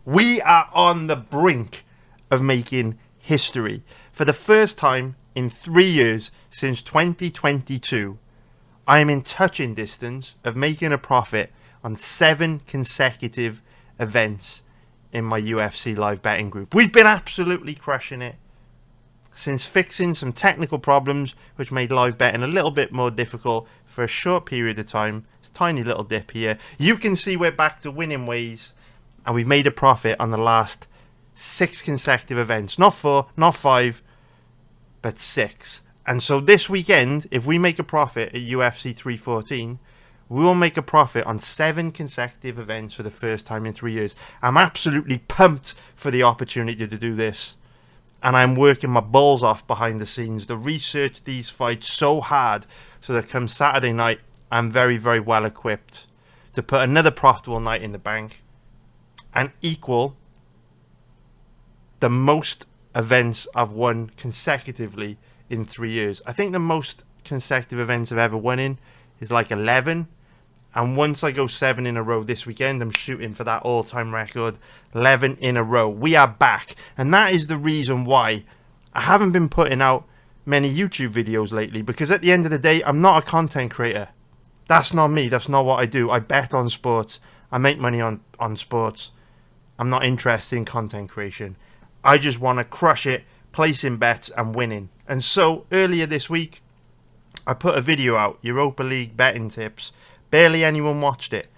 We are on the brink of making history. For the first time in 3 years since 2022, I am in touching distance of making a profit on 7 consecutive events in my UFC live betting group. We've been absolutely crushing it since fixing some technical problems which made live betting a little bit more difficult for a short period of time. It's a tiny little dip here. You can see we're back to winning ways, and we've made a profit on the last 6 consecutive events. Not 4, not 5, but 6. And so this weekend, if we make a profit at UFC 314, we will make a profit on 7 consecutive events for the first time in 3 years. I'm absolutely pumped for the opportunity to do this. And I'm working my balls off behind the scenes to research these fights so hard so that come Saturday night, I'm very, very well equipped to put another profitable night in the bank and equal the most events I've won consecutively in 3 years. I think the most consecutive events I've ever won in is like 11. And once I go 7 in a row this weekend, I'm shooting for that all-time record, 11 in a row. We are back. And that is the reason why I haven't been putting out many YouTube videos lately, because at the end of the day, I'm not a content creator. That's not me. That's not what I do. I bet on sports. I make money on sports. I'm not interested in content creation. I just want to crush it, placing bets and winning. And so earlier this week, I put a video out, Europa League betting tips. Barely anyone watched it.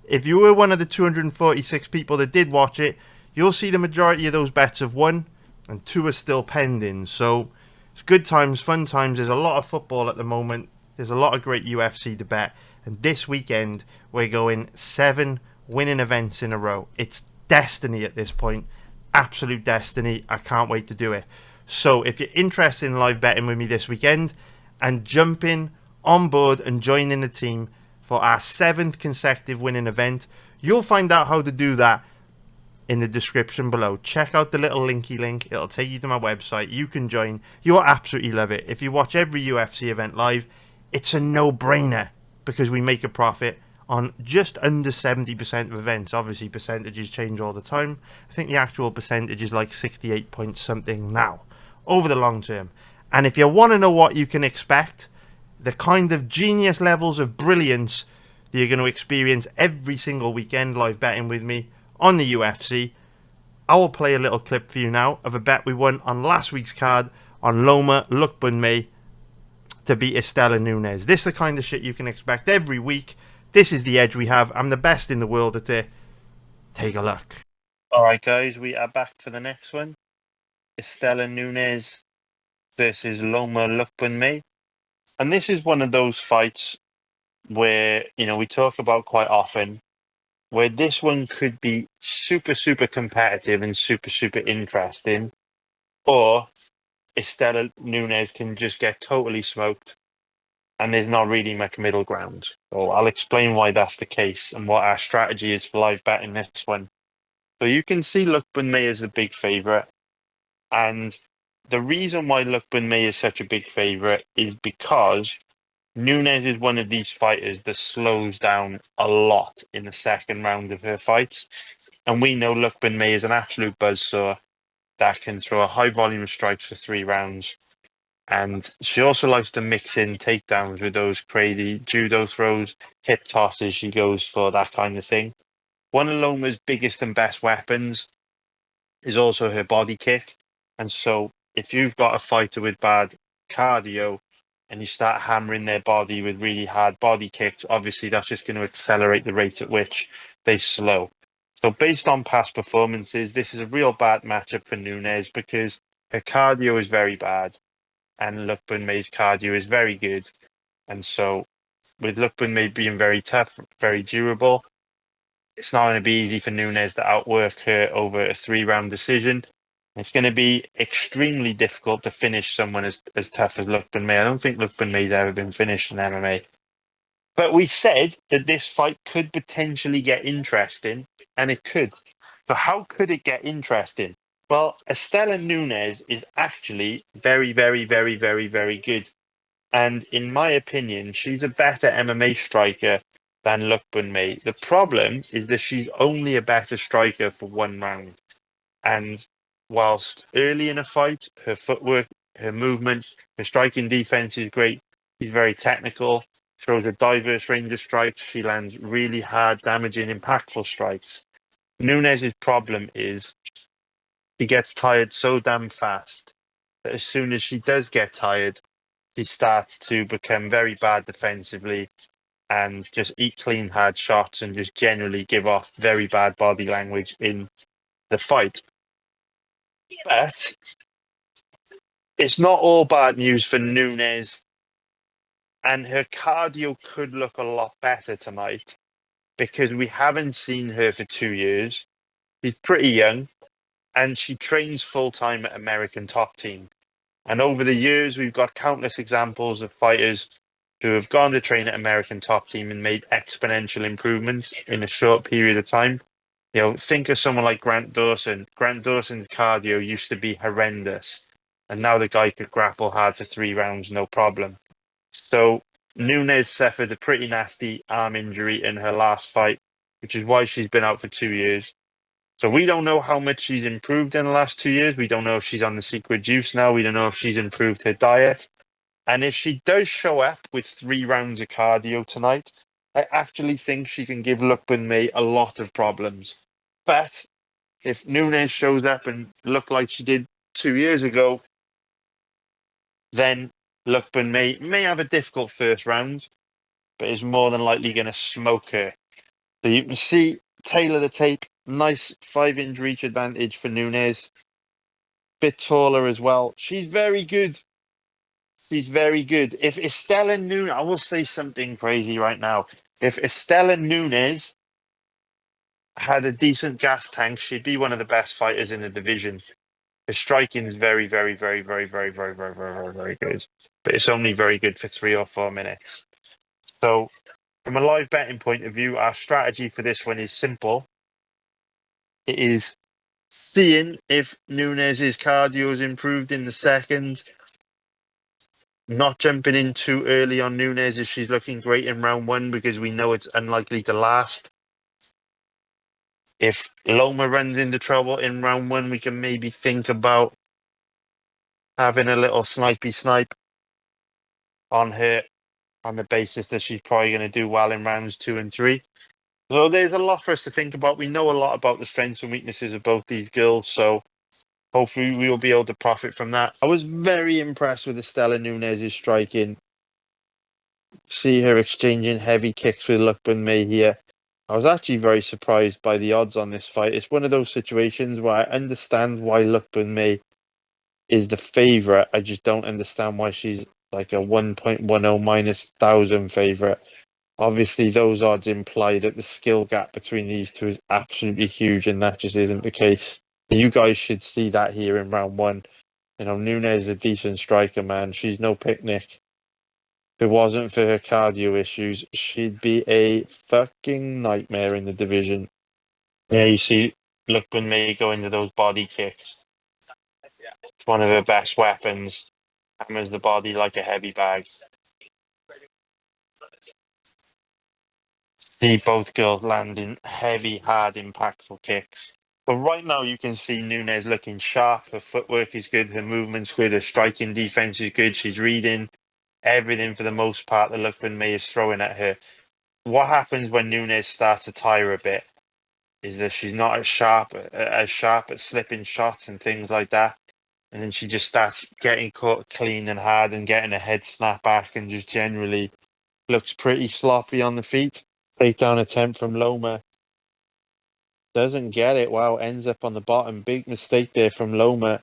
If you were one of the 246 people that did watch it, you'll see the majority of those bets have won and 2 are still pending. So it's good times, fun times. There's a lot of football at the moment. There's a lot of great UFC to bet. And this weekend, we're going 7 winning events in a row. It's destiny at this point. Absolute destiny. I can't wait to do it. So if you're interested in live betting with me this weekend and jumping on board and joining the team for our 7th consecutive winning event, you'll find out how to do that in the description below. Check out the little linky link. It'll take you to my website. You can join. You'll absolutely love it. If you watch every UFC event live, it's a no-brainer because we make a profit on just under 70% of events. Obviously, percentages change all the time. I think the actual percentage is like 68 point something now over the long term. And if you want to know what you can expect, the kind of genius levels of brilliance that you're going to experience every single weekend live betting with me on the UFC, I will play a little clip for you now of a bet we won on last week's card on Lookboonmee to beat Estela Nunes. This is the kind of shit you can expect every week. This is the edge we have. I'm the best in the world at it. Take a look. Alright guys, we are back for the next one. Estela Nunes versus Lookboonmee. And this is one of those fights where, we talk about quite often, where this one could be super, super competitive and super, super interesting, or Estela Nunes can just get totally smoked and there's not really much middle ground. So I'll explain why that's the case and what our strategy is for live betting this one. So you can see Lookboonmee is a big favourite, and the reason why Lookboonmee is such a big favourite is because Nunes is one of these fighters that slows down a lot in the second round of her fights. And we know Lookboonmee is an absolute buzzsaw that can throw a high volume of strikes for 3 rounds. And she also likes to mix in takedowns with those crazy judo throws, hip tosses. She goes for that kind of thing. One of Loma's biggest and best weapons is also her body kick. And so if you've got a fighter with bad cardio and you start hammering their body with really hard body kicks, obviously that's just going to accelerate the rate at which they slow. So based on past performances, this is a real bad matchup for Nunes because her cardio is very bad and Lookboonmee's cardio is very good. And so with Lookboonmee being very tough, very durable, it's not going to be easy for Nunes to outwork her over a 3-round decision. It's going to be extremely difficult to finish someone as tough as Lookboonmee. I don't think Lookboonmee's ever been finished in MMA. But we said that this fight could potentially get interesting, and it could. So how could it get interesting? Well, Estela Nunes is actually very, very, very, very, very good. And in my opinion, she's a better MMA striker than Lookboonmee. The problem is that she's only a better striker for one round. And whilst early in a fight, her footwork, her movements, her striking defense is great. She's very technical, throws a diverse range of strikes. She lands really hard, damaging, impactful strikes. Nunes' problem is she gets tired so damn fast that as soon as she does get tired, she starts to become very bad defensively and just eat clean, hard shots and just generally give off very bad body language in the fight. But it's not all bad news for Nunes, and her cardio could look a lot better tonight because we haven't seen her for 2 years. She's pretty young and she trains full time at American Top Team. And over the years, we've got countless examples of fighters who have gone to train at American Top Team and made exponential improvements in a short period of time. You know, think of someone like Grant Dawson. Grant Dawson's cardio used to be horrendous, and now the guy could grapple hard for 3 rounds, no problem. So Nunes suffered a pretty nasty arm injury in her last fight, which is why she's been out for 2 years. So we don't know how much she's improved in the last 2 years. We don't know if she's on the secret juice now. We don't know if she's improved her diet. And if she does show up with 3 rounds of cardio tonight, I actually think she can give Lookboonmee a lot of problems. But if Nunes shows up and look like she did 2 years ago, then Lookboonmee may have a difficult first round, but is more than likely going to smoke her. So you can see, tailor the tape, nice 5-inch reach advantage for Nunes. Bit taller as well. She's very good. She's very good. If Estelle Nunes, I will say something crazy right now. If Estelle Nunes had a decent gas tank, she'd be one of the best fighters in the division. Her striking is very, very, very, very, very, very, very, very, very, very good. But it's only very good for 3 or 4 minutes. So from a live betting point of view, our strategy for this one is simple. It is seeing if Nunes' cardio has improved in the second, not jumping in too early on Nunes if she's looking great in round 1 because we know it's unlikely to last. If Loma runs into trouble in round 1, we can maybe think about having a little snipey snipe on her on the basis that she's probably going to do well in rounds 2 and 3. So there's a lot for us to think about. We know a lot about the strengths and weaknesses of both these girls, so hopefully we will be able to profit from that. I was very impressed with Estelle Nunes' striking. See her exchanging heavy kicks with Lookboonmee here. I was actually very surprised by the odds on this fight. It's one of those situations where I understand why Lookboonmee is the favourite. I just don't understand why she's like a 1.10 minus 1,000 favourite. Obviously, those odds imply that the skill gap between these two is absolutely huge, and that just isn't the case. You guys should see that here in round 1. You know, Nunes is a decent striker, man. She's no picnic. If it wasn't for her cardio issues, she'd be a fucking nightmare in the division. Yeah, you see, Lookboonmee go into those body kicks. It's one of her best weapons. Hammers the body like a heavy bag. See both girls landing heavy, hard, impactful kicks. But right now, you can see Nunes looking sharp. Her footwork is good. Her movement's good. Her striking defense is good. She's reading everything for the most part that Lookboonmee is throwing at her. What happens when Nunes starts to tire a bit is that she's not as sharp at slipping shots and things like that. And then she just starts getting caught clean and hard and getting a head snap back and just generally looks pretty sloppy on the feet. Takedown attempt from Loma. Doesn't get it. Wow, ends up on the bottom. Big mistake there from Loma.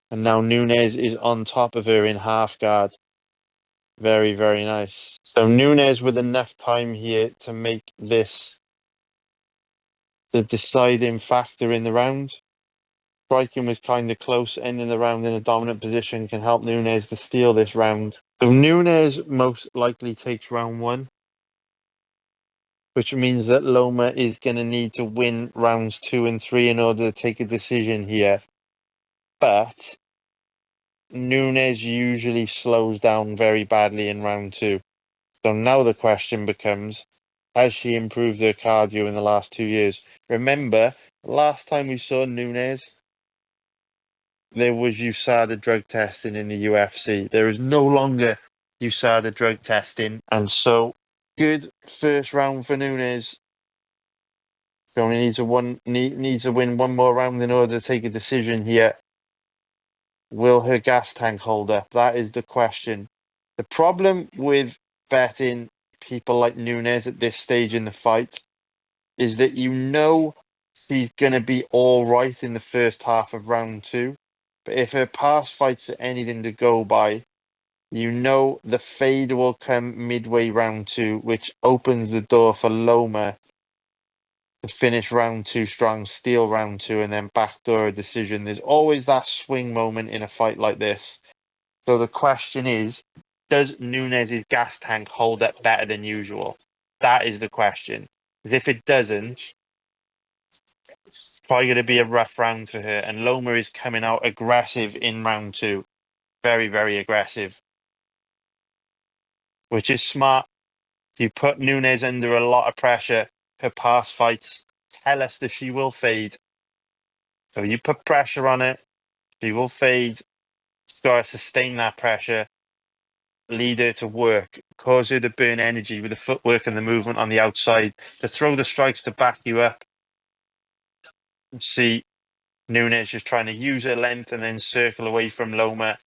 And now Nunes is on top of her in half guard. Very, very nice. So Nunes with enough time here to make this the deciding factor in the round. Striking was kind of close, ending the round in a dominant position can help Nunes to steal this round. So Nunes most likely takes round 1, which means that Loma is going to need to win rounds 2 and 3 in order to take a decision here. But Nunes usually slows down very badly in round 2. So now the question becomes, Has she improved her cardio in the last 2 years? Remember, last time we saw Nunes, there was USADA drug testing in the UFC. There is no longer USADA drug testing. And so, good first round for Nunes. So only needs to win one more round in order to take a decision here. Will her gas tank hold up? That is the question. The problem with betting people like Nunes at this stage in the fight is that you know she's going to be all right in the first half of round two. But if her past fights are anything to go by, you know the fade will come midway round two, which opens the door for Loma to finish round two strong, steal round two, and then backdoor a decision. There's always that swing moment in a fight like this. So the question is, does Nunes' gas tank hold up better than usual? That is the question. If it doesn't, it's probably going to be a rough round for her. And Loma is coming out aggressive in round two. Very, very aggressive. Which is smart. You put Nunes under a lot of pressure. Her past fights tell us that she will fade. So you put pressure on it, she will fade. She's got to sustain that pressure, lead her to work, cause her to burn energy with the footwork and the movement on the outside, to throw the strikes to back you up. See Nunes just trying to use her length and then circle away from Loma,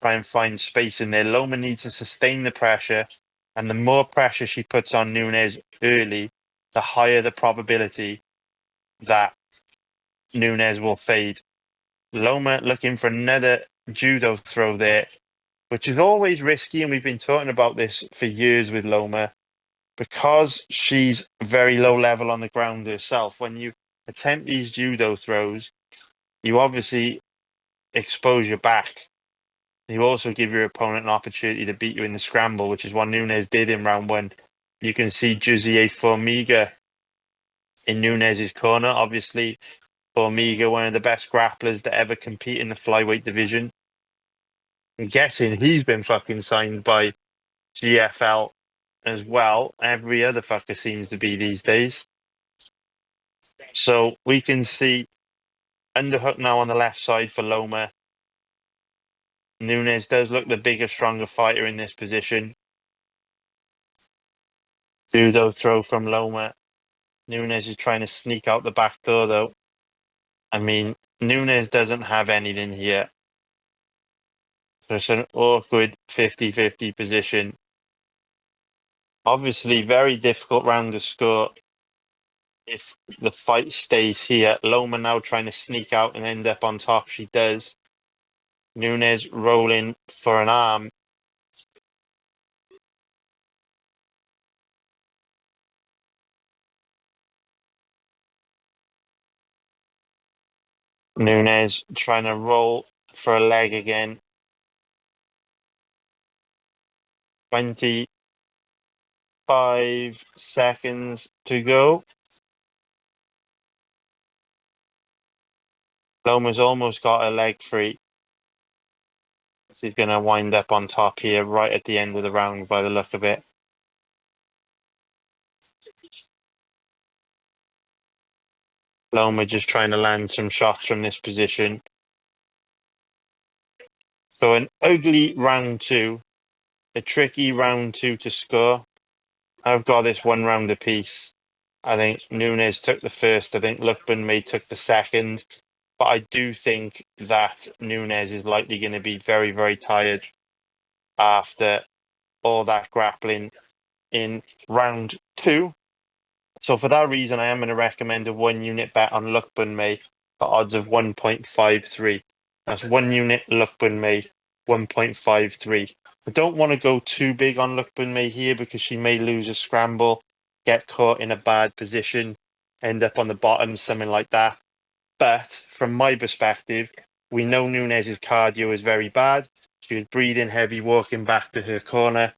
try and find space in there. Loma needs to sustain the pressure, and the more pressure she puts on Nunes early, the higher the probability that Nunes will fade. Loma looking for another judo throw there, which is always risky, and we've been talking about this for years with Loma, because she's very low level on the ground herself. When you attempt these judo throws, you obviously expose your back. You also give your opponent an opportunity to beat you in the scramble, which is what Nunes did in round one. You can see Jussier Formiga in Nunes' corner. Obviously, Formiga, one of the best grapplers to ever compete in the flyweight division. I'm guessing he's been fucking signed by GFL as well. Every other fucker seems to be these days. So we can see underhook now on the left side for Loma. Nunes does look the bigger, stronger fighter in this position. Judo throw from Loma. Nunes is trying to sneak out the back door, though. I mean, Nunes doesn't have anything here. So it's an awkward 50-50 position. Obviously, very difficult round to score if the fight stays here. Loma now trying to sneak out and end up on top. She does. Nunes rolling for an arm. Nunes trying to roll for a leg again. 25 seconds to go. Loma's almost got a leg free. She's going to wind up on top here right at the end of the round by the look of it. Loma just trying to land some shots from this position. So an ugly round two, a tricky round two to score. I've got this one round apiece. I think Nunes took the first. I think Lookboonmee took the second. But I do think that Nunes is likely going to be very, very tired after all that grappling in round two. So for that reason, I am going to recommend a 1 unit bet on Lookboonmee for odds of 1.53. That's 1 unit Lookboonmee, 1.53. I don't want to go too big on Lookboonmee here because she may lose a scramble, get caught in a bad position, end up on the bottom, something like that. But from my perspective, we know Nunes' cardio is very bad. She was breathing heavy, walking back to her corner.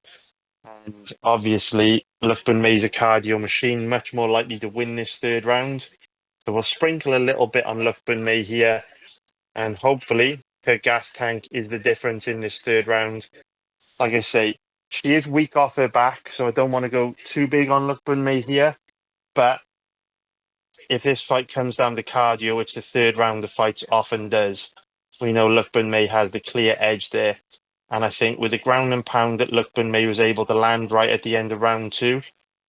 And obviously, Lookboonmee's a cardio machine, much more likely to win this third round. So we'll sprinkle a little bit on Lookboonmee here. And hopefully, her gas tank is the difference in this third round. Like I say, She is weak off her back, so I don't want to go too big on Lookboonmee here. But if this fight comes down to cardio, which the third round of fights often does, we know Lookboonmee has the clear edge there. And I think with the ground and pound that Lookboonmee was able to land right at the end of round 2,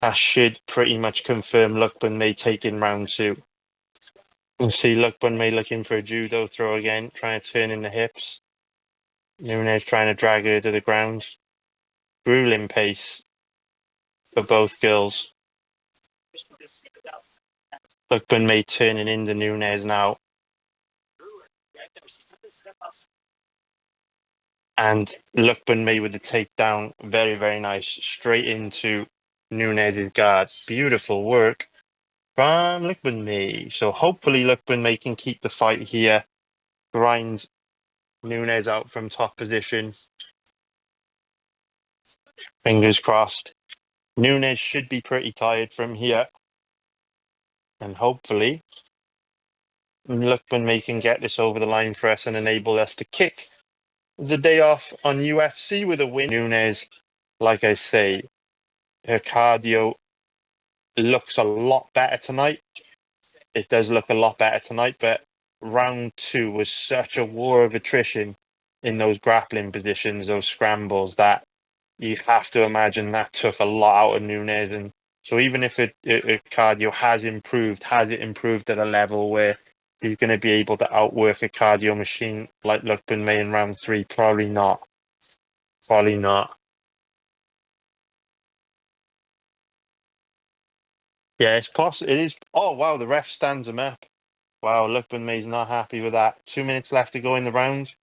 that should pretty much confirm Lookboonmee taking round 2. We'll see Lookboonmee looking for a judo throw again, trying to turn in the hips. Nunes trying to drag her to the ground. Grueling pace for both girls. Lookboonmee turning into Nunes now. And Lookboonmee with the takedown. Very, very nice. Straight into Nunes' guard. Beautiful work from Lookboonmee. So hopefully Lookboonmee can keep the fight here. Grind Nunes out from top position. Fingers crossed. Nunes should be pretty tired from here. And hopefully Lookboonmee can get this over the line for us and enable us to kick the day off on UFC with a win. Nunes, like I say, her cardio looks a lot better tonight. It does look a lot better tonight, but round 2 was such a war of attrition in those grappling positions, those scrambles, that you have to imagine that took a lot out of Nunes. And so even if her cardio has it improved at a level where you're going to be able to outwork a cardio machine like Lookboonmee in round 3? Probably not. Probably not. Yeah, it's possible. It is. Oh, wow, the ref stands him up. Wow, Lookboonmee's not happy with that. 2 minutes left to go in the round.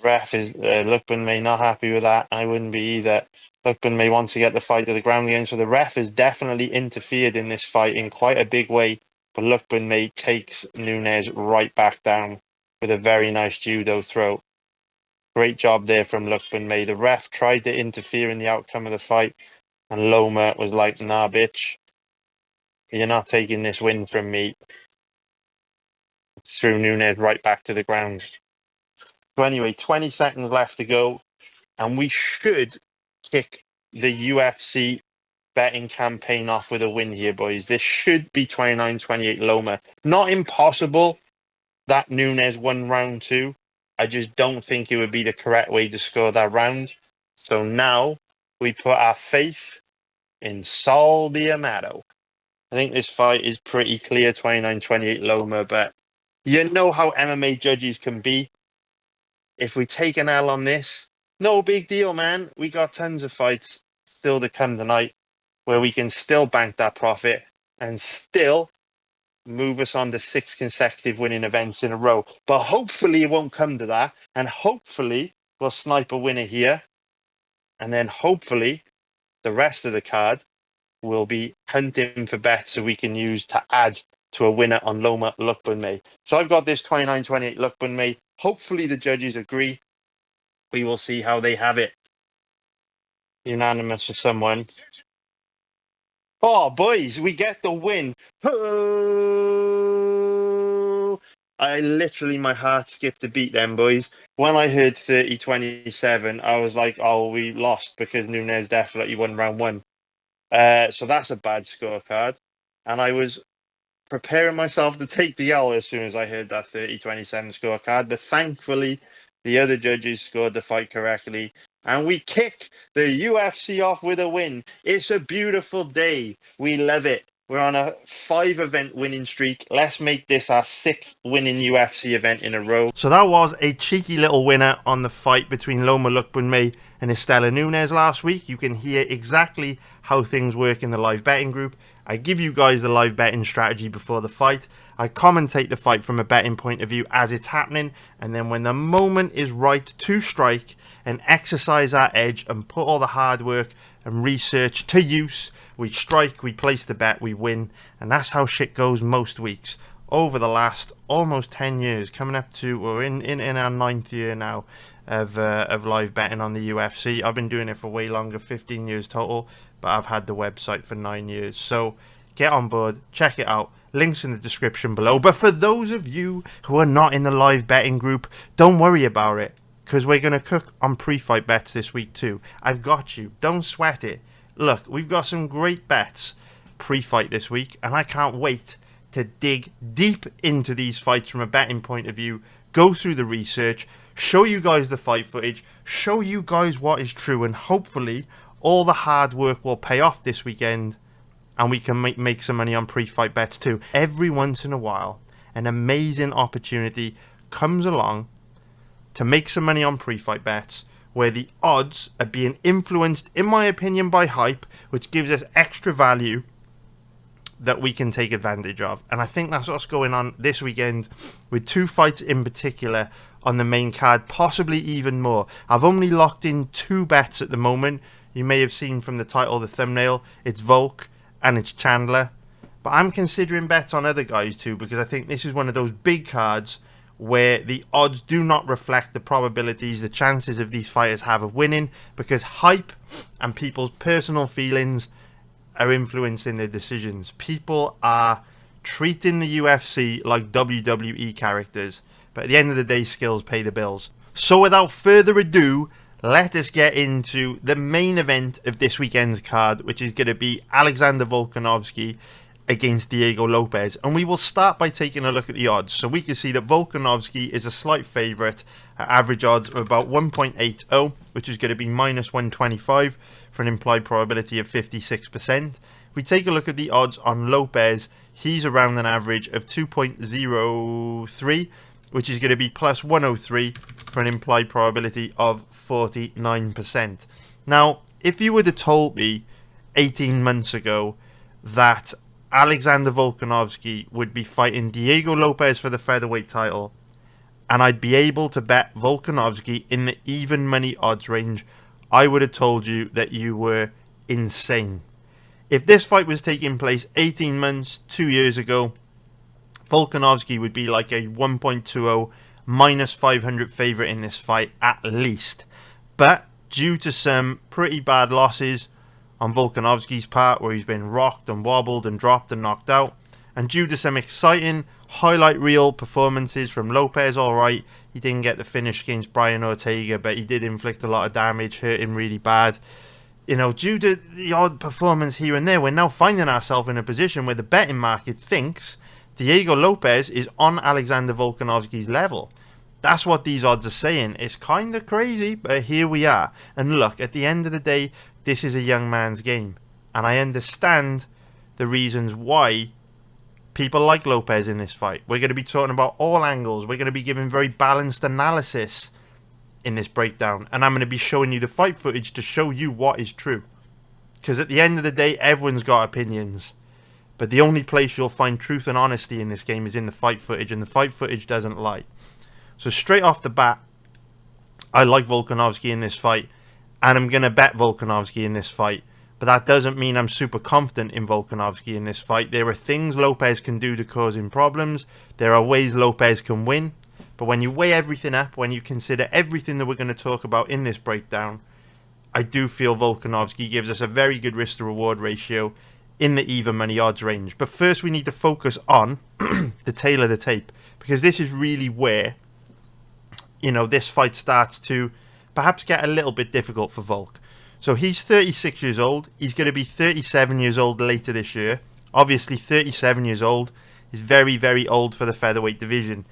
Ref is Lookboonmee not happy with that. I wouldn't be either. Lookboonmee wants to get the fight to the ground again, so the ref has definitely interfered in this fight in quite a big way. But Lookboonmee takes Nunes right back down with a very nice judo throw. Great job there from Lookboonmee. The ref tried to interfere in the outcome of the fight, and Loma was like, "Nah, bitch, you're not taking this win from me." Threw Nunes right back to the ground. So anyway, 20 seconds left to go, and we should kick the UFC betting campaign off with a win here, boys. This should be 29-28 Loma. Not impossible that Nunes won round 2. I just don't think it would be the correct way to score that round. So now we put our faith in Saul Diamato. I think this fight is pretty clear, 29-28 Loma, but you know how MMA judges can be. If we take an L on this, no big deal, man. We got tons of fights still to come tonight where we can still bank that profit and still move us on to 6 consecutive winning events in a row. But hopefully it won't come to that. And hopefully we'll snipe a winner here. And then hopefully the rest of the card will be hunting for bets so we can use to add to a winner on Loma Lookboonmee. So I've got this 29-28 Lookboonmee. Hopefully the judges agree. We will see how they have it. Unanimous for someone. Oh, boys, we get the win. Oh! My heart skipped a beat then, boys. When I heard 30-27, I was like, oh, we lost because Nunes definitely won round 1. So that's a bad scorecard. And I was preparing myself to take the L as soon as I heard that 30-27 scorecard. But thankfully, the other judges scored the fight correctly. And we kick the UFC off with a win. It's a beautiful day. We love it. We're on a 5-event winning streak. Let's make this our 6th winning UFC event in a row. So that was a cheeky little winner on the fight between Loma Lookboonmee and Estela Nunes last week. You can hear exactly how things work in the live betting group. I give you guys the live betting strategy before the fight. I commentate the fight from a betting point of view as it's happening. And then when the moment is right to strike and exercise our edge and put all the hard work and research to use, we strike, we place the bet, we win. And that's how shit goes most weeks over the last almost 10 years. Coming up to, we're in our 9th year now of live betting on the UFC. I've been doing it for way longer, 15 years total, but I've had the website for 9 years. So get on board, check it out. Links in the description below. But for those of you who are not in the live betting group, don't worry about it. because we're going to cook on pre-fight bets this week too. I've got you. Don't sweat it. Look, we've got some great bets pre-fight this week, and I can't wait to dig deep into these fights from a betting point of view, go through the research, show you guys the fight footage, show you guys what is true, and hopefully all the hard work will pay off this weekend and we can make some money on pre-fight bets too. Every once in a while, an amazing opportunity comes along to make some money on pre-fight bets where the odds are being influenced, in my opinion, by hype, which gives us extra value that we can take advantage of. And I think that's what's going on this weekend with two fights in particular on the main card, possibly even more. I've only locked in 2 bets at the moment. You may have seen from the title, the thumbnail, it's Volk and it's Chandler. But I'm considering bets on other guys too, because I think this is one of those big cards where the odds do not reflect the probabilities, the chances of these fighters have of winning, because hype and people's personal feelings are influencing their decisions. People are treating the UFC like WWE characters, but at the end of the day, skills pay the bills. So without further ado, let us get into the main event of this weekend's card, which is going to be Alexander Volkanovski against Diego Lopes. And we will start by taking a look at the odds. So we can see that Volkanovski is a slight favourite at average odds of about 1.80, which is going to be minus 125 for an implied probability of 56%. If we take a look at the odds on Lopes, he's around an average of 2.03, which is going to be plus 103 for an implied probability of 49%. Now, if you would have told me 18 months ago that Alexander Volkanovski would be fighting Diego Lopes for the featherweight title, and I'd be able to bet Volkanovski in the even money odds range, I would have told you that you were insane. If this fight was taking place 18 months, 2 years ago, Volkanovski would be like a 1.20 minus 500 favourite in this fight at least. But due to some pretty bad losses on Volkanovski's part, where he's been rocked and wobbled and dropped and knocked out, and due to some exciting highlight reel performances from Lopes, alright, he didn't get the finish against Brian Ortega, but he did inflict a lot of damage, hurt him really bad. You know, due to the odd performance here and there, we're now finding ourselves in a position where the betting market thinks Diego Lopes is on Alexander Volkanovski's level. That's what these odds are saying. It's kind of crazy, but here we are. And look, at the end of the day, this is a young man's game. And I understand the reasons why people like Lopes in this fight. We're going to be talking about all angles. We're going to be giving very balanced analysis in this breakdown. And I'm going to be showing you the fight footage to show you what is true. Because at the end of the day, everyone's got opinions. But the only place you'll find truth and honesty in this game is in the fight footage. And the fight footage doesn't lie. So straight off the bat, I like Volkanovski in this fight. And I'm going to bet Volkanovski in this fight. But that doesn't mean I'm super confident in Volkanovski in this fight. There are things Lopes can do to cause him problems. There are ways Lopes can win. But when you weigh everything up, when you consider everything that we're going to talk about in this breakdown, I do feel Volkanovski gives us a very good risk to reward ratio in the even money odds range. But first we need to focus on the tail of the tape. Because this is really where, you know, this fight starts to perhaps get a little bit difficult for Volk. So he's 36 years old. He's going to be 37 years old later this year. Obviously, 37 years old is very, very old for the featherweight division.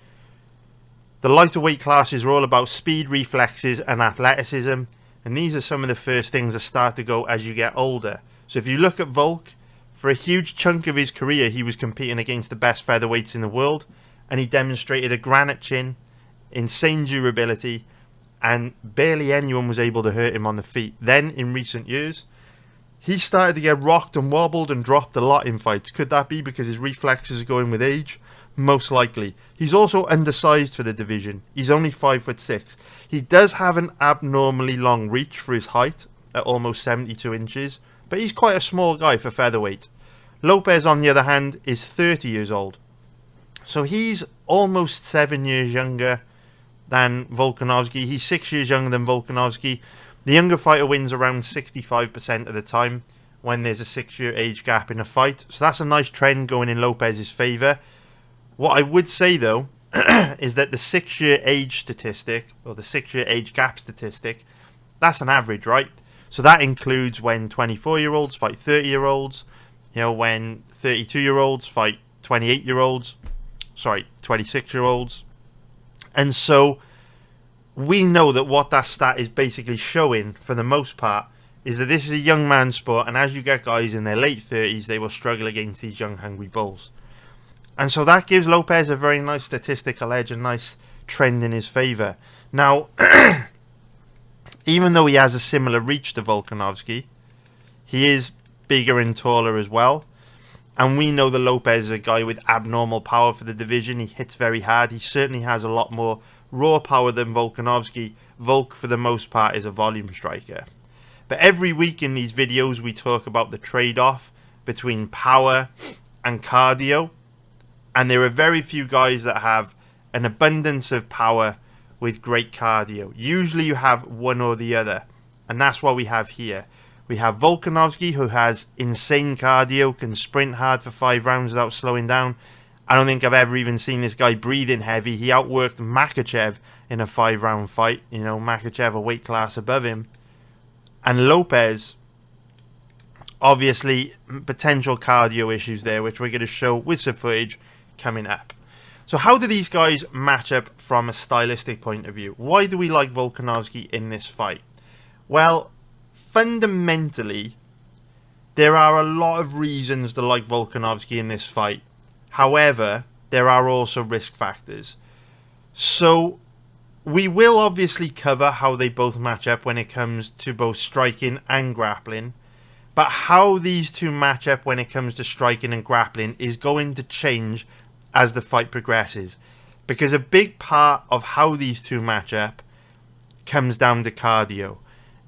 The lighter weight classes are all about speed, reflexes, and athleticism. And these are some of the first things that start to go as you get older. So if you look at Volk, for a huge chunk of his career, he was competing against the best featherweights in the world. And he demonstrated a granite chin, insane durability, and barely anyone was able to hurt him on the feet. Then, in recent years, he started to get rocked and wobbled and dropped a lot in fights. Could that be because his reflexes are going with age? Most likely. He's also undersized for the division. He's only 5'6". He does have an abnormally long reach for his height at almost 72 inches, but he's quite a small guy for featherweight. Lopes, on the other hand, is 30 years old. So he's almost 7 years younger than Volkanovski. He's 6 years younger than Volkanovski. The younger fighter wins around 65% of the time when there's a 6-year age gap in a fight. So that's a nice trend going in Lopes' favour. What I would say though, is that the 6-year age statistic, or the 6-year age gap statistic, that's an average, right? So that includes when 24-year-olds fight 30-year-olds, when 32-year-olds fight 28-year-olds, 26-year-olds. And so we know that what that stat is basically showing, for the most part, is that this is a young man's sport, and as you get guys in their late 30s, they will struggle against these young, hungry bulls. And so that gives Lopes a very nice statistical edge, a nice trend in his favour. Now, even though he has a similar reach to Volkanovski, he is bigger and taller as well. And we know that Lopes is a guy with abnormal power for the division. He hits very hard. He certainly has a lot more raw power than Volkanovski. Volk, for the most part, is a volume striker. But every week in these videos, we talk about the trade-off between power and cardio. And there are very few guys that have an abundance of power with great cardio. Usually you have one or the other. And that's what we have here. We have Volkanovski, who has insane cardio, can sprint hard for 5 rounds without slowing down. I don't think I've ever even seen this guy breathing heavy. He outworked Makhachev in a 5-round fight. Makhachev a weight class above him. And Lopes, obviously, potential cardio issues there, which we're going to show with some footage coming up. So how do these guys match up from a stylistic point of view? Why do we like Volkanovski in this fight? Well, fundamentally, there are a lot of reasons to like Volkanovski in this fight. However, there are also risk factors. So we will obviously cover how they both match up when it comes to both striking and grappling. But how these two match up when it comes to striking and grappling is going to change as the fight progresses. Because a big part of how these two match up comes down to cardio.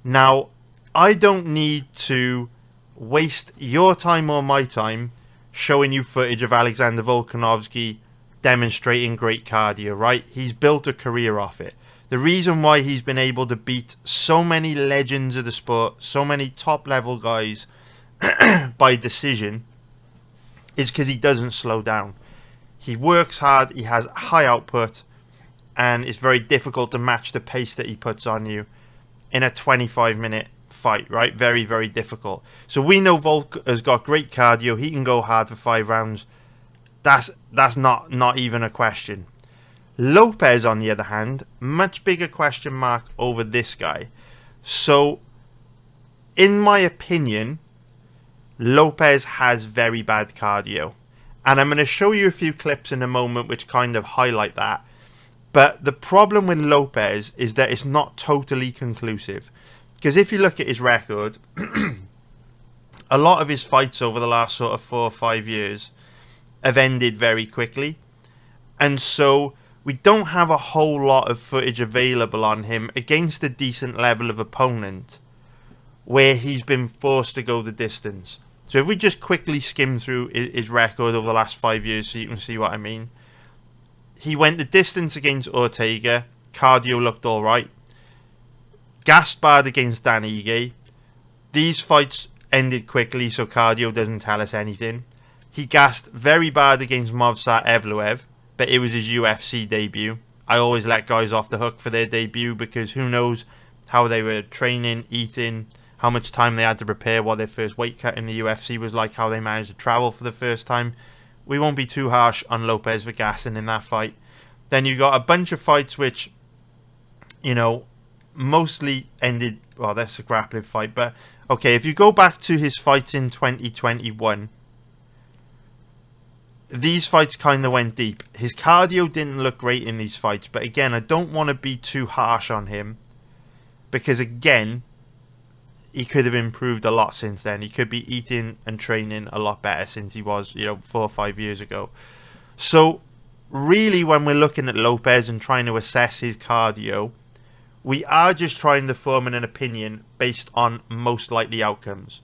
Now, I don't need to waste your time or my time showing you footage of Alexander Volkanovski demonstrating great cardio, right? He's built a career off it. The reason why he's been able to beat so many legends of the sport, so many top-level guys by decision, is because he doesn't slow down. He works hard, he has high output, and it's very difficult to match the pace that he puts on you in a 25-minute fight, right? Very, very difficult. So we know Volk has got great cardio. He can go hard for 5 rounds. That's not even a question. Lopes, on the other hand, much bigger question mark over this guy. So, in my opinion, Lopes has very bad cardio. And I'm going to show you a few clips in a moment which kind of highlight that. But the problem with Lopes is that it's not totally conclusive. Because if you look at his record, a lot of his fights over the last sort of 4 or 5 years have ended very quickly. And so we don't have a whole lot of footage available on him against a decent level of opponent where he's been forced to go the distance. So if we just quickly skim through his record over the last 5 years so you can see what I mean. He went the distance against Ortega. Cardio looked alright. Gaspard against Dan Ige. These fights ended quickly, so cardio doesn't tell us anything. He gassed very bad against Movsar Evloev, but it was his UFC debut. I always let guys off the hook for their debut because who knows how they were training, eating, how much time they had to prepare, what their first weight cut in the UFC was like, how they managed to travel for the first time. We won't be too harsh on Lopes for gassing in that fight. Then you got a bunch of fights which, mostly ended, well, that's a grappling fight, but okay, if you go back to his fights in 2021, these fights kind of went deep. His cardio didn't look great in these fights, but again, I don't want to be too harsh on him because again, he could have improved a lot since then. He could be eating and training a lot better since he was, 4 or 5 years ago. So really, when we're looking at Lopes and trying to assess his cardio, we are just trying to form an opinion based on most likely outcomes.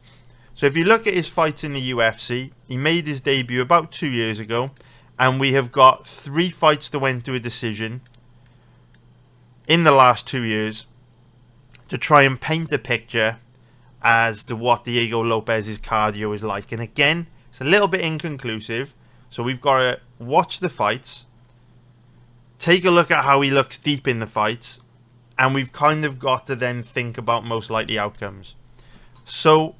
So if you look at his fights in the UFC, he made his debut about 2 years ago, and we have got 3 fights that went to a decision in the last 2 years to try and paint a picture as to what Diego Lopes' cardio is like. And again, it's a little bit inconclusive, so we've got to watch the fights take a look at how he looks deep in the fights, and we've kind of got to then think about most likely outcomes. So,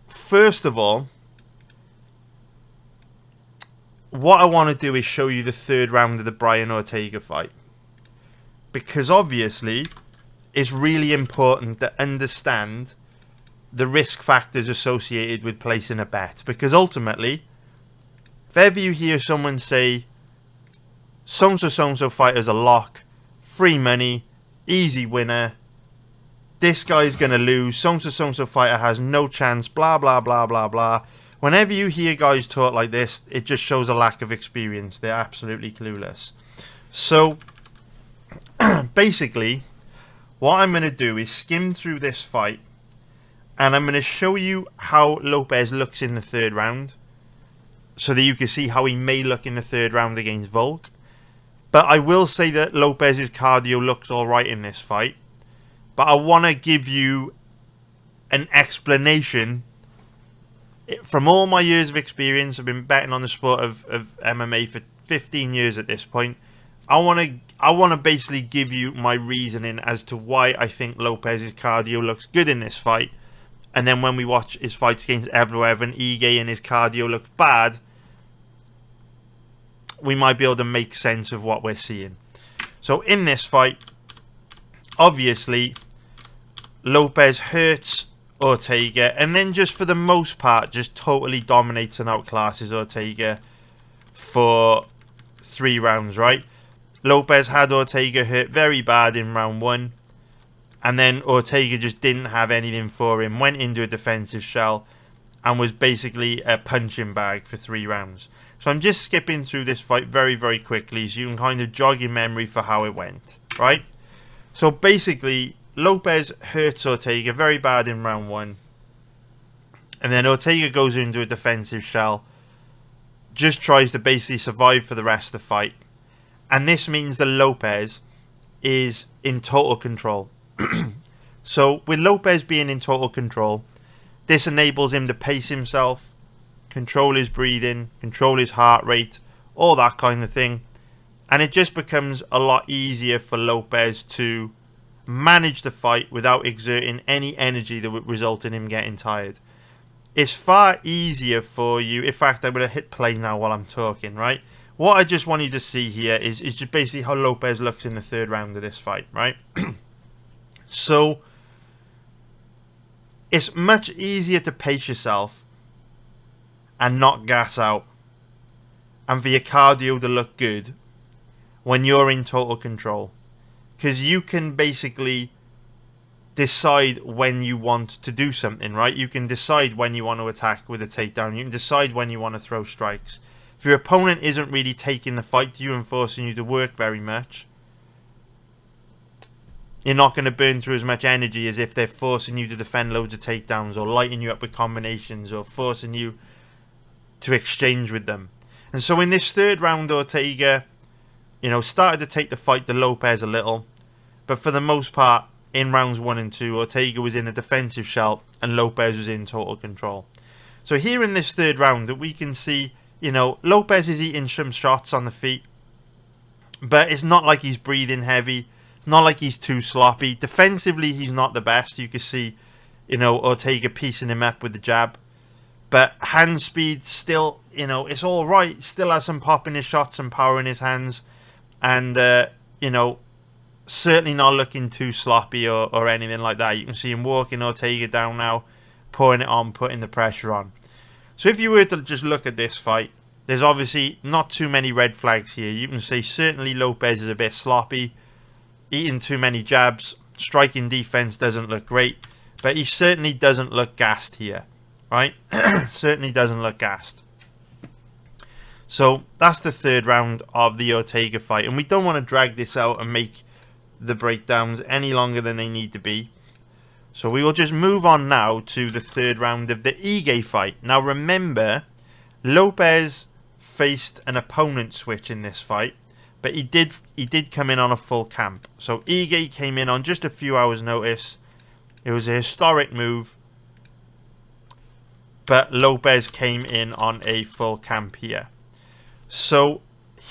first of all, what I want to do is show you the third round of the Brian Ortega fight. Because obviously, it's really important to understand the risk factors associated with placing a bet. Because ultimately, if ever you hear someone say, so-and-so fighter's a lock, free money, easy winner, this guy's going to lose, so-and-so fighter has no chance, blah, blah, blah, blah, blah. Whenever you hear guys talk like this, it just shows a lack of experience. They're absolutely clueless. So, basically, what I'm going to do is skim through this fight, and I'm going to show you how Lopes looks in the third round, so that you can see how he may look in the third round against Volk. But I will say that Lopes' cardio looks alright in this fight. But I want to give you an explanation. From all my years of experience, I've been betting on the sport of MMA for 15 years at this point. I want to basically give you my reasoning as to why I think Lopes' cardio looks good in this fight. And then when we watch his fights against Evloev and Ige and his cardio looks bad, we might be able to make sense of what we're seeing. So in this fight, obviously, Lopes hurts Ortega, and then just for the most part, just totally dominates and outclasses Ortega for 3 rounds, right? Lopes had Ortega hurt very bad in round 1, and then Ortega just didn't have anything for him, went into a defensive shell, and was basically a punching bag for 3 rounds. So I'm just skipping through this fight very, very quickly so you can kind of jog your memory for how it went, right? So basically, Lopes hurts Ortega very bad in round 1. And then Ortega goes into a defensive shell. Just tries to basically survive for the rest of the fight. And this means that Lopes is in total control. So with Lopes being in total control, this enables him to pace himself, control his breathing, control his heart rate, all that kind of thing. And it just becomes a lot easier for Lopes to manage the fight without exerting any energy that would result in him getting tired. It's far easier for you. In fact, I'm going to hit play now while I'm talking, right? What I just want you to see here is just basically how Lopes looks in the third round of this fight, right? So, it's much easier to pace yourself and not gas out, and for your cardio to look good when you're in total control. Because you can basically decide when you want to do something, right? You can decide when you want to attack with a takedown. You can decide when you want to throw strikes. If your opponent isn't really taking the fight to you and forcing you to work very much, you're not going to burn through as much energy as if they're forcing you to defend loads of takedowns or lighting you up with combinations or forcing you to exchange with them. And so in this third round, Ortega, started to take the fight to Lopes a little. But for the most part, in rounds 1 and 2, Ortega was in a defensive shell and Lopes was in total control. So here in this third round, that we can see, Lopes is eating some shots on the feet. But it's not like he's breathing heavy. It's not like he's too sloppy. Defensively, he's not the best. You can see, Ortega piecing him up with the jab. But hand speed still, it's all right. Still has some pop in his shots, some power in his hands. And, certainly not looking too sloppy or anything like that. You can see him walking Ortega down now, pouring it on, putting the pressure on. So if you were to just look at this fight, there's obviously not too many red flags here. You can say certainly Lopes is a bit sloppy, eating too many jabs, striking defense doesn't look great, but he certainly doesn't look gassed here, right? Certainly doesn't look gassed. So that's the third round of the Ortega fight, and we don't want to drag this out and make the breakdowns any longer than they need to be. So we will just move on now to the third round of the Ige fight. Now remember, Lopes faced an opponent switch in this fight, but he did come in on a full camp. So Ige came in on just a few hours notice. It was a historic move, but Lopes came in on a full camp here. So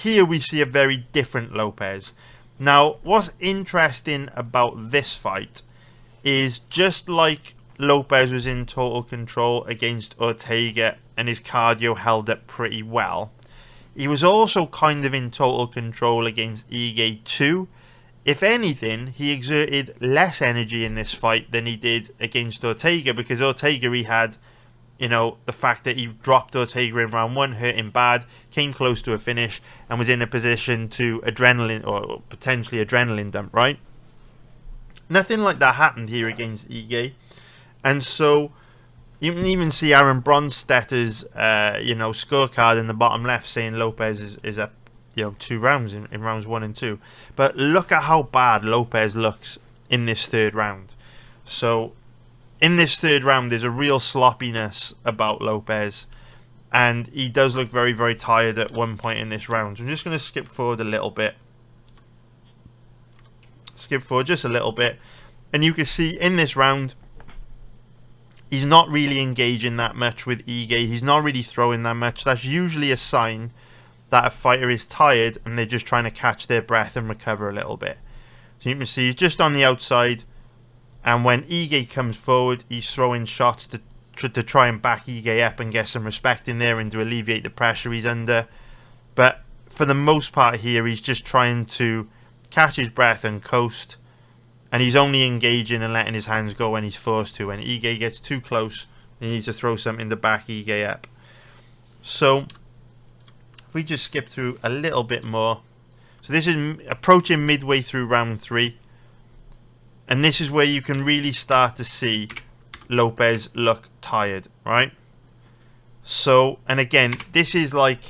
here we see a very different Lopes. Now, what's interesting about this fight is just like Lopes was in total control against Ortega and his cardio held up pretty well, he was also kind of in total control against Ige too. If anything, he exerted less energy in this fight than he did against Ortega, because Ortega, he had, you know, the fact that he dropped Ortega in round 1, hurt him bad, came close to a finish, and was in a position to adrenaline, or potentially adrenaline dump, right? Nothing like that happened here against Ige. And so you can even see Aaron Bronstetter's scorecard in the bottom left saying Lopes is up 2 rounds in rounds 1 and 2. But look at how bad Lopes looks in this third round. So in this third round, there's a real sloppiness about Lopes, and he does look very, very tired at one point in this round. So I'm just going to skip forward a little bit. Skip forward just a little bit, and you can see in this round, he's not really engaging that much with Ige. He's not really throwing that much. That's usually a sign that a fighter is tired and they're just trying to catch their breath and recover a little bit. So you can see he's just on the outside, and when Ige comes forward, he's throwing shots to try and back Ige up and get some respect in there and to alleviate the pressure he's under. But for the most part here, he's just trying to catch his breath and coast, and he's only engaging and letting his hands go when he's forced to. When Ige gets too close, he needs to throw something to back Ige up. So if we just skip through a little bit more. So this is approaching midway through round 3. And this is where you can really start to see Lopes look tired, right? So, and again, this is like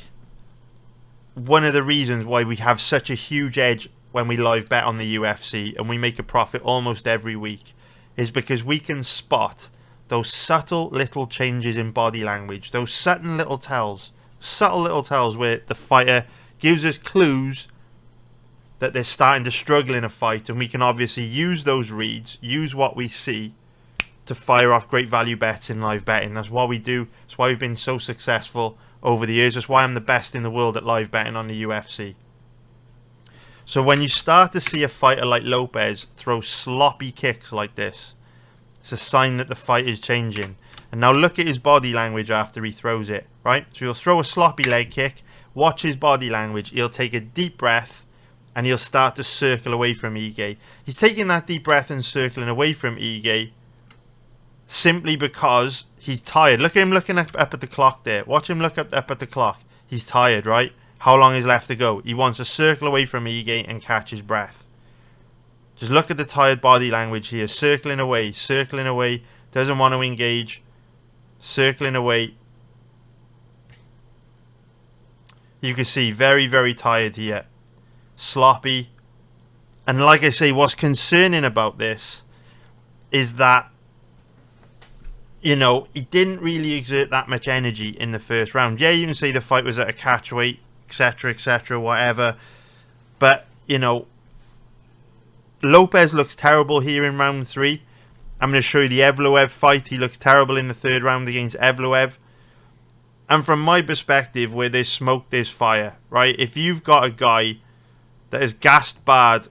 one of the reasons why we have such a huge edge when we live bet on the UFC and we make a profit almost every week, is because we can spot those subtle little changes in body language, those subtle little tells where the fighter gives us clues that they're starting to struggle in a fight, and we can obviously use those reads, use what we see to fire off great value bets in live betting. That's what we do. That's why we've been so successful over the years. That's why I'm the best in the world at live betting on the UFC. So when you start to see a fighter like Lopes throw sloppy kicks like this, it's a sign that the fight is changing. And now look at his body language after he throws it, right? So he'll throw a sloppy leg kick, watch his body language, he'll take a deep breath, and he'll start to circle away from Ige. He's taking that deep breath and circling away from Ige simply because he's tired. Look at him looking up at the clock there. Watch him look up at the clock. He's tired, right? How long is left to go? He wants to circle away from Ige and catch his breath. Just look at the tired body language here. Circling away, doesn't want to engage, circling away. You can see very, very tired here. Sloppy. And like I say, what's concerning about this is that, you know, he didn't really exert that much energy in the first round. Yeah, you can say the fight was at a catch weight, etc., whatever. But, you know, Lopes looks terrible here in round 3. I'm going to show you the Evloev fight. He looks terrible in the third round against Evloev. And from my perspective, where there's smoke, there's fire, right? If you've got a guy that is gassed bad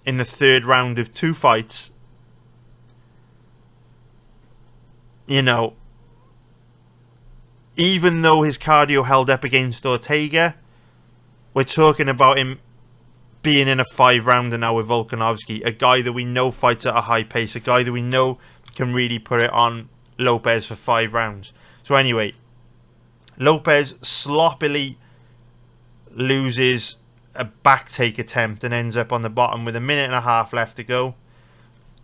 in the third round of 2 fights, you know, even though his cardio held up against Ortega, we're talking about him being in a 5-rounder now with Volkanovski, a guy that we know fights at a high pace, a guy that we know can really put it on Lopes for 5 rounds. So anyway, Lopes sloppily loses a back take attempt and ends up on the bottom with 1.5 minutes left to go.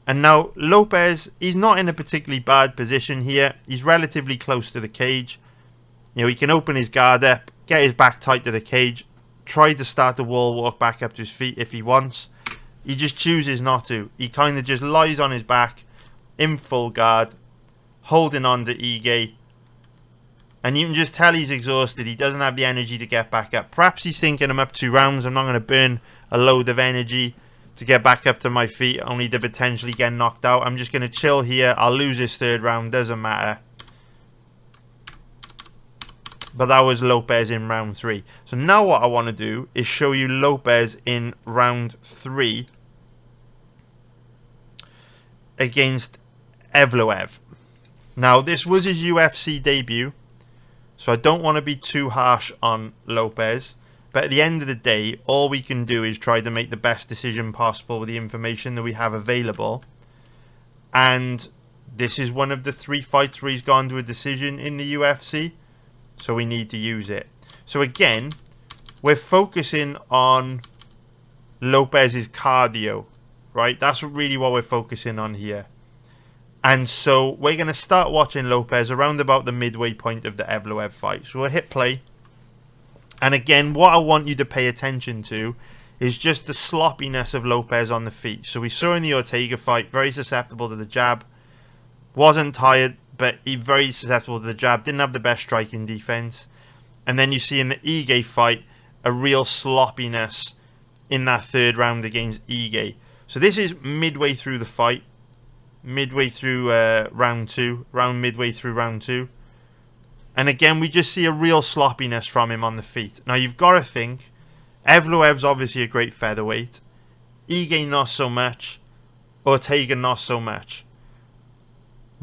And now Lopes, he's not in a particularly bad position here. He's relatively close to the cage. You know, he can open his guard up, get his back tight to the cage, try to start the wall walk back up to his feet if he wants. He just chooses not to. He kind of just lies on his back in full guard, holding on to Ige. And you can just tell he's exhausted. He doesn't have the energy to get back up. Perhaps he's thinking, I'm up 2 rounds. I'm not going to burn a load of energy to get back up to my feet, only to potentially get knocked out. I'm just going to chill here. I'll lose this third round. Doesn't matter. But that was Lopes in round 3. So now what I want to do is show you Lopes in round 3 against Evloev. Now, this was his UFC debut, so I don't want to be too harsh on Lopes. But at the end of the day, all we can do is try to make the best decision possible with the information that we have available. And this is one of the 3 fights where he's gone to a decision in the UFC. So we need to use it. So again, we're focusing on Lopes's cardio, right? That's really what we're focusing on here. And so we're going to start watching Lopes around about the midway point of the Evloev fight. So we'll hit play. And again, what I want you to pay attention to is just the sloppiness of Lopes on the feet. So we saw in the Ortega fight, very susceptible to the jab. Wasn't tired, but he very susceptible to the jab. Didn't have the best striking defense. And then you see in the Ige fight, a real sloppiness in that 3rd round against Ige. So this is midway through the fight. Midway through round 2. Midway through round 2. And again, we just see a real sloppiness from him on the feet. Now, you've got to think, Evloev's obviously a great featherweight. Ige not so much. Ortega not so much.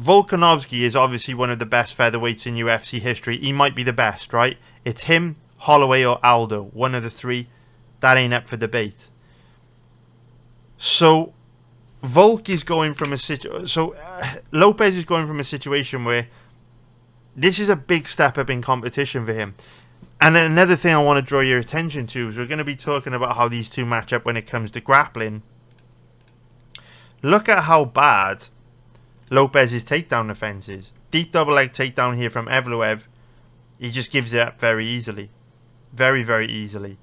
Volkanovski is obviously one of the best featherweights in UFC history. He might be the best, right? It's him, Holloway, or Aldo. One of the 3. That ain't up for debate. So, Volk is going from a Lopes is going from a situation where this is a big step up in competition for him. And another thing I want to draw your attention to is we're going to be talking about how these 2 match up when it comes to grappling. Look at how bad Lopes's takedown defense is. Deep double leg takedown here from Evloev. He just gives it up very easily. Very, very easily.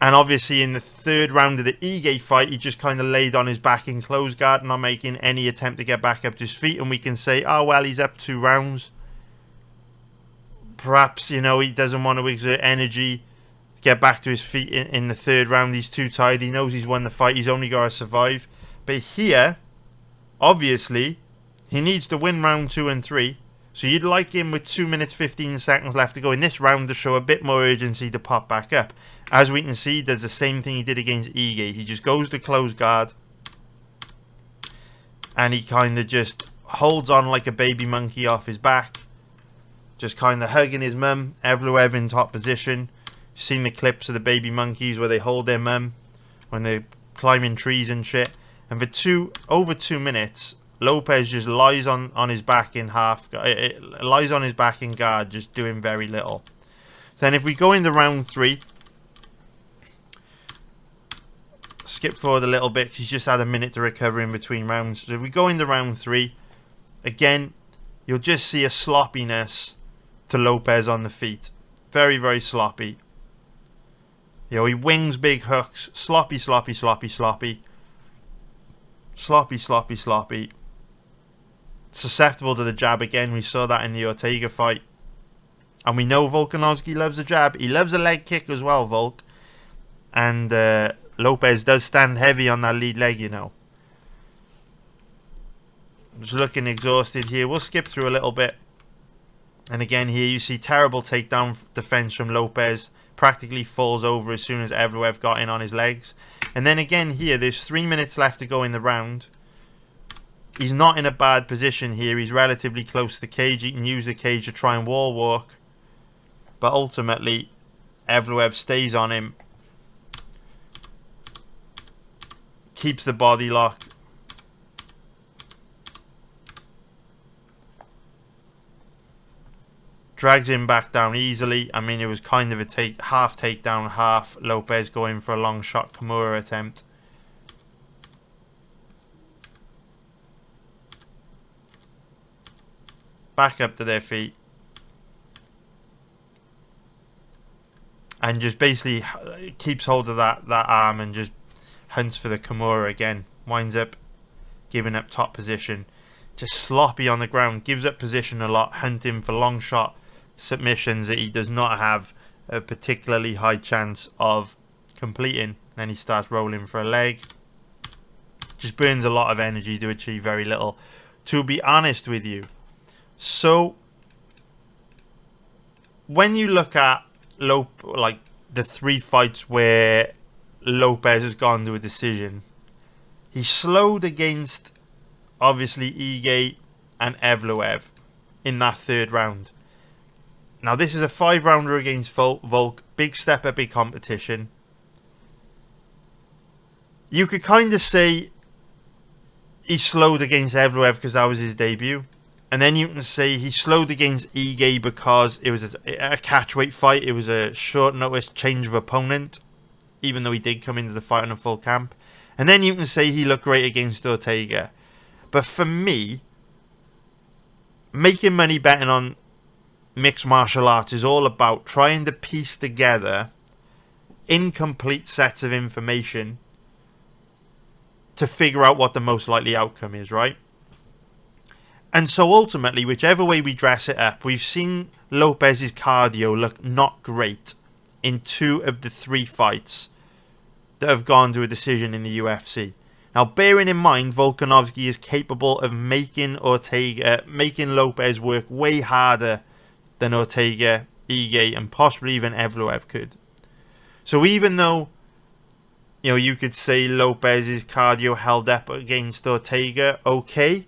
And obviously in the 3rd round of the Ige fight, he just kind of laid on his back in close guard, not making any attempt to get back up to his feet. And we can say, oh, well, he's up 2 rounds. Perhaps, you know, he doesn't want to exert energy to get back to his feet in the 3rd round. He's too tired. He knows he's won the fight. He's only got to survive. But here, obviously, he needs to win round 2 and 3. So you'd like him with 2 minutes 15 seconds left to go in this round to show a bit more urgency to pop back up. As we can see, he does the same thing he did against Ige. He just goes to close guard. And he kind of just holds on like a baby monkey off his back. Just kind of hugging his mum. Evloev in top position. Seen the clips of the baby monkeys where they hold their mum when they're climbing trees and shit. And for over 2 minutes, Lopes just lies on his back in lies on his back in guard, just doing very little. So then if we go into round 3, skip forward a little bit, he's just had a minute to recover in between rounds. So if we go into round 3, again, you'll just see a sloppiness to Lopes on the feet. Very, very sloppy. You know, he wings big hooks. Sloppy, sloppy, sloppy, sloppy. Sloppy, sloppy, sloppy. Susceptible to the jab again. We saw that in the Ortega fight. And we know Volkanovski loves a jab. He loves a leg kick as well, Volk. And Lopes does stand heavy on that lead leg, you know. Just looking exhausted here. We'll skip through a little bit. And again here you see terrible takedown defense from Lopes. Practically falls over as soon as Evloev got in on his legs. And then again here, there's 3 minutes left to go in the round. He's not in a bad position here. He's relatively close to the cage. He can use the cage to try and wall walk. But ultimately, Evloev stays on him. Keeps the body lock. Drags him back down easily. I mean, it was kind of a half takedown, half Lopes going for a long shot Kimura attempt. Back up to their feet. And just basically keeps hold of that arm and just hunts for the Kimura again. Winds up giving up top position. Just sloppy on the ground. Gives up position a lot. Hunting for long shot submissions that he does not have a particularly high chance of completing. Then he starts rolling for a leg. Just burns a lot of energy to achieve very little, to be honest with you. So when you look at like the 3 fights where Lopes has gone to a decision, he slowed against obviously Ige and Evloev in that 3rd round. Now this is a 5-rounder against Volk, big step at big competition. You could kind of say he slowed against Evloev because that was his debut. And then you can say he slowed against Ige because it was a catchweight fight. It was a short notice change of opponent, even though he did come into the fight on a full camp. And then you can say he looked great against Ortega. But for me, making money betting on mixed martial arts is all about trying to piece together incomplete sets of information to figure out what the most likely outcome is, right? And so ultimately, whichever way we dress it up, we've seen Lopes's cardio look not great in 2 of the 3 fights that have gone to a decision in the UFC. Now, bearing in mind, Volkanovski is capable of making Lopes work way harder than Ortega, Ige, and possibly even Evloev could. So even though, you could say Lopes's cardio held up against Ortega, okay,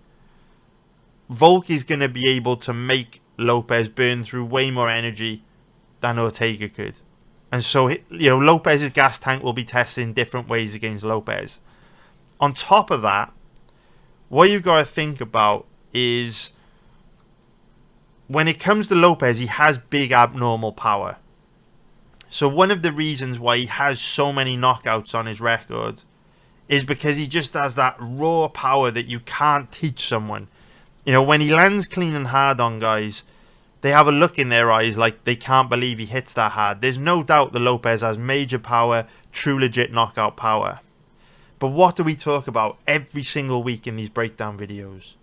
Volk is going to be able to make Lopes burn through way more energy than Ortega could. And so, Lopes's gas tank will be tested in different ways against Lopes. On top of that, what you've got to think about is when it comes to Lopes, he has big abnormal power. So one of the reasons why he has so many knockouts on his record is because he just has that raw power that you can't teach someone. When he lands clean and hard on guys, they have a look in their eyes like they can't believe he hits that hard. There's no doubt that Lopes has major power, true legit knockout power. But what do we talk about every single week in these breakdown videos?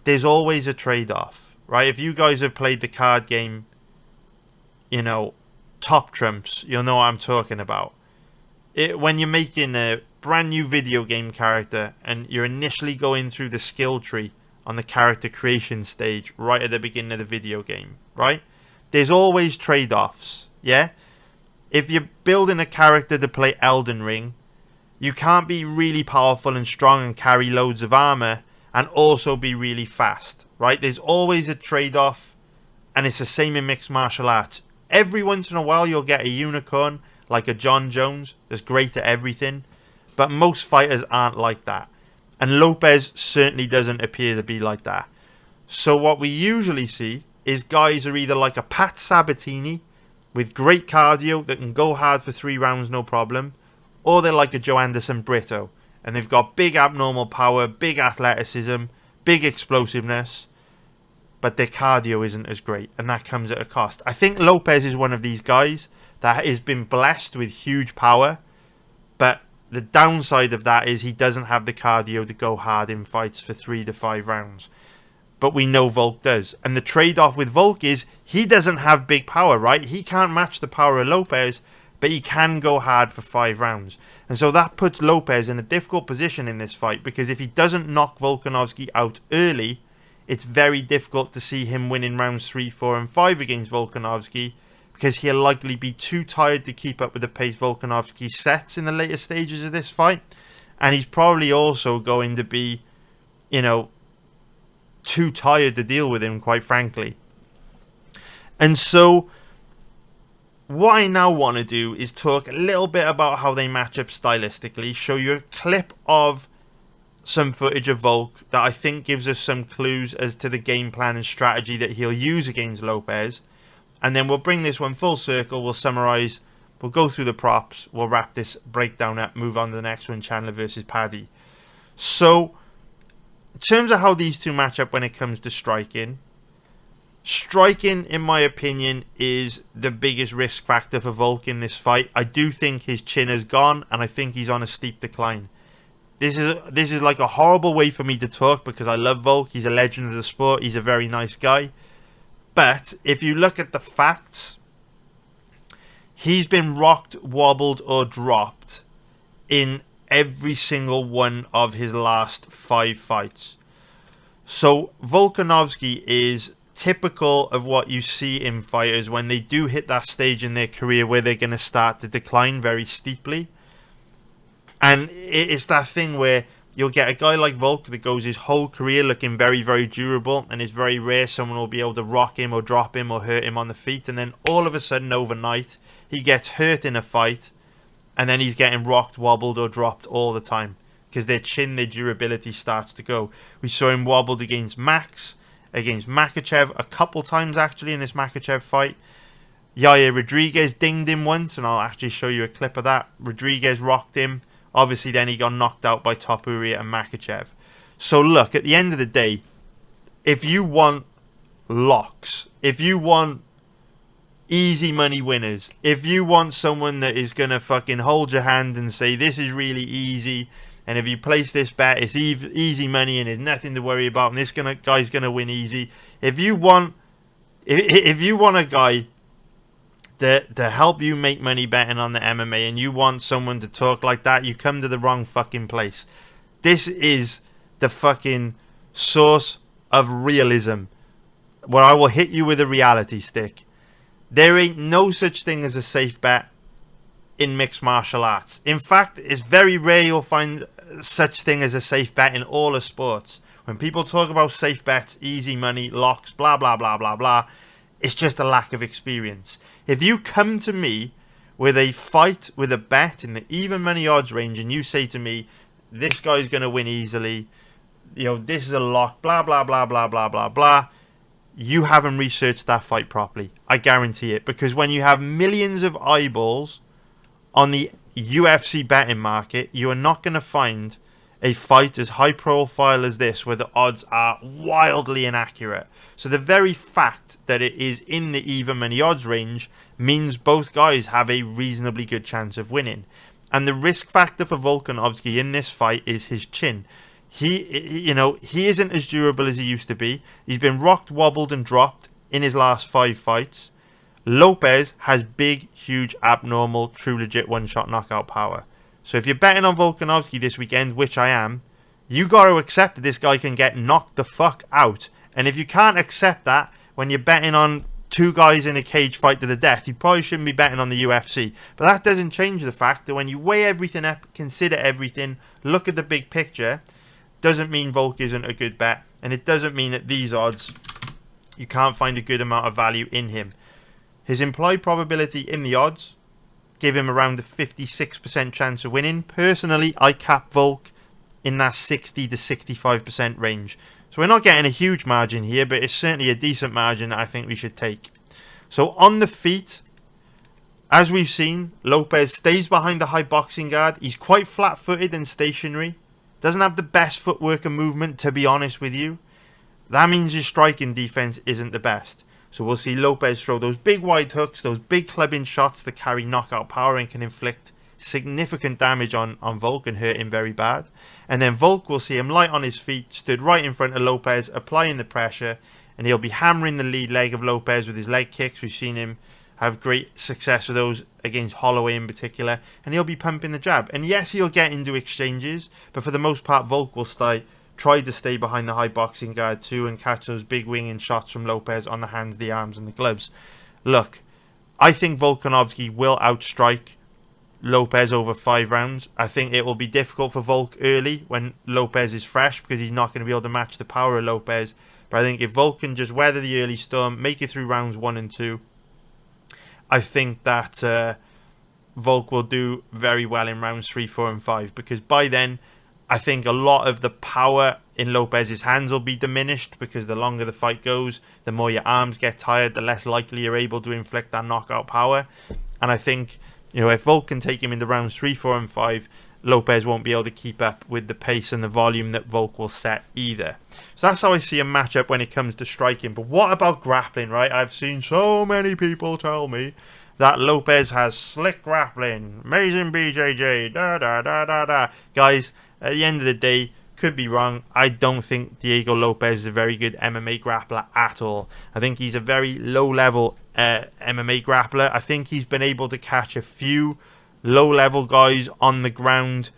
There's always a trade-off, right? If you guys have played the card game, Top Trumps, you'll know what I'm talking about. When you're making a brand new video game character and you're initially going through the skill tree on the character creation stage right at the beginning of the video game, right? There's always trade-offs, yeah? If you're building a character to play Elden Ring, you can't be really powerful and strong and carry loads of armor and also be really fast, right? There's always a trade-off, and it's the same in mixed martial arts. Every once in a while you'll get a unicorn like a John Jones that's great at everything, but most fighters aren't like that. And Lopes certainly doesn't appear to be like that. So what we usually see is guys are either like a Pat Sabatini with great cardio that can go hard for 3 rounds no problem, or they're like a Joe Anderson Brito and they've got big abnormal power, big athleticism, big explosiveness, but their cardio isn't as great, and that comes at a cost. I think Lopes is one of these guys that has been blessed with huge power, but the downside of that is he doesn't have the cardio to go hard in fights for 3 to 5 rounds. But we know Volk does. And the trade-off with Volk is he doesn't have big power, right? He can't match the power of Lopes, but he can go hard for 5 rounds. And so that puts Lopes in a difficult position in this fight, because if he doesn't knock Volkanovski out early, it's very difficult to see him winning rounds 3, 4, and 5 against Volkanovski, because he'll likely be too tired to keep up with the pace Volkanovski sets in the later stages of this fight. And he's probably also going to be, too tired to deal with him, quite frankly. And so what I now want to do is talk a little bit about how they match up stylistically, show you a clip of some footage of Volk that I think gives us some clues as to the game plan and strategy that he'll use against Lopes. And then we'll bring this one full circle, we'll summarise, we'll go through the props, we'll wrap this breakdown up, move on to the next one, Chandler versus Paddy. So, in terms of how these two match up when it comes to striking, in my opinion, is the biggest risk factor for Volk in this fight. I do think his chin has gone, and I think he's on a steep decline. This is like a horrible way for me to talk, because I love Volk, he's a legend of the sport, he's a very nice guy. But if you look at the facts, he's been rocked, wobbled, or dropped in every single one of his last 5 fights. So Volkanovski is typical of what you see in fighters when they do hit that stage in their career where they're going to start to decline very steeply. And it's that thing where you'll get a guy like Volk that goes his whole career looking very, very durable, and it's very rare someone will be able to rock him or drop him or hurt him on the feet, and then all of a sudden overnight he gets hurt in a fight, and then he's getting rocked, wobbled or dropped all the time because their durability starts to go. We saw him wobbled against Max, against Makhachev a couple times actually in this Makhachev fight. Yair Rodriguez dinged him once, and I'll actually show you a clip of that. Rodriguez rocked him. Obviously, then he got knocked out by Topuria and Makhachev. So look, at the end of the day, if you want locks, if you want easy money winners, if you want someone that is going to fucking hold your hand and say, this is really easy, and if you place this bet, it's easy money and there's nothing to worry about, and this guy's going to win easy. If you want a guy to help you make money betting on the MMA, and you want someone to talk like that, you come to the wrong fucking place. This is the fucking source of realism, where I will hit you with a reality stick. There ain't no such thing as a safe bet in mixed martial arts. In fact, it's very rare you'll find such thing as a safe bet in all the sports. When people talk about safe bets, easy money, locks, blah, blah, blah, blah, blah, it's just a lack of experience. If you come to me with a fight, with a bet in the even money odds range, and you say to me, this guy's going to win easily, this is a lock, blah, blah, blah, blah, blah, blah, blah, you haven't researched that fight properly. I guarantee it. Because when you have millions of eyeballs on the UFC betting market, you are not going to find a fight as high profile as this where the odds are wildly inaccurate. So the very fact that it is in the even money odds range means both guys have a reasonably good chance of winning. And the risk factor for Volkanovski in this fight is his chin. He isn't as durable as he used to be. He's been rocked, wobbled and dropped in his last 5 fights. Lopes has big, huge, abnormal, true legit one-shot knockout power. So if you're betting on Volkanovski this weekend, which I am, you got to accept that this guy can get knocked the fuck out. And if you can't accept that when you're betting on 2 guys in a cage fight to the death, you probably shouldn't be betting on the UFC. But that doesn't change the fact that when you weigh everything up, consider everything, look at the big picture, doesn't mean Volk isn't a good bet. And it doesn't mean at these odds you can't find a good amount of value in him. His implied probability in the odds give him around a 56% chance of winning. Personally, I cap Volk in that 60 to 65% range. So we're not getting a huge margin here, but it's certainly a decent margin that I think we should take. So on the feet, as we've seen, Lopes stays behind the high boxing guard. He's quite flat-footed and stationary. Doesn't have the best footwork and movement, to be honest with you. That means his striking defense isn't the best. So we'll see Lopes throw those big wide hooks, those big clubbing shots that carry knockout power and can inflict significant damage on Volk and hurt him very bad. And then Volk will see him light on his feet, stood right in front of Lopes, applying the pressure, and he'll be hammering the lead leg of Lopes with his leg kicks. We've seen him have great success with those against Holloway in particular, and he'll be pumping the jab. And yes, he'll get into exchanges, but for the most part, Volk will try to stay behind the high boxing guard too and catch those big winging shots from Lopes on the hands, the arms and the gloves. Look, I think Volkanovski will outstrike Lopes over 5 rounds. I think it will be difficult for Volk early when Lopes is fresh because he's not going to be able to match the power of Lopes. But I think if Volk can just weather the early storm, make it through rounds 1 and 2, I think that Volk will do very well in rounds 3, 4 and 5, because by then I think a lot of the power in Lopes' hands will be diminished, because the longer the fight goes, the more your arms get tired, the less likely you're able to inflict that knockout power. And I think, if Volk can take him in the rounds 3, 4 and 5, Lopes won't be able to keep up with the pace and the volume that Volk will set either. So that's how I see a matchup when it comes to striking. But what about grappling, right? I've seen so many people tell me that Lopes has slick grappling, amazing BJJ, da da da da da. Guys, at the end of the day, could be wrong. I don't think Diego Lopes is a very good MMA grappler at all. I think he's a very low-level MMA grappler. I think he's been able to catch a few low-level guys on the ground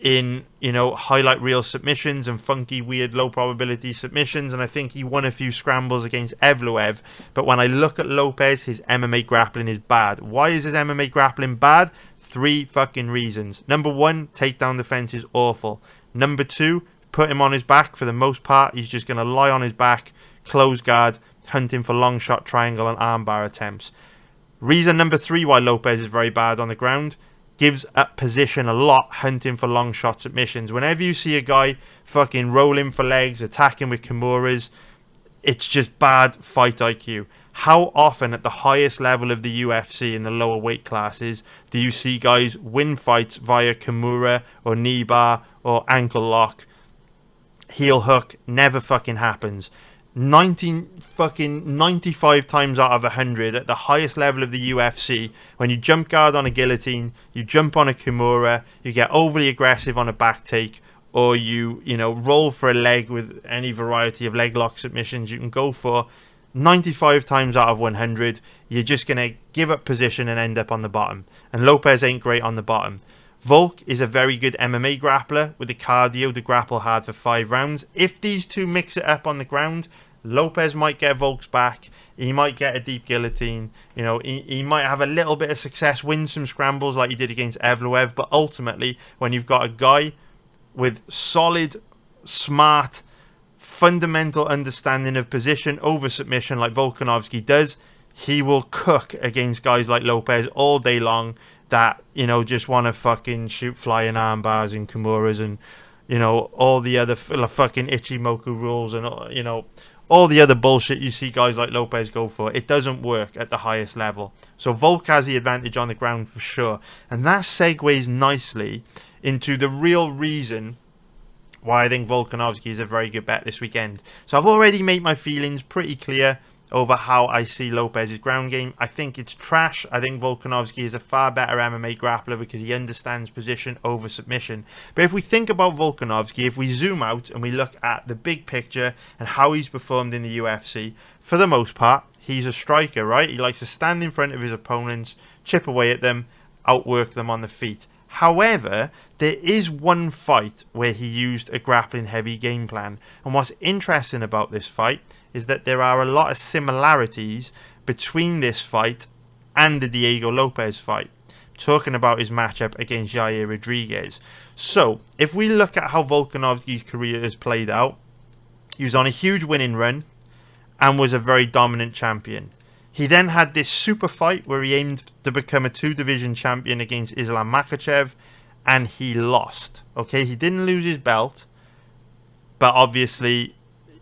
in, highlight reel submissions and funky, weird, low probability submissions, and I think he won a few scrambles against Evloev. But when I look at Lopes, his MMA grappling is bad. Why is his MMA grappling bad? 3 fucking reasons. Number 1, takedown defense is awful. Number 2, put him on his back. For the most part, he's just going to lie on his back, close guard, hunting for long shot, triangle, and armbar attempts. Reason number 3 why Lopes is very bad on the ground: gives up position a lot, hunting for long shot submissions. Whenever you see a guy fucking rolling for legs, attacking with Kimuras, it's just bad fight IQ. How often at the highest level of the UFC in the lower weight classes do you see guys win fights via Kimura or knee bar or ankle lock? Heel hook never fucking happens. 95 times out of 100 at the highest level of the UFC, when you jump guard on a guillotine, you jump on a Kimura, you get overly aggressive on a back take, or you roll for a leg with any variety of leg lock submissions you can go for, 95 times out of 100, you're just going to give up position and end up on the bottom. And Lopes ain't great on the bottom. Volk is a very good MMA grappler with the cardio to grapple hard for 5 rounds. If these two mix it up on the ground, Lopes might get Volk's back. He might get a deep guillotine. He might have a little bit of success, win some scrambles like he did against Evloev. But ultimately, when you've got a guy with solid, smart, fundamental understanding of position over submission like Volkanovski does, he will cook against guys like Lopes all day long that just want to fucking shoot flying armbars and Kimuras and all the other fucking Ichimoku rules and all the other bullshit you see guys like Lopes go for. It doesn't work at the highest level. So Volk has the advantage on the ground for sure, and that segues nicely into the real reason why I think Volkanovski is a very good bet this weekend. So I've already made my feelings pretty clear over how I see Lopes' ground game. I think it's trash. I think Volkanovski is a far better MMA grappler because he understands position over submission. But if we think about Volkanovski, if we zoom out and we look at the big picture and how he's performed in the UFC, for the most part, he's a striker, right? He likes to stand in front of his opponents, chip away at them, outwork them on the feet. However, there is one fight where he used a grappling heavy game plan. And what's interesting about this fight is that there are a lot of similarities between this fight and the Diego Lopes fight. I'm talking about his matchup against Yair Rodriguez. So, if we look at how Volkanovski's career has played out, he was on a huge winning run and was a very dominant champion. He then had this super fight where he aimed to become a 2-division champion against Islam Makhachev, and he lost. Okay, he didn't lose his belt, but obviously,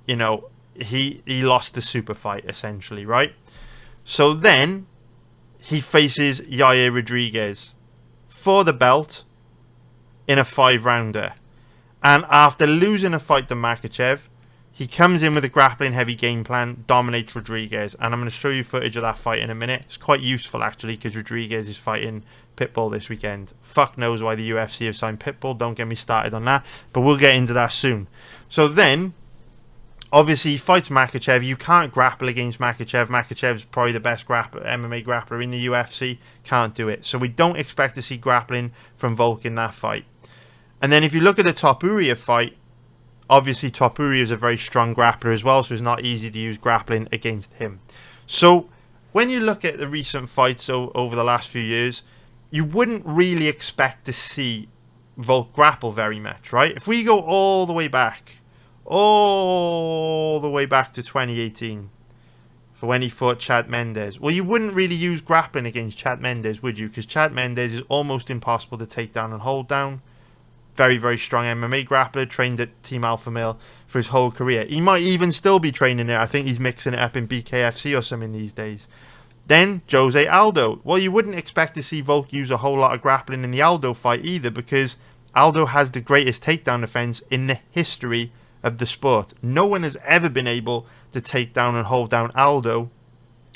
he lost the super fight, essentially, right? So then, he faces Yair Rodriguez for the belt in a 5-rounder. And after losing a fight to Makhachev, he comes in with a grappling heavy game plan, dominates Rodriguez, and I'm going to show you footage of that fight in a minute. It's quite useful actually because Rodriguez is fighting Pitbull this weekend. Fuck knows why the UFC have signed Pitbull, don't get me started on that, but we'll get into that soon. So then, obviously he fights Makhachev. You can't grapple against Makhachev. Makhachev's probably the best MMA grappler in the UFC. Can't do it. So we don't expect to see grappling from Volk in that fight. And then if you look at the Topuria fight, obviously, Topuria is a very strong grappler as well, so it's not easy to use grappling against him. So, when you look at the recent fights over the last few years, you wouldn't really expect to see Volk grapple very much, right? If we go all the way back to 2018, for when he fought Chad Mendes, well, you wouldn't really use grappling against Chad Mendes, would you? Because Chad Mendes is almost impossible to take down and hold down. Very, very strong MMA grappler, trained at Team Alpha Male for his whole career. He might even still be training it. I think he's mixing it up in BKFC or something these days. Then, Jose Aldo. Well, you wouldn't expect to see Volk use a whole lot of grappling in the Aldo fight either, because Aldo has the greatest takedown defense in the history of the sport. No one has ever been able to take down and hold down Aldo.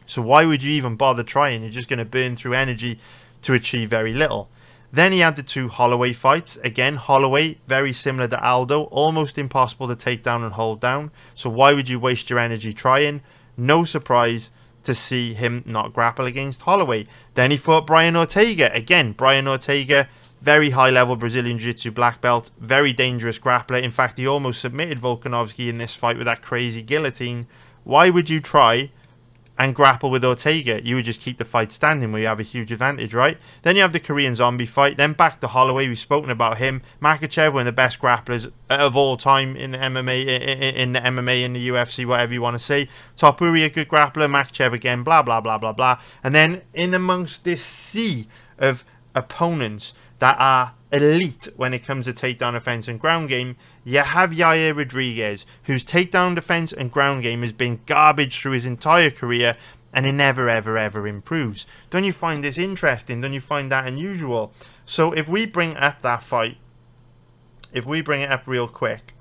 So why would you even bother trying? You're just going to burn through energy to achieve very little. Then he had the 2 Holloway fights. Again, Holloway, very similar to Aldo, almost impossible to take down and hold down. So why would you waste your energy trying? No surprise to see him not grapple against Holloway. Then he fought Brian Ortega. Again, Brian Ortega, Very high level Brazilian Jiu-Jitsu black belt. Very dangerous grappler. In fact, he almost submitted Volkanovski in this fight with that crazy guillotine. Why would you try and grapple with Ortega? You would just keep the fight standing where you have a huge advantage, right? Then you have the Korean zombie fight. Then back to Holloway. We've spoken about him. Makhachev, one of the best grapplers of all time in the MMA, in the UFC, whatever you want to say. Topuri, a good grappler. Makhachev again, blah, blah, blah, blah, blah. And then in amongst this sea of opponents that are elite when it comes to takedown defense and ground game, you have Yair Rodriguez, whose takedown defense and ground game has been garbage through his entire career, and it never, ever, ever improves. Don't you find this interesting? Don't you find that unusual? So if we bring up that fight, if we bring it up real quick,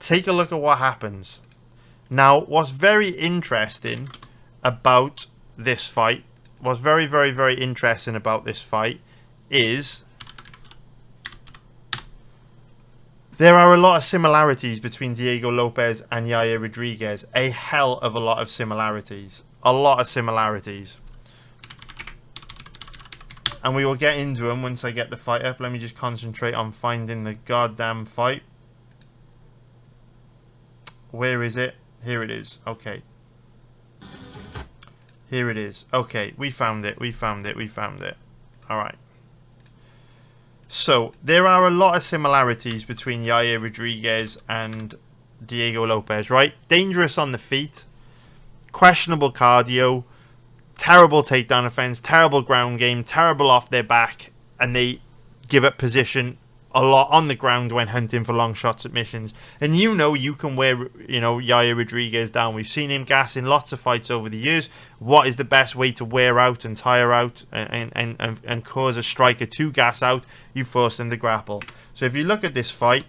take a look at what happens. Now, what's very interesting about this fight, what's very, very, very interesting about this fight is there are a lot of similarities between Diego Lopes and Yair Rodriguez. A hell of a lot of similarities. A lot of similarities. And we will get into them once I get the fight up. Let me just concentrate on finding the goddamn fight. Where is it? Here it is. Okay. Here it is. Okay, we found it. We found it. We found it. Alright. So, there are a lot of similarities between Yair Rodriguez and Diego Lopes, right? Dangerous on the feet, questionable cardio, terrible takedown defense, terrible ground game, terrible off their back, and they give up position a lot on the ground when hunting for long shot submissions. And you know you can wear, Yair Rodriguez down. We've seen him gas in lots of fights over the years. What is the best way to wear out and tire out and cause a striker to gas out? You force them to grapple. So if you look at this fight,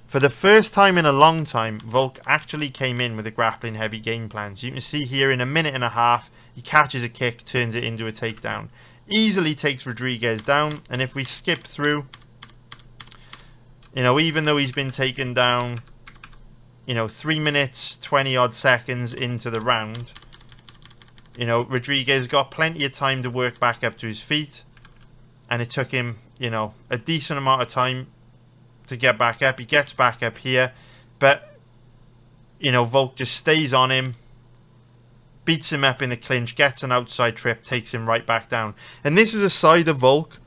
for the first time in a long time, Volk actually came in with a grappling heavy game plan. So you can see here in a minute and a half, he catches a kick, turns it into a takedown. Easily takes Rodriguez down. And if we skip through, even though he's been taken down, 3 minutes, 20 odd seconds into the round, Rodriguez got plenty of time to work back up to his feet. And it took him, a decent amount of time to get back up. He gets back up here. But, Volk just stays on him, beats him up in the clinch, gets an outside trip, takes him right back down. And this is a side of Volk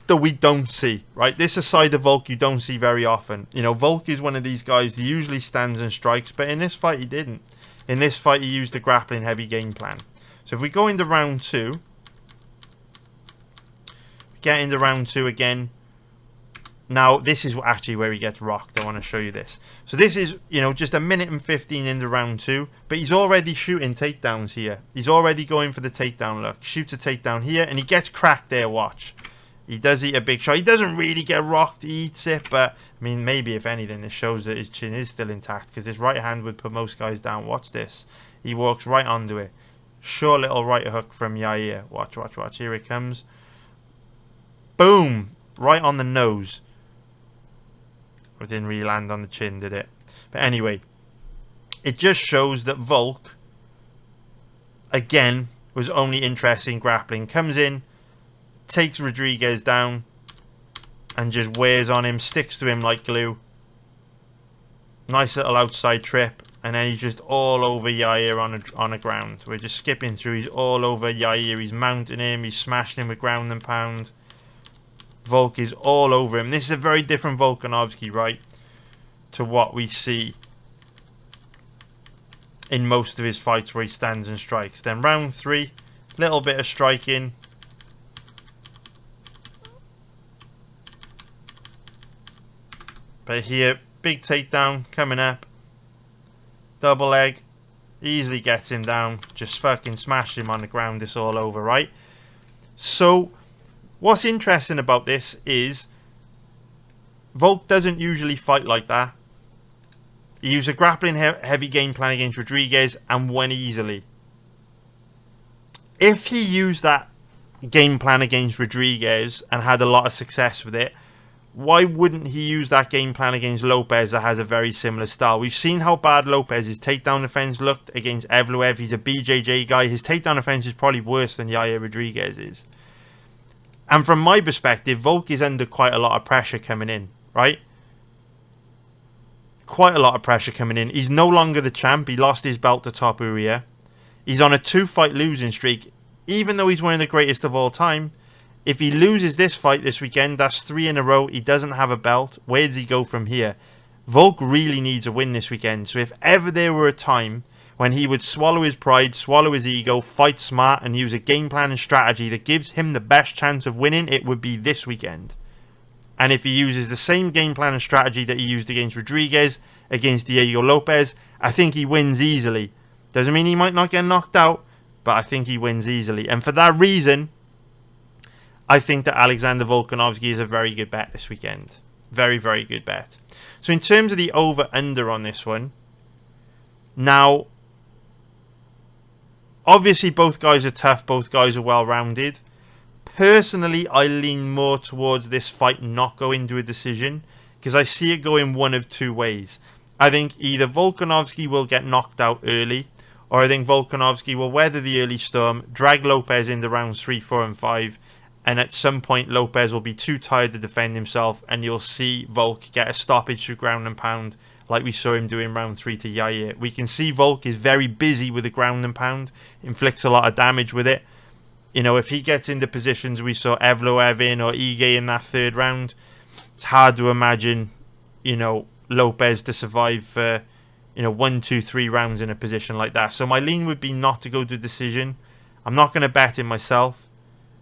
that we don't see, right? This is a side of Volk you don't see very often. Volk is one of these guys that usually stands and strikes, but in this fight he didn't. In this fight he used a grappling heavy game plan. So if we go into round 2, get into round 2 again. Now this is actually where he gets rocked. I want to show you this. So this is, just a minute and 15 into round 2, but he's already shooting takedowns here. He's already going for the takedown look. Shoots a takedown here, and he gets cracked there, watch. He does eat a big shot. He doesn't really get rocked. He eats it, but, I mean, maybe, if anything, this shows that his chin is still intact, because his right hand would put most guys down. Watch this. He walks right onto it. Sure little right hook from Yair. Watch, watch, watch. Here it comes. Boom. Right on the nose. It didn't really land on the chin, did it? But anyway, it just shows that Volk, again, was only interested in grappling. Comes in, takes Rodriguez down, and just wears on him, sticks to him like glue. Nice little outside trip, and then he's just all over Yair on the ground. We're just skipping through. He's all over Yair. He's mounting him. He's smashing him with ground and pound. Volk is all over him. This is a very different Volkanovski, right, to what we see in most of his fights where he stands and strikes. Then round 3, little bit of striking. But here, big takedown coming up. Double leg. Easily gets him down. Just fucking smash him on the ground. It's all over, right? So, what's interesting about this is Volk doesn't usually fight like that. He used a grappling heavy game plan against Rodriguez and won easily. If he used that game plan against Rodriguez and had a lot of success with it, why wouldn't he use that game plan against Lopes that has a very similar style? We've seen how bad Lopes' takedown defense looked against Evloev. He's a BJJ guy. His takedown defense is probably worse than Yair Rodriguez is. And from my perspective, Volk is under quite a lot of pressure coming in, right? Quite a lot of pressure coming in. He's no longer the champ. He lost his belt to Topuria. He's on a 2-fight losing streak. Even though he's one of the greatest of all time, if he loses this fight this weekend, that's 3 in a row. He doesn't have a belt. Where does he go from here? Volk really needs a win this weekend. So if ever there were a time when he would swallow his pride, swallow his ego, fight smart, and use a game plan and strategy that gives him the best chance of winning, it would be this weekend. And if he uses the same game plan and strategy that he used against Rodriguez, against Diego Lopes, I think he wins easily. Doesn't mean he might not get knocked out, but I think he wins easily. And for that reason, I think that Alexander Volkanovski is a very good bet this weekend. Very, very good bet. So in terms of the over-under on this one, now, obviously both guys are tough, both guys are well-rounded. Personally, I lean more towards this fight not going to a decision, because I see it going one of two ways. I think either Volkanovski will get knocked out early, or I think Volkanovski will weather the early storm, drag Lopes into rounds 3, 4 and 5, and at some point Lopes will be too tired to defend himself, and you'll see Volk get a stoppage through ground and pound like we saw him do in round 3 to Yair. We can see Volk is very busy with the ground and pound, inflicts a lot of damage with it. You know, if he gets into positions we saw Evloev in or Ige in that 3rd round, it's hard to imagine, you know, Lopes to survive for, 1, 2, 3 rounds in a position like that. So my lean would be not to go to decision. I'm not going to bet him myself.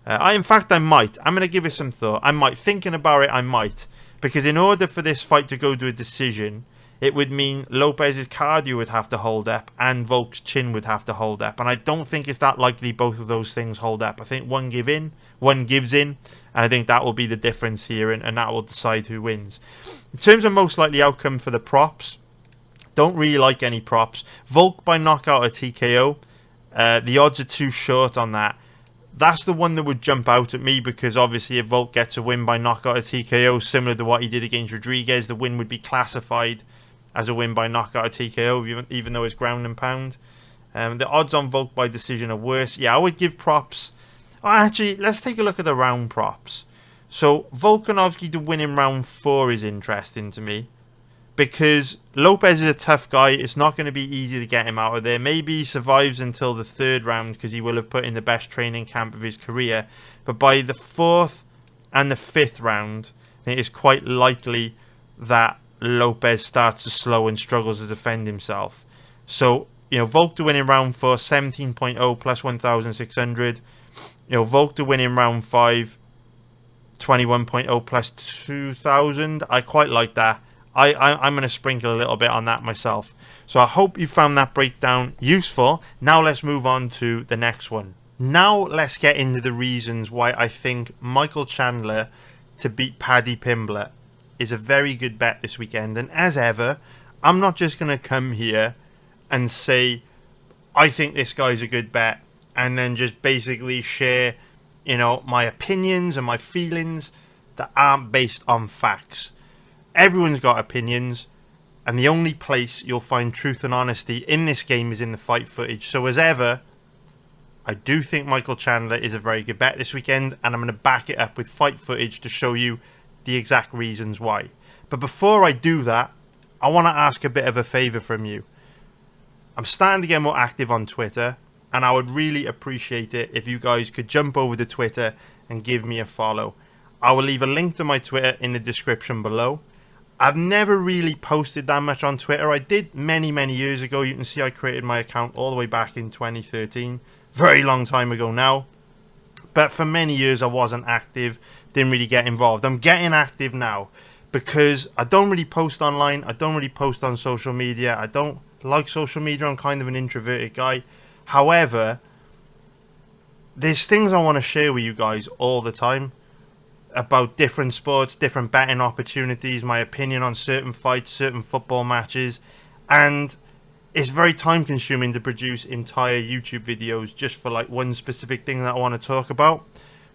In fact, I might. I'm going to give it some thought. I might. Thinking about it, I might. Because in order for this fight to go to a decision, it would mean Lopes' cardio would have to hold up and Volk's chin would have to hold up. And I don't think it's that likely both of those things hold up. I think one gives in, and I think that will be the difference here, and that will decide who wins. In terms of most likely outcome for the props, don't really like any props. Volk by knockout or TKO, the odds are too short on that. That's the one that would jump out at me, because obviously if Volk gets a win by knockout or TKO, similar to what he did against Rodriguez, the win would be classified as a win by knockout or TKO, even though it's ground and pound. The odds on Volk by decision are worse. Yeah, I would give props. Oh, actually, let's take a look at the round props. So Volkanovski to win in round 4 is interesting to me, because Lopes is a tough guy. It's not going to be easy to get him out of there. Maybe he survives until the 3rd round because he will have put in the best training camp of his career. But by the 4th and the 5th round, it is quite likely that Lopes starts to slow and struggles to defend himself. So, Volk to win in round 4, 17.0 plus 1,600. Volk to win in round 5, 21.0 plus 2,000. I quite like that. I'm going to sprinkle a little bit on that myself. So I hope you found that breakdown useful. Now let's move on to the next one. Now let's get into the reasons why I think Michael Chandler to beat Paddy Pimblett is a very good bet this weekend. And as ever, I'm not just going to come here and say, I think this guy's a good bet, and then just basically share, my opinions and my feelings that aren't based on facts. Everyone's got opinions, and the only place you'll find truth and honesty in this game is in the fight footage. So as ever, I do think Michael Chandler is a very good bet this weekend, and I'm going to back it up with fight footage to show you the exact reasons why. But before I do that, I want to ask a bit of a favour from you. I'm starting to get more active on Twitter, and I would really appreciate it if you guys could jump over to Twitter and give me a follow. I will leave a link to my Twitter in the description below. I've never really posted that much on Twitter. I did many, many years ago. You can see I created my account all the way back in 2013. Very long time ago now. But for many years I wasn't active. Didn't really get involved. I'm getting active now because I don't really post online. I don't really post on social media. I don't like social media. I'm kind of an introverted guy. However, there's things I want to share with you guys all the time about different sports, different betting opportunities, my opinion on certain fights, certain football matches, and it's very time consuming to produce entire YouTube videos just for like one specific thing that I want to talk about.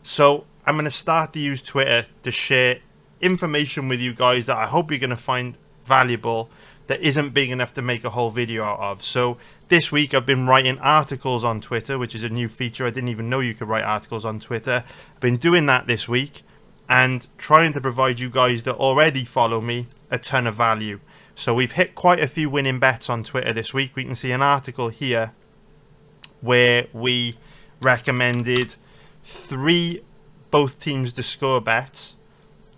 So I'm going to start to use Twitter to share information with you guys that I hope you're going to find valuable, that isn't big enough to make a whole video out of. So this week I've been writing articles on Twitter, which is a new feature. I didn't even know you could write articles on Twitter. I've been doing that this week and trying to provide you guys that already follow me a ton of value. So we've hit quite a few winning bets on Twitter this week. We can see an article here where we recommended 3 both teams to score bets.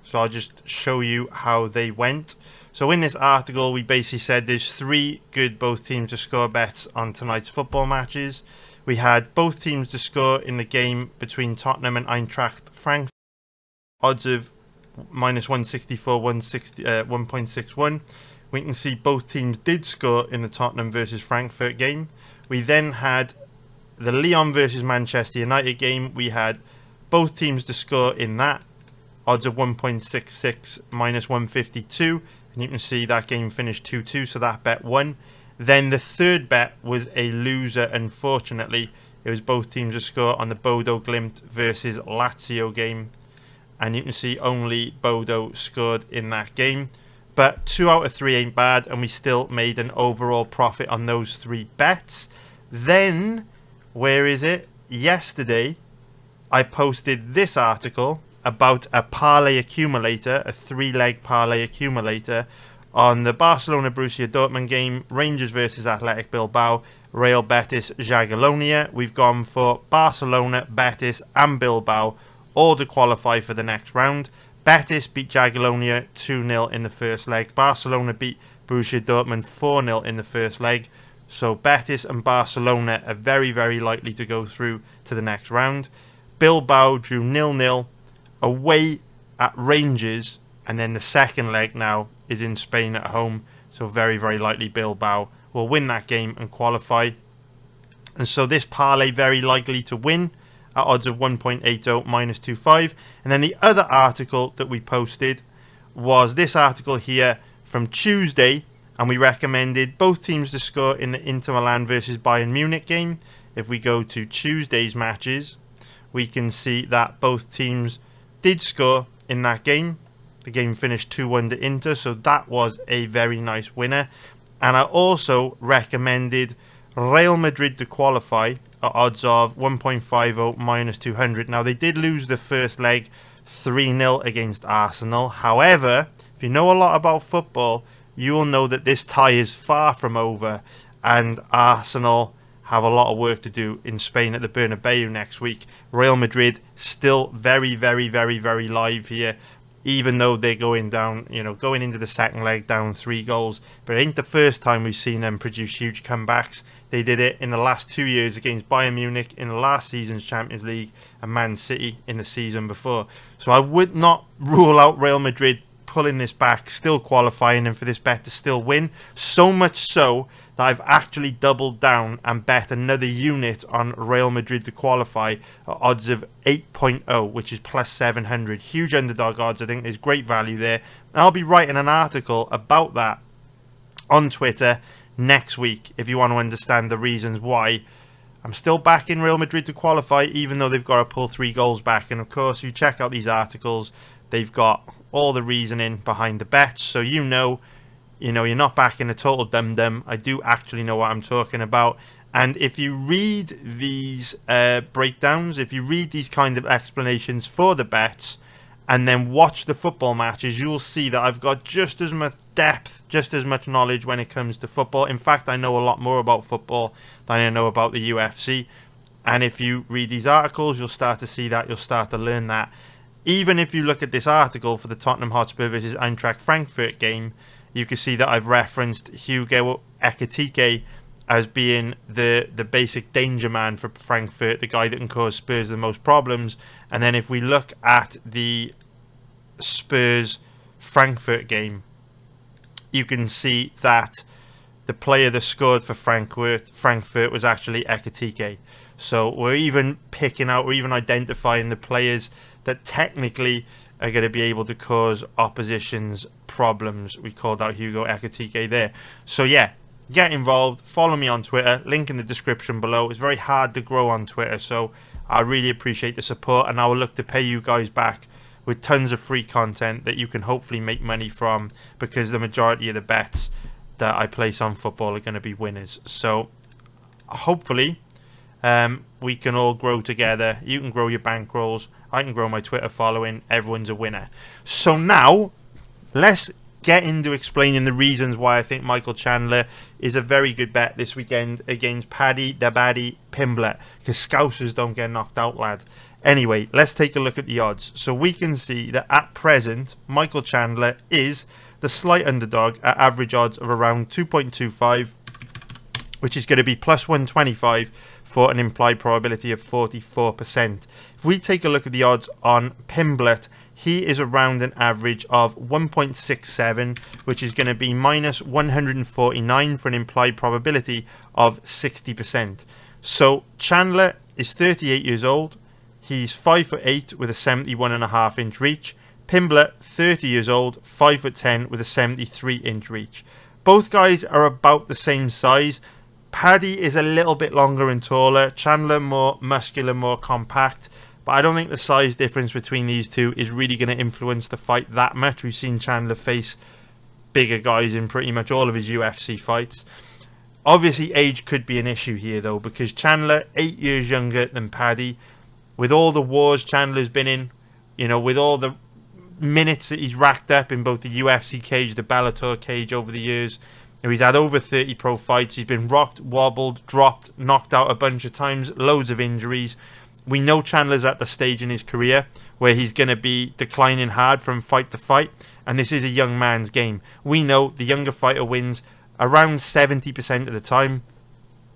So I'll just show you how they went. So in this article, we basically said there's 3 good both teams to score bets on tonight's football matches. We had both teams to score in the game between Tottenham and Eintracht Frankfurt. Odds of -164, 1.61. We can see both teams did score in the Tottenham versus Frankfurt game. We then had the Lyon versus Manchester United game. We had both teams to score in that. Odds of 1.66, -152. And you can see that game finished 2-2, so that bet won. Then the third bet was a loser, unfortunately. It was both teams to score on the Bodo Glimt versus Lazio game. And you can see only Bodo scored in that game. But 2 out of 3 ain't bad, and we still made an overall profit on those 3 bets. Then, where is it? Yesterday, I posted this article about a parlay accumulator, a 3-leg parlay accumulator on the Barcelona-Borussia Dortmund game, Rangers versus Athletic Bilbao, Real Betis, Jagiellonia. We've gone for Barcelona, Betis and Bilbao, all to qualify for the next round. Betis beat Jagiellonia 2-0 in the first leg. Barcelona beat Borussia Dortmund 4-0 in the first leg. So Betis and Barcelona are very, very likely to go through to the next round. Bilbao drew 0-0 away at Rangers, and then the second leg now is in Spain at home. So very, very likely Bilbao will win that game and qualify. And so this parlay very likely to win at odds of 1.80, -2.5. And then the other article that we posted was this article here from Tuesday, and we recommended both teams to score in the Inter Milan versus Bayern Munich game. If we go to Tuesday's matches, we can see that both teams did score in that game. The game finished 2-1 to Inter, so that was a very nice winner. And I also recommended Real Madrid to qualify at odds of 1.50, -200. Now, they did lose the first leg 3-0 against Arsenal. However, if you know a lot about football, you will know that this tie is far from over, and Arsenal have a lot of work to do in Spain at the Bernabeu next week. Real Madrid still very, very, very, very live here, even though they're going down, going into the second leg down 3 goals. But it ain't the first time we've seen them produce huge comebacks. They did it in the last 2 years against Bayern Munich in the last season's Champions League and Man City in the season before. So I would not rule out Real Madrid pulling this back, still qualifying, and for this bet to still win. So much so that I've actually doubled down and bet another unit on Real Madrid to qualify at odds of 8.0, which is +700. Huge underdog odds. I think there's great value there. And I'll be writing an article about that on Twitter next week if you want to understand the reasons why I'm still backing Real Madrid to qualify, even though they've got to pull 3 goals back. And of course, you check out these articles, they've got all the reasoning behind the bets, so you're not backing a total dum-dum. I do actually know what I'm talking about. And if you read these breakdowns, if you read these kind of explanations for the bets, and then watch the football matches, you'll see that I've got just as much depth, just as much knowledge when it comes to football. In fact, I know a lot more about football than I know about the UFC. And if you read these articles, you'll start to see that, you'll start to learn that. Even if you look at this article for the Tottenham Hotspur versus Eintracht Frankfurt game, you can see that I've referenced Hugo Ekitike as being the basic danger man for Frankfurt, the guy that can cause Spurs the most problems. And then if we look at the Spurs-Frankfurt game, you can see that the player that scored for Frankfurt was actually Ekitike. So we're even identifying the players that technically are going to be able to cause opposition's problems. We called out Hugo Ekitike there. So yeah, get involved. Follow me on Twitter. Link in the description below. It's very hard to grow on Twitter, so I really appreciate the support, and I will look to pay you guys back with tons of free content that you can hopefully make money from, because the majority of the bets that I place on football are going to be winners. So hopefully we can all grow together. You can grow your bankrolls. I can grow my Twitter following. Everyone's a winner. So now let's get into explaining the reasons why I think Michael Chandler is a very good bet this weekend against Paddy the Baddy Pimblett, because Scousers don't get knocked out, lad. Anyway, let's take a look at the odds. So we can see that at present, Michael Chandler is the slight underdog at average odds of around 2.25, which is going to be plus 125 for an implied probability of 44%. If we take a look at the odds on Pimblett, he is around an average of 1.67, which is going to be minus 149 for an implied probability of 60%. So Chandler is 38 years old. He's 5'8" with a 71.5-inch reach. Pimblett, 30 years old, 5'10" with a 73-inch reach. Both guys are about the same size. Paddy is a little bit longer and taller. Chandler more muscular, more compact. But I don't think the size difference between these two is really going to influence the fight that much. We've seen Chandler face bigger guys in pretty much all of his UFC fights. Obviously, age could be an issue here, though, because Chandler, 8 years younger than Paddy. With all the wars Chandler's been in, you know, with all the minutes that he's racked up in both the UFC cage, the Bellator cage over the years. He's had over 30 pro fights. He's been rocked, wobbled, dropped, knocked out a bunch of times, loads of injuries. We know Chandler's at the stage in his career where he's going to be declining hard from fight to fight, and this is a young man's game. We know the younger fighter wins around 70% of the time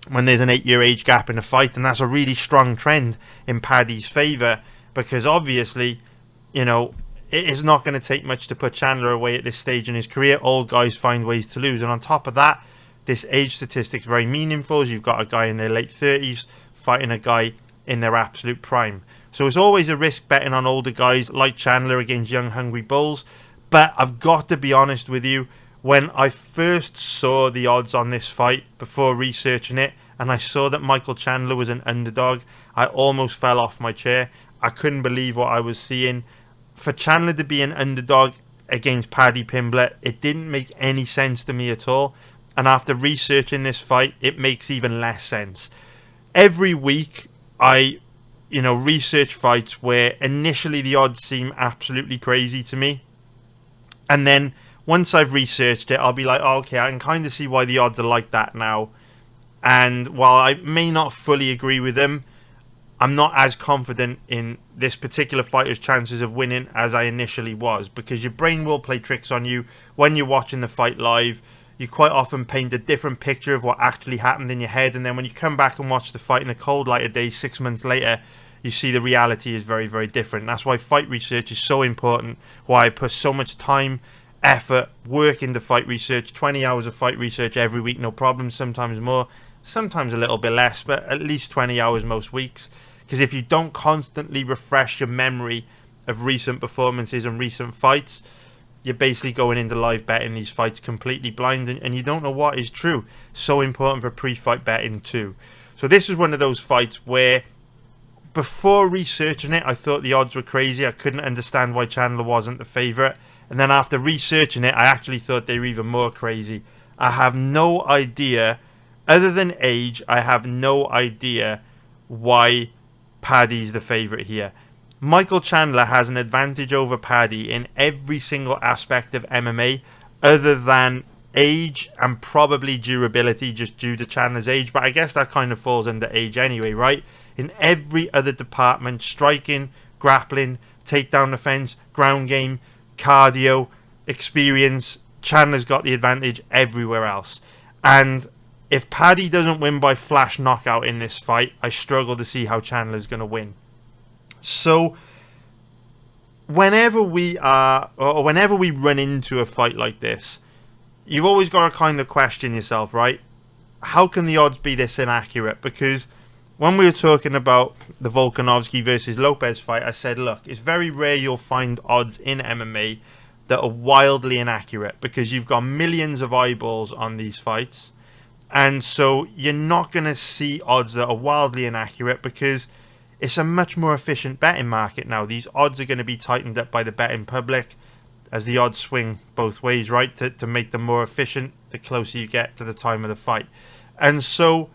when there's an 8-year age gap in a fight, and that's a really strong trend in Paddy's favour, because obviously, you know, it is not going to take much to put Chandler away at this stage in his career. All guys find ways to lose, and on top of that, this age statistic is very meaningful, as you've got a guy in their late 30s fighting a guy in their absolute prime. So it's always a risk betting on older guys like Chandler against young hungry bulls, but I've got to be honest with you, when I first saw the odds on this fight before researching it, and I saw that Michael Chandler was an underdog, I almost fell off my chair. I couldn't believe what I was seeing. For Chandler to be an underdog against Paddy Pimblett, it didn't make any sense to me at all. And after researching this fight, it makes even less sense. Every week, I research fights where initially the odds seem absolutely crazy to me. And then once I've researched it, I'll be like, oh, okay, I can kind of see why the odds are like that now. And while I may not fully agree with them, I'm not as confident in this particular fighter's chances of winning as I initially was, because your brain will play tricks on you when you're watching the fight live. You quite often paint a different picture of what actually happened in your head, and then when you come back and watch the fight in the cold light of day 6 months later, you see the reality is very, very different. That's why fight research is so important, why I put so much time, effort, work into fight research, 20 hours of fight research every week, no problem, sometimes more, sometimes a little bit less, but at least 20 hours most weeks. Because if you don't constantly refresh your memory of recent performances and recent fights, you're basically going into live betting these fights completely blind, and you don't know what is true. So important for pre-fight betting too. So this was one of those fights where before researching it, I thought the odds were crazy. I couldn't understand why Chandler wasn't the favourite. And then after researching it, I actually thought they were even more crazy. I have no idea, other than age, I have no idea why Paddy's the favourite here. Michael Chandler has an advantage over Paddy in every single aspect of MMA other than age and probably durability, just due to Chandler's age, but I guess that kind of falls under age anyway, right? In every other department, striking, grappling, takedown defense, ground game, cardio, experience, Chandler's got the advantage everywhere else. And if Paddy doesn't win by flash knockout in this fight, I struggle to see how Chandler's going to win. So whenever we run into a fight like this, you've always got to kind of question yourself, right? How can the odds be this inaccurate? Because when we were talking about the Volkanovski versus Lopes fight, I said, look, it's very rare you'll find odds in MMA that are wildly inaccurate, because you've got millions of eyeballs on these fights. And so you're not going to see odds that are wildly inaccurate, because it's a much more efficient betting market now. These odds are going to be tightened up by the betting public. as the odds swing both ways, right? To make them more efficient the closer you get to the time of the fight. And so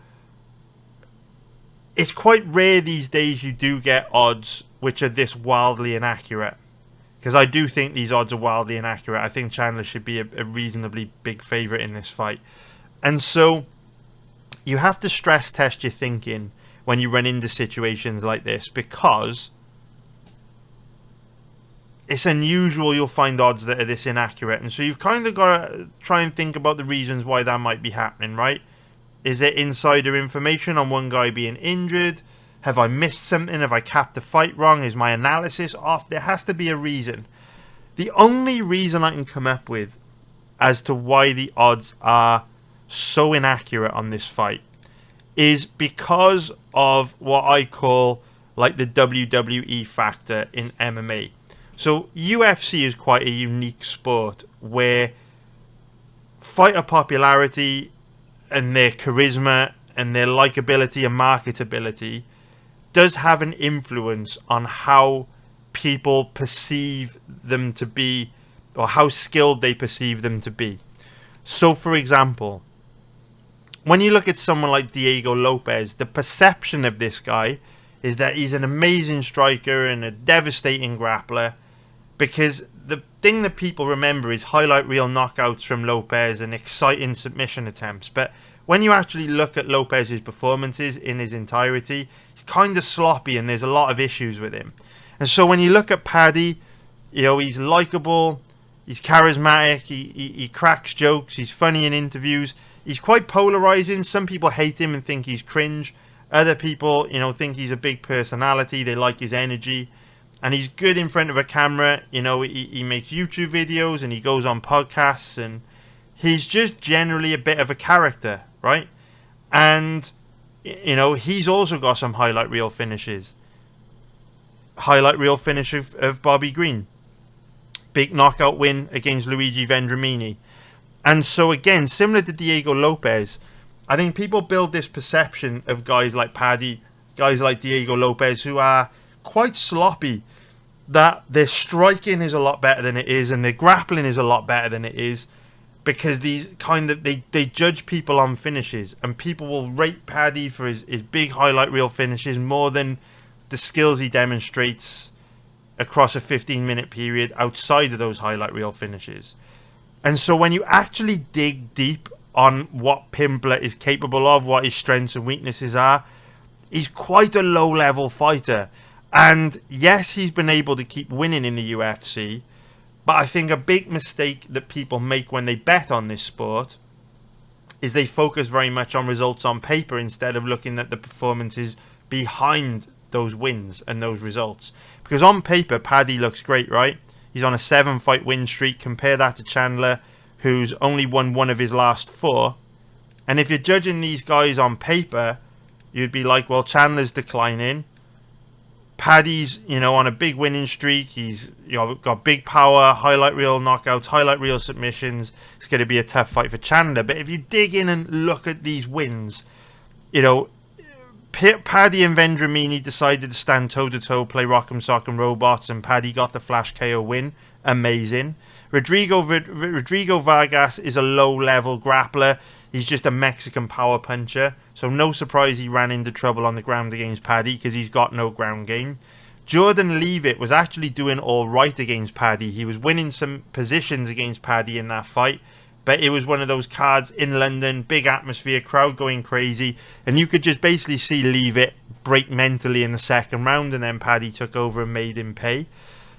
it's quite rare these days you do get odds which are this wildly inaccurate. Because I do think these odds are wildly inaccurate. I think Chandler should be a reasonably big favourite in this fight. And so you have to stress test your thinking when you run into situations like this, because it's unusual you'll find odds that are this inaccurate. And so you've kind of got to try and think about the reasons why that might be happening, right? Is it insider information on one guy being injured? Have I missed something? Have I capped the fight wrong? Is my analysis off? There has to be a reason. The only reason I can come up with as to why the odds are so inaccurate on this fight is because of what I call like the WWE factor in MMA. So UFC is quite a unique sport where fighter popularity and their charisma and their likability and marketability does have an influence on how people perceive them to be, or how skilled they perceive them to be. So, for example, when you look at someone like Diego Lopes, the perception of this guy is that he's an amazing striker and a devastating grappler, because the thing that people remember is highlight reel knockouts from Lopes and exciting submission attempts. But when you actually look at Lopez's performances in his entirety, he's kind of sloppy and there's a lot of issues with him. And so when you look at Paddy, you know, he's likable, he's charismatic, he cracks jokes, he's funny in interviews, he's quite polarizing. Some people hate him and think he's cringe. Other people, you know, think he's a big personality, they like his energy. And he's good in front of a camera. You know, he makes YouTube videos and he goes on podcasts, and he's just generally a bit of a character, right? And, you know, he's also got some highlight reel finishes. Highlight reel finish of Bobby Green. Big knockout win against Luigi Vendramini. And so, again, similar to Diego Lopes, I think people build this perception of guys like Paddy, guys like Diego Lopes, who are quite sloppy, that their striking is a lot better than it is and their grappling is a lot better than it is, because these kind of they judge people on finishes, and people will rate Paddy for his big highlight reel finishes more than the skills he demonstrates across a 15-minute period outside of those highlight reel finishes. And so when you actually dig deep on what Pimblett is capable of, what his strengths and weaknesses are, he's quite a low-level fighter. And yes, he's been able to keep winning in the UFC, but I think a big mistake that people make when they bet on this sport is they focus very much on results on paper instead of looking at the performances behind those wins and those results. Because on paper, Paddy looks great, right? He's on a 7-fight win streak. Compare that to Chandler, who's only won one of his last 4. And if you're judging these guys on paper, you'd be like, well, Chandler's declining. Paddy's, you know, on a big winning streak. He's, you know, got big power, highlight reel knockouts, highlight reel submissions. It's going to be a tough fight for Chandler. But if you dig in and look at these wins, you know, Paddy and Vendramini decided to stand toe-to-toe, play Rock'em Sock'em Robots, and Paddy got the flash KO win. Amazing. Rodrigo Vargas is a low-level grappler. He's just a Mexican power puncher. So no surprise he ran into trouble on the ground against Paddy, because he's got no ground game. Jordan Leavitt was actually doing all right against Paddy. He was winning some positions against Paddy in that fight. But it was one of those cards in London, big atmosphere, crowd going crazy. And you could just basically see Leavitt break mentally in the second round. And then Paddy took over and made him pay.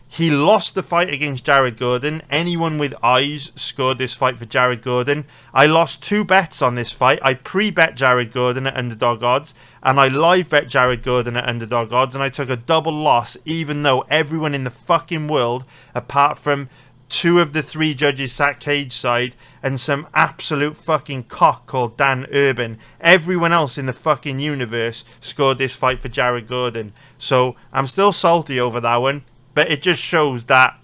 He lost the fight against Jared Gordon. Anyone with eyes scored this fight for Jared Gordon. I lost 2 bets on this fight. I pre-bet Jared Gordon at underdog odds, and I live bet Jared Gordon at underdog odds, and I took a double loss, even though everyone in the fucking world, apart from 2 of the 3 judges sat cage side and some absolute fucking cock called Dan Urban, everyone else in the fucking universe scored this fight for Jared Gordon. So I'm still salty over that one. But it just shows that,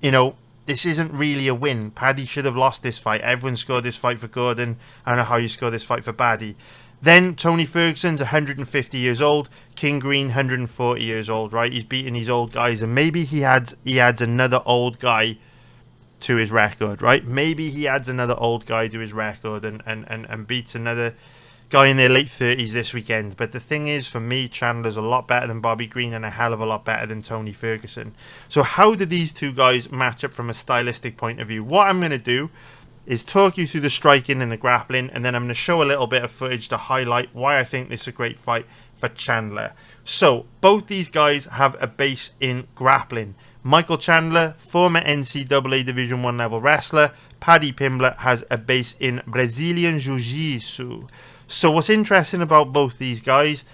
you know, this isn't really a win. Paddy should have lost this fight. Everyone scored this fight for Gordon. I don't know how you score this fight for Paddy. Then Tony Ferguson's 150 years old. King Green 140 years old, right? He's beating these old guys, and maybe he adds another old guy to his record, right? Maybe he adds another old guy to his record and beats another guy in their late 30s this weekend. But the thing is, for me, Chandler's a lot better than Bobby Green and a hell of a lot better than Tony Ferguson. So how do these two guys match up from a stylistic point of view? What I'm going to do is talk you through the striking and the grappling, and then I'm going to show a little bit of footage to highlight why I think this is a great fight for Chandler. So both these guys have a base in grappling. Michael Chandler, former NCAA Division 1 level wrestler. Paddy Pimblett has a base in Brazilian Jiu-Jitsu. So what's interesting about both these guys,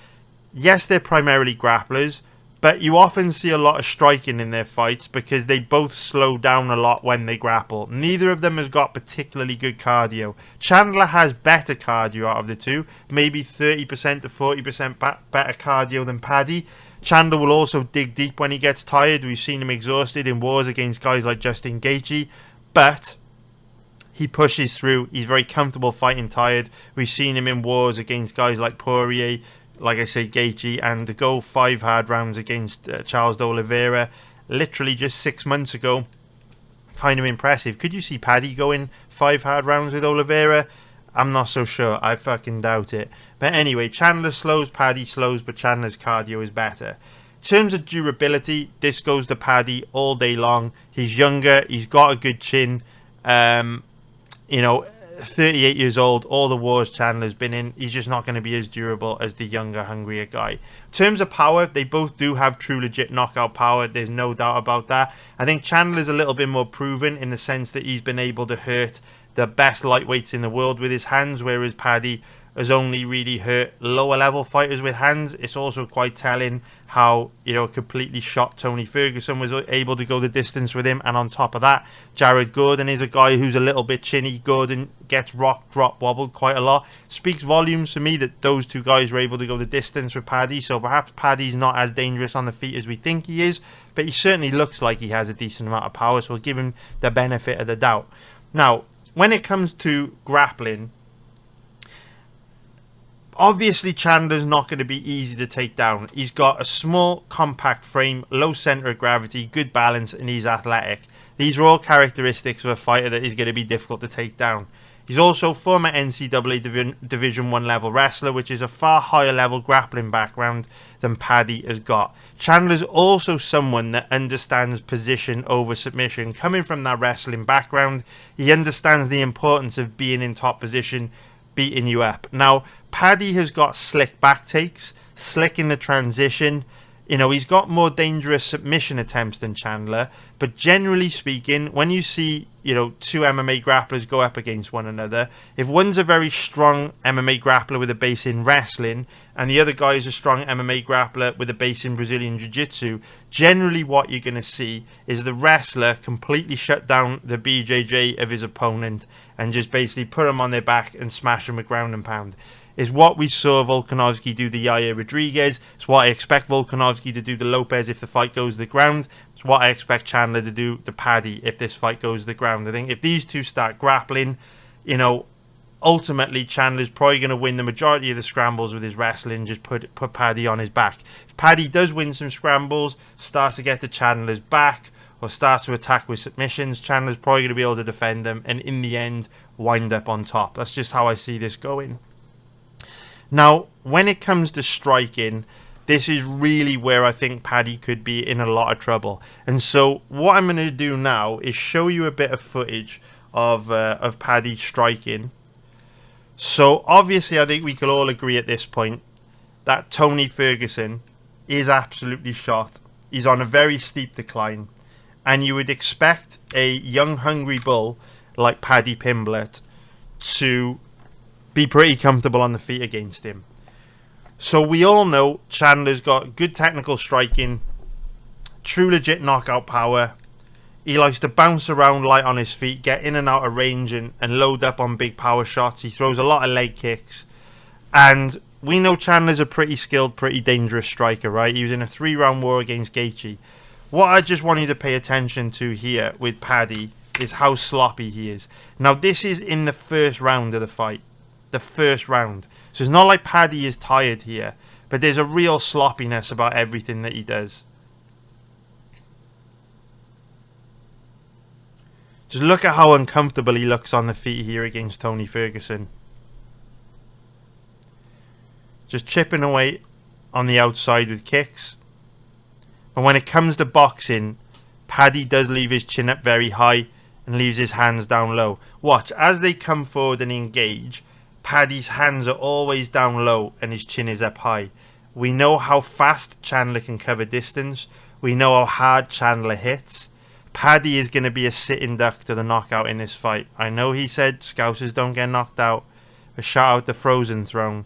yes, they're primarily grapplers, but you often see a lot of striking in their fights because they both slow down a lot when they grapple. Neither of them has got particularly good cardio. Chandler has better cardio out of the two, maybe 30% to 40% better cardio than Paddy. Chandler will also dig deep when he gets tired. We've seen him exhausted in wars against guys like Justin Gaethje, but he pushes through. He's very comfortable fighting tired. We've seen him in wars against guys like Poirier, like I say, Gaethje, and to go 5 hard rounds against Charles de Oliveira literally just 6 months ago. Kind of impressive. Could you see Paddy going 5 hard rounds with Oliveira? I'm not so sure. I fucking doubt it. But anyway, Chandler slows, Paddy slows, but Chandler's cardio is better. In terms of durability, this goes to Paddy all day long. He's younger. He's got a good chin. 38 years old, all the wars Chandler's been in, he's just not going to be as durable as the younger, hungrier guy. In terms of power, they both do have true legit knockout power. There's no doubt about that. I think Chandler's a little bit more proven in the sense that he's been able to hurt the best lightweights in the world with his hands, whereas Paddy has only really hurt lower level fighters with hands. It's also quite telling how, completely shot Tony Ferguson was able to go the distance with him. And on top of that, Jared Gordon is a guy who's a little bit chinny. Gordon gets rocked, drop, wobbled quite a lot. Speaks volumes to me that those two guys were able to go the distance with Paddy. So perhaps Paddy's not as dangerous on the feet as we think he is, but he certainly looks like he has a decent amount of power. So we'll give him the benefit of the doubt. Now, when it comes to grappling, obviously, Chandler's not going to be easy to take down. He's got a small, compact frame, low center of gravity, good balance, and he's athletic. These are all characteristics of a fighter that is going to be difficult to take down. He's also former NCAA Division 1 level wrestler, which is a far higher level grappling background than Paddy has got. Chandler's also someone that understands position over submission. Coming from that wrestling background, he understands the importance of being in top position, beating you up. Now, Paddy has got slick back takes, slick in the transition. He's got more dangerous submission attempts than Chandler. But generally speaking, when you see, two MMA grapplers go up against one another, if one's a very strong MMA grappler with a base in wrestling, and the other guy is a strong MMA grappler with a base in Brazilian Jiu-Jitsu, generally what you're going to see is the wrestler completely shut down the BJJ of his opponent and just basically put him on their back and smash him with ground and pound. Is what we saw Volkanovski do to Yair Rodriguez. It's what I expect Volkanovski to do to Lopes if the fight goes to the ground. It's what I expect Chandler to do to Paddy if this fight goes to the ground. I think if these two start grappling, ultimately Chandler's probably going to win the majority of the scrambles with his wrestling, just put Paddy on his back. If Paddy does win some scrambles, starts to get to Chandler's back, or starts to attack with submissions, Chandler's probably going to be able to defend them and in the end wind up on top. That's just how I see this going. Now, when it comes to striking, this is really where I think Paddy could be in a lot of trouble. And so what I'm going to do now is show you a bit of footage of Paddy striking. So obviously, I think we could all agree at this point that Tony Ferguson is absolutely shot. He's on a very steep decline. And you would expect a young, hungry bull like Paddy Pimblett to be pretty comfortable on the feet against him. So we all know Chandler's got good technical striking, true legit knockout power. He likes to bounce around light on his feet, get in and out of range and load up on big power shots. He throws a lot of leg kicks. And we know Chandler's a pretty skilled, pretty dangerous striker, right? He was in a 3-round war against Gaethje. What I just want you to pay attention to here with Paddy is how sloppy he is. Now, this is in the first round of the fight. the first round. So it's not like Paddy is tired here, but there's a real sloppiness about everything that he does. Just look at how uncomfortable he looks on the feet here against Tony Ferguson. Just chipping away on the outside with kicks. But when it comes to boxing, Paddy does leave his chin up very high and leaves his hands down low. Watch, as they come forward and engage, Paddy's hands are always down low and his chin is up high. We know how fast Chandler can cover distance. We know how hard Chandler hits. Paddy is going to be a sitting duck to the knockout in this fight. I know he said Scousers don't get knocked out, but shout out the Frozen Throne.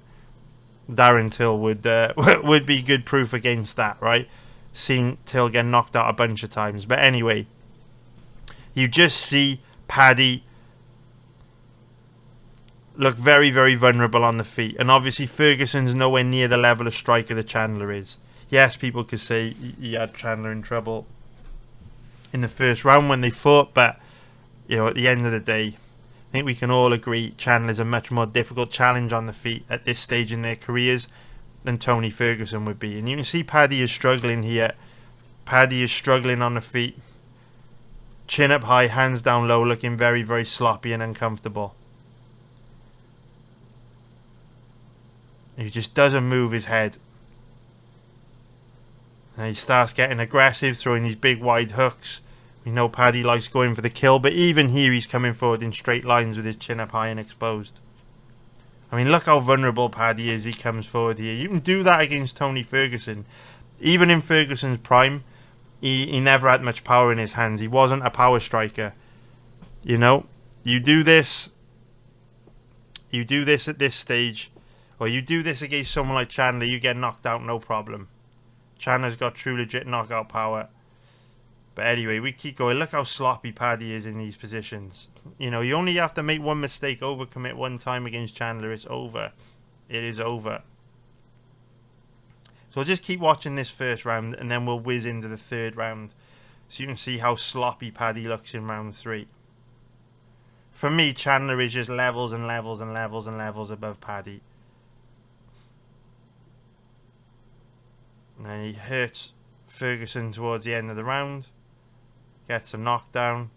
Darren Till would be good proof against that, right? Seen Till get knocked out a bunch of times. But anyway, you just see Paddy look very, very vulnerable on the feet. And obviously Ferguson's nowhere near the level of striker that Chandler is. Yes, people could say he had Chandler in trouble in the first round when they fought, but you know, at the end of the day, I think we can all agree Chandler's a much more difficult challenge on the feet at this stage in their careers than Tony Ferguson would be. And you can see Paddy is struggling here. Paddy is struggling on the feet. Chin up high, hands down low, looking very, very sloppy and uncomfortable. He just doesn't move his head. And he starts getting aggressive, throwing these big wide hooks. We know Paddy likes going for the kill, but even here he's coming forward in straight lines with his chin up high and exposed. I mean, look how vulnerable Paddy is. He comes forward here. You can do that against Tony Ferguson. Even in Ferguson's prime, he never had much power in his hands. He wasn't a power striker. You know, you do this at this stage, or you do this against someone like Chandler, you get knocked out, no problem. Chandler's got true legit knockout power. But anyway, we keep going. Look how sloppy Paddy is in these positions. You know, you only have to make one mistake, overcommit one time against Chandler. It's over. It is over. So we'll just keep watching this first round and then we'll whiz into the third round. So you can see how sloppy Paddy looks in round 3. For me, Chandler is just levels and levels and levels and levels above Paddy. And he hurts Ferguson towards the end of the round. Gets a knockdown.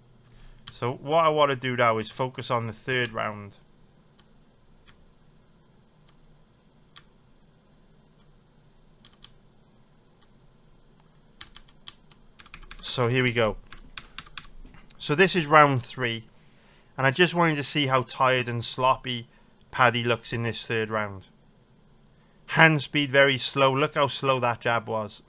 So what I want to do now is focus on the third round. So here we go. So this is round 3. And I just wanted to see how tired and sloppy Paddy looks in this third round. Hand speed very slow. Look how slow that jab was.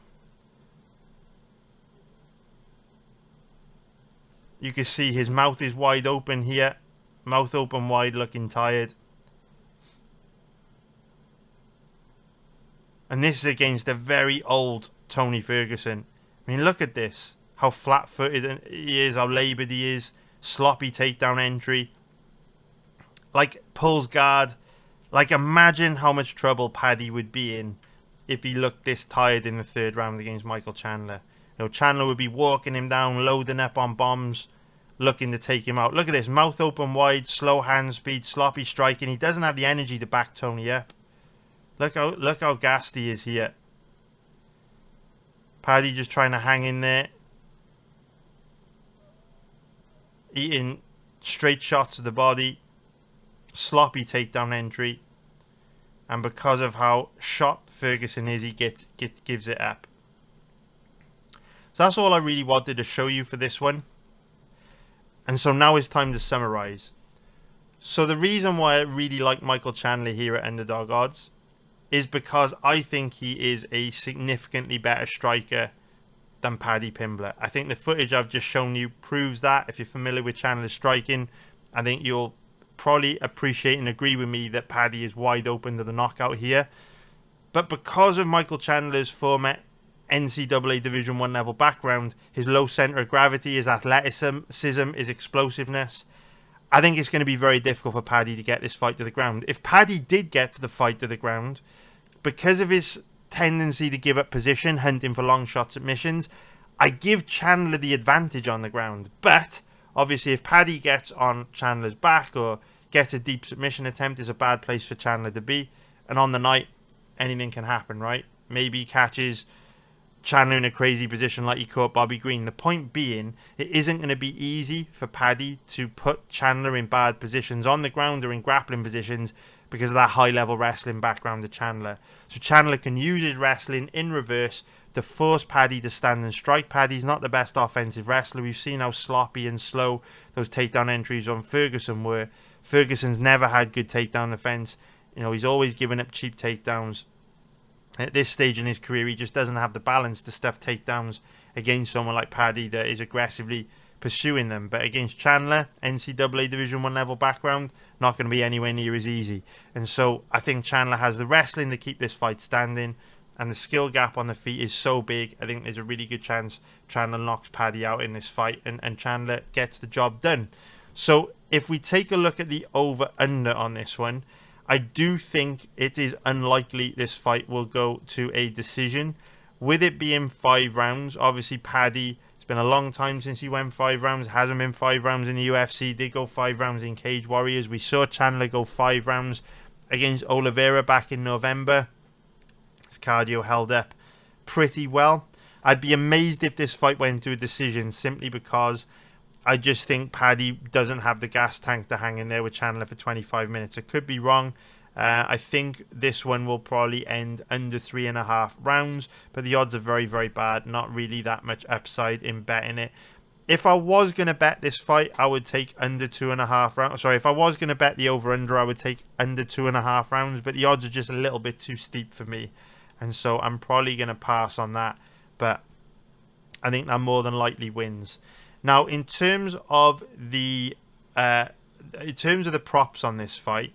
You can see his mouth is wide open here. Mouth open wide, looking tired. And this is against a very old Tony Ferguson. I mean, look at this. How flat-footed he is, how laboured he is. Sloppy takedown entry. Like, pulls guard. Like, imagine how much trouble Paddy would be in if he looked this tired in the third round against Michael Chandler. You know, Chandler would be walking him down, loading up on bombs, looking to take him out. Look at this, mouth open wide, slow hand speed, sloppy striking. He doesn't have the energy to back Tony up. Look how gassed he is here. Paddy just trying to hang in there. Eating straight shots to the body. Sloppy takedown entry. And because of how shot Ferguson is, he gives it up. So that's all I really wanted to show you for this one. And so now it's time to summarize. So the reason why I really like Michael Chandler here at underdog odds is because I think he is a significantly better striker than Paddy Pimblett. I think the footage I've just shown you proves that. If you're familiar with Chandler's striking, I think you'll probably appreciate and agree with me that Paddy is wide open to the knockout here. But because of Michael Chandler's former NCAA Division 1 level background, his low center of gravity, his athleticism, his explosiveness, I think it's going to be very difficult for Paddy to get this fight to the ground. If Paddy did get the fight to the ground, because of his tendency to give up position, hunting for long shot submissions, I give Chandler the advantage on the ground. But obviously if Paddy gets on Chandler's back or gets a deep submission attempt, is a bad place for Chandler to be. And on the night, anything can happen, right? Maybe he catches Chandler in a crazy position like he caught Bobby Green. The point being, it isn't going to be easy for Paddy to put Chandler in bad positions on the ground or in grappling positions because of that high-level wrestling background of Chandler. So Chandler can use his wrestling in reverse to force Paddy to stand and strike. Paddy's not the best offensive wrestler. We've seen how sloppy and slow those takedown entries on Ferguson were. Ferguson's never had good takedown defense. You know, he's always given up cheap takedowns. At this stage in his career, he just doesn't have the balance to stuff takedowns against someone like Paddy that is aggressively pursuing them. But against Chandler, NCAA Division 1 level background, not going to be anywhere near as easy. And so I think Chandler has the wrestling to keep this fight standing, and the skill gap on the feet is so big. I think there's a really good chance Chandler knocks Paddy out in this fight, and Chandler gets the job done. So if we take a look at the over-under on this one, I do think it is unlikely this fight will go to a decision. With it being 5 rounds, obviously Paddy, it's been a long time since he went 5 rounds. Hasn't been 5 rounds in the UFC. Did go 5 rounds in Cage Warriors. We saw Chandler go 5 rounds against Oliveira back in November. His cardio held up pretty well. I'd be amazed if this fight went to a decision, simply because I just think Paddy doesn't have the gas tank to hang in there with Chandler for 25 minutes. I could be wrong. I think this one will probably end under 3.5 rounds, but the odds are very, very bad. Not really that much upside in betting it. If I was going to bet this fight, I would take under 2.5 rounds. Sorry, if I was going to bet the over-under, I would take under 2.5 rounds, but the odds are just a little bit too steep for me. And so I'm probably going to pass on that, but I think that more than likely wins. Now, in terms of the props on this fight,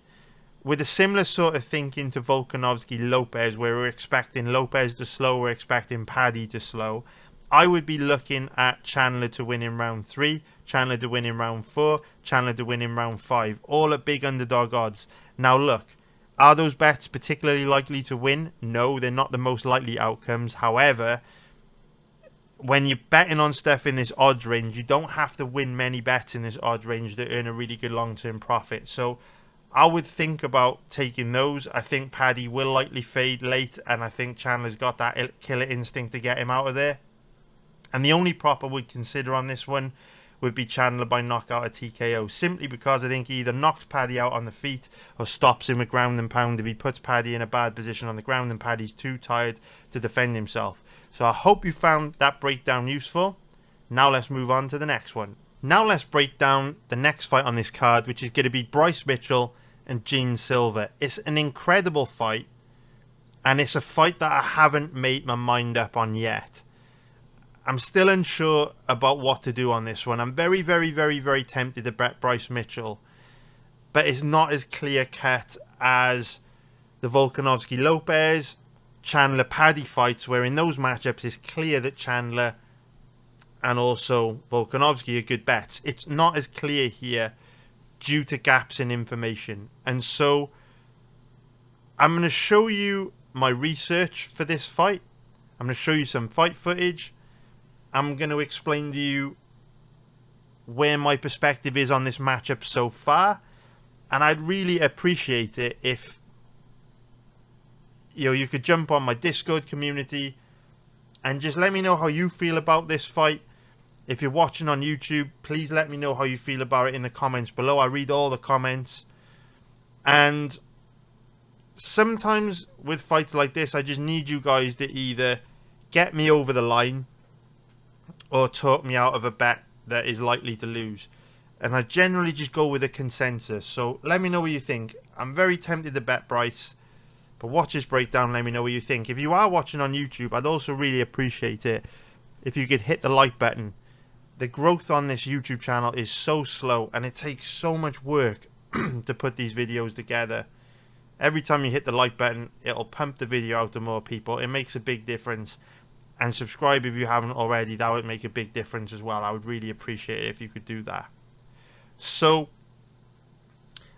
with a similar sort of thinking to Volkanovski Lopes, where we're expecting Lopes to slow, we're expecting Paddy to slow, I would be looking at Chandler to win in round 3, Chandler to win in round 4, Chandler to win in round 5, all at big underdog odds. Now look, are those bets particularly likely to win? No, they're not the most likely outcomes. However, when you're betting on stuff in this odds range, you don't have to win many bets in this odds range to earn a really good long-term profit. So I would think about taking those. I think Paddy will likely fade late, and I think Chandler's got that killer instinct to get him out of there. And the only prop I would consider on this one would be Chandler by knockout or TKO, simply because I think he either knocks Paddy out on the feet or stops him with ground and pound if he puts Paddy in a bad position on the ground and Paddy's too tired to defend himself. So I hope you found that breakdown useful. Now let's move on to the next one. Now let's break down the next fight on this card, which is going to be Bryce Mitchell and Silva. It's an incredible fight, and it's a fight that I haven't made my mind up on yet. I'm still unsure about what to do on this one. I'm very, very, very, very tempted to bet Bryce Mitchell, but it's not as clear-cut as the Volkanovski Lopes, Chandler Paddy fights, where in those matchups it's clear that Chandler and also Volkanovski are good bets. It's not as clear here due to gaps in information. And so I'm going to show you my research for this fight. I'm going to show you some fight footage. I'm going to explain to you where my perspective is on this matchup so far. And I'd really appreciate it if you could jump on my Discord community and just let me know how you feel about this fight. If you're watching on YouTube, please let me know how you feel about it in the comments below. I read all the comments. And sometimes with fights like this, I just need you guys to either get me over the line or talk me out of a bet that is likely to lose. And I generally just go with a consensus. So let me know what you think. I'm very tempted to bet Bryce, but watch this breakdown, let me know what you think. If you are watching on YouTube, I'd also really appreciate it if you could hit the like button. The growth on this YouTube channel is so slow, and it takes so much work to put these videos together. Every time you hit the like button, it'll pump the video out to more people. It makes a big difference. And subscribe if you haven't already. That would make a big difference as well. I would really appreciate it if you could do that. So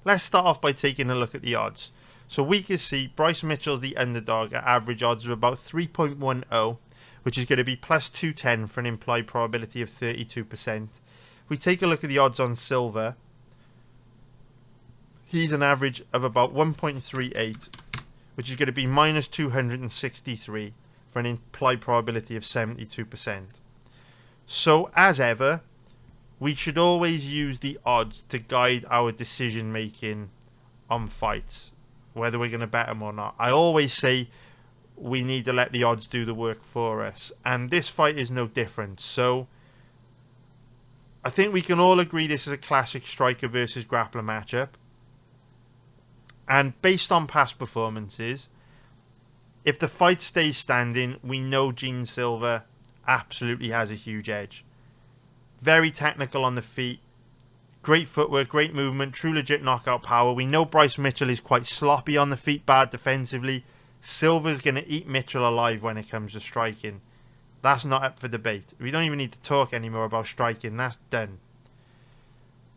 let's start off by taking a look at the odds. So we can see Bryce Mitchell's the underdog at average odds of about 3.10, which is going to be plus 210 for an implied probability of 32%. We take a look at the odds on Silva. He's an average of about 1.38, which is going to be minus 263 for an implied probability of 72%. So, as ever, we should always use the odds to guide our decision making on fights, whether we're going to bet them or not. I always say we need to let the odds do the work for us, and this fight is no different. So I think we can all agree this is a classic striker versus grappler matchup, and based on past performances, if the fight stays standing, we know Gene Silva absolutely has a huge edge. Very technical on the feet, great footwork, great movement, true legit knockout power. We know Bryce Mitchell is quite sloppy on the feet, bad defensively. Silva's going to eat Mitchell alive when it comes to striking. That's not up for debate. We don't even need to talk anymore about striking. That's done.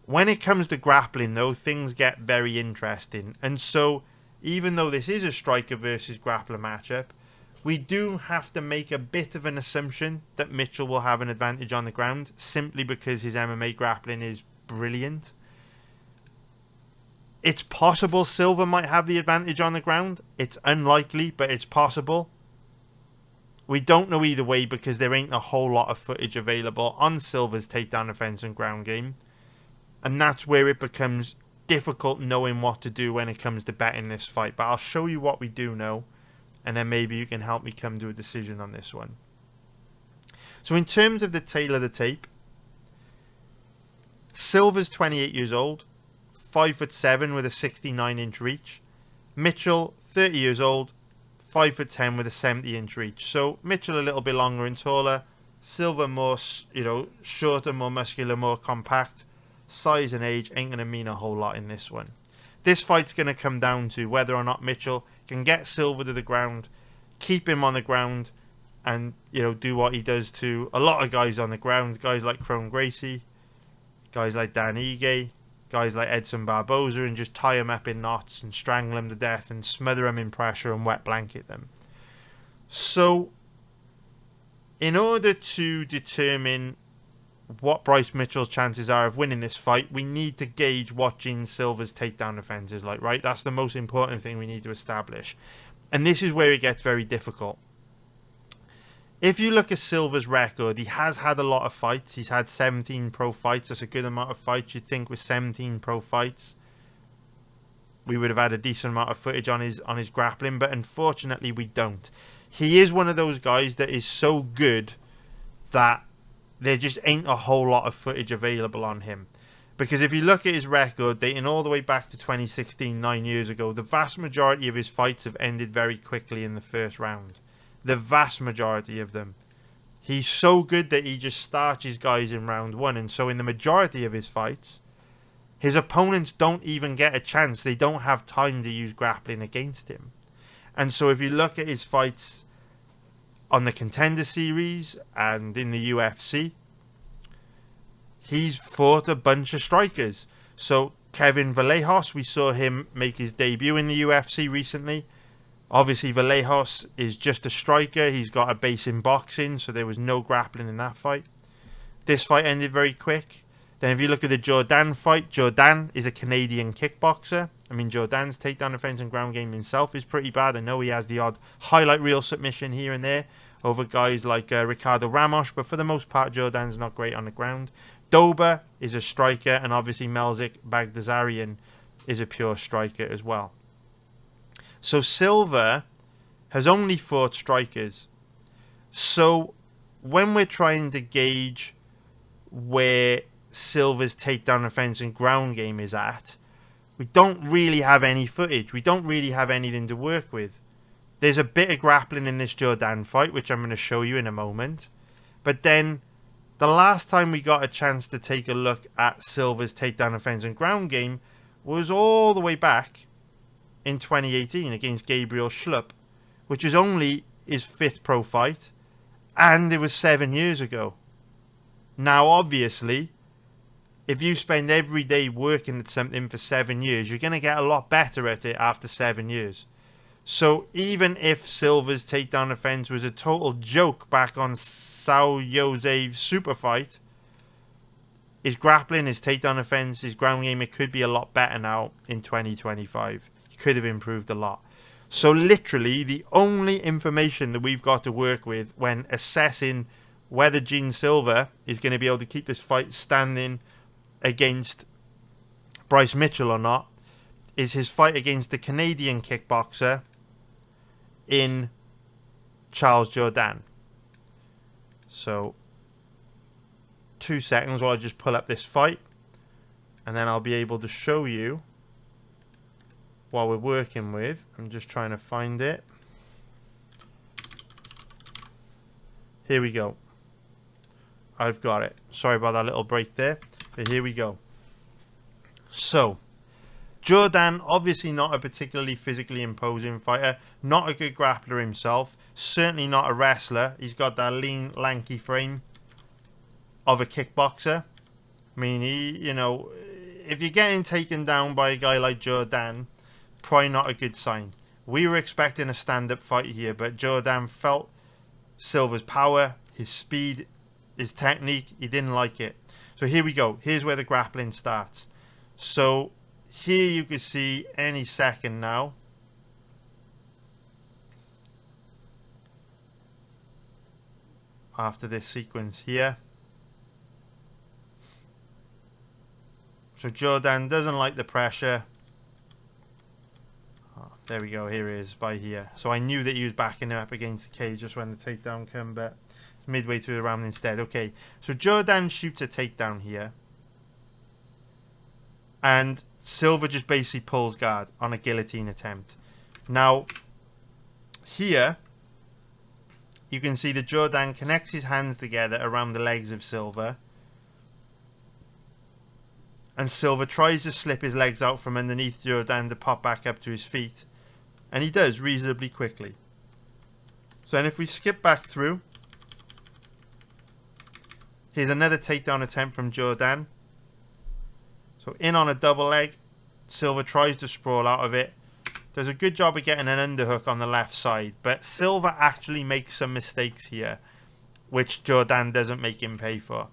When it comes to grappling, though, things get very interesting. And so, even though this is a striker versus grappler matchup, we do have to make a bit of an assumption that Mitchell will have an advantage on the ground, simply because his MMA grappling is brilliant. It's possible Silva might have the advantage on the ground. It's unlikely, but it's possible. We don't know either way because there ain't a whole lot of footage available on Silva's takedown defense and ground game. And that's where it becomes difficult knowing what to do when it comes to betting this fight. But I'll show you what we do know, and then maybe you can help me come to a decision on this one. So in terms of the tail of the tape, Silva's 28 years old, 5'7" with a 69-inch reach. Mitchell, 30 years old, 5'10" with a 70-inch reach. So Mitchell a little bit longer and taller, Silva more, shorter, more muscular, more compact. Size and age ain't going to mean a whole lot in this one. This fight's going to come down to whether or not Mitchell can get Silva to the ground, keep him on the ground, and do what he does to a lot of guys on the ground. Guys like Kron Gracie, guys like Dan Ige, guys like Edson Barboza, and just tie him up in knots and strangle him to death and smother him in pressure and wet blanket them. So, in order to determine what Bryce Mitchell's chances are of winning this fight, we need to gauge what Gene Silva's takedown defense is like, right? That's the most important thing we need to establish. And this is where it gets very difficult. If you look at Silva's record, he has had a lot of fights. He's had 17 pro fights. That's a good amount of fights. You'd think with 17 pro fights, we would have had a decent amount of footage on his grappling, but unfortunately we don't. He is one of those guys that is so good that there just ain't a whole lot of footage available on him. Because if you look at his record, dating all the way back to 2016, 9 years ago, the vast majority of his fights have ended very quickly in the first round. The vast majority of them. He's so good that he just starches guys in round one. And so in the majority of his fights, his opponents don't even get a chance. They don't have time to use grappling against him. And so if you look at his fights on the Contender Series and in the UFC, he's fought a bunch of strikers. So Kevin Vallejos, we saw him make his debut in the UFC recently. Obviously, Vallejos is just a striker. He's got a base in boxing, so there was no grappling in that fight. This fight ended very quick. Then if you look at the Jourdain fight, Jourdain is a Canadian kickboxer. I mean, Jourdain's takedown defense and ground game himself is pretty bad. I know he has the odd highlight reel submission here and there over guys like Ricardo Ramos, but for the most part, Jourdain's not great on the ground. Dober is a striker, and obviously Melzik Bagdasaryan is a pure striker as well. So Silva has only fought strikers. So when we're trying to gauge where Silva's takedown defense and ground game is at, we don't really have any footage. We don't really have anything to work with. There's a bit of grappling in this Jourdain fight, which I'm going to show you in a moment. But then the last time we got a chance to take a look at Silva's takedown defense and ground game was all the way back in 2018 against Gabriel Schlupp, which was only his 5th pro fight, and it was 7 years ago. Now, obviously, if you spend every day working at something for 7 years, you're going to get a lot better at it after 7 years. So even if Silva's takedown defense was a total joke back on Sao Jose's super fight, his grappling, his takedown offense, his ground game, it could be a lot better now in 2025. He could have improved a lot. So literally, the only information that we've got to work with when assessing whether Gene Silva is going to be able to keep this fight standing against Bryce Mitchell or not is his fight against the Canadian kickboxer in Charles Jourdain. So 2 seconds while I just pull up this fight, and then I'll be able to show you what we're working with. I'm just trying to find it. Here we go. I've got it. Sorry about that little break there, but here we go. So Jourdain, obviously not a particularly physically imposing fighter, not a good grappler himself, certainly not a wrestler. He's got that lean, lanky frame of a kickboxer. I mean, if you're getting taken down by a guy like Jourdain, probably not a good sign. We were expecting a stand-up fight here, but Jourdain felt Silva's power, his speed, his technique. He didn't like it. So here we go. Here's where the grappling starts. So here you can see any second now. After this sequence here. So Jourdain doesn't like the pressure. Oh, there we go. Here he is by here. So I knew that he was backing up against the cage just when the takedown came, but it's midway through the round instead. Okay, so Jourdain shoots a takedown here. And Silva just basically pulls guard on a guillotine attempt. Now, here, you can see that Jourdain connects his hands together around the legs of Silva. And Silva tries to slip his legs out from underneath Jourdain to pop back up to his feet. And he does reasonably quickly. So then if we skip back through, here's another takedown attempt from Jourdain. So in on a double leg, Silva tries to sprawl out of it. Does a good job of getting an underhook on the left side, but Silva actually makes some mistakes here, which Jourdain doesn't make him pay for.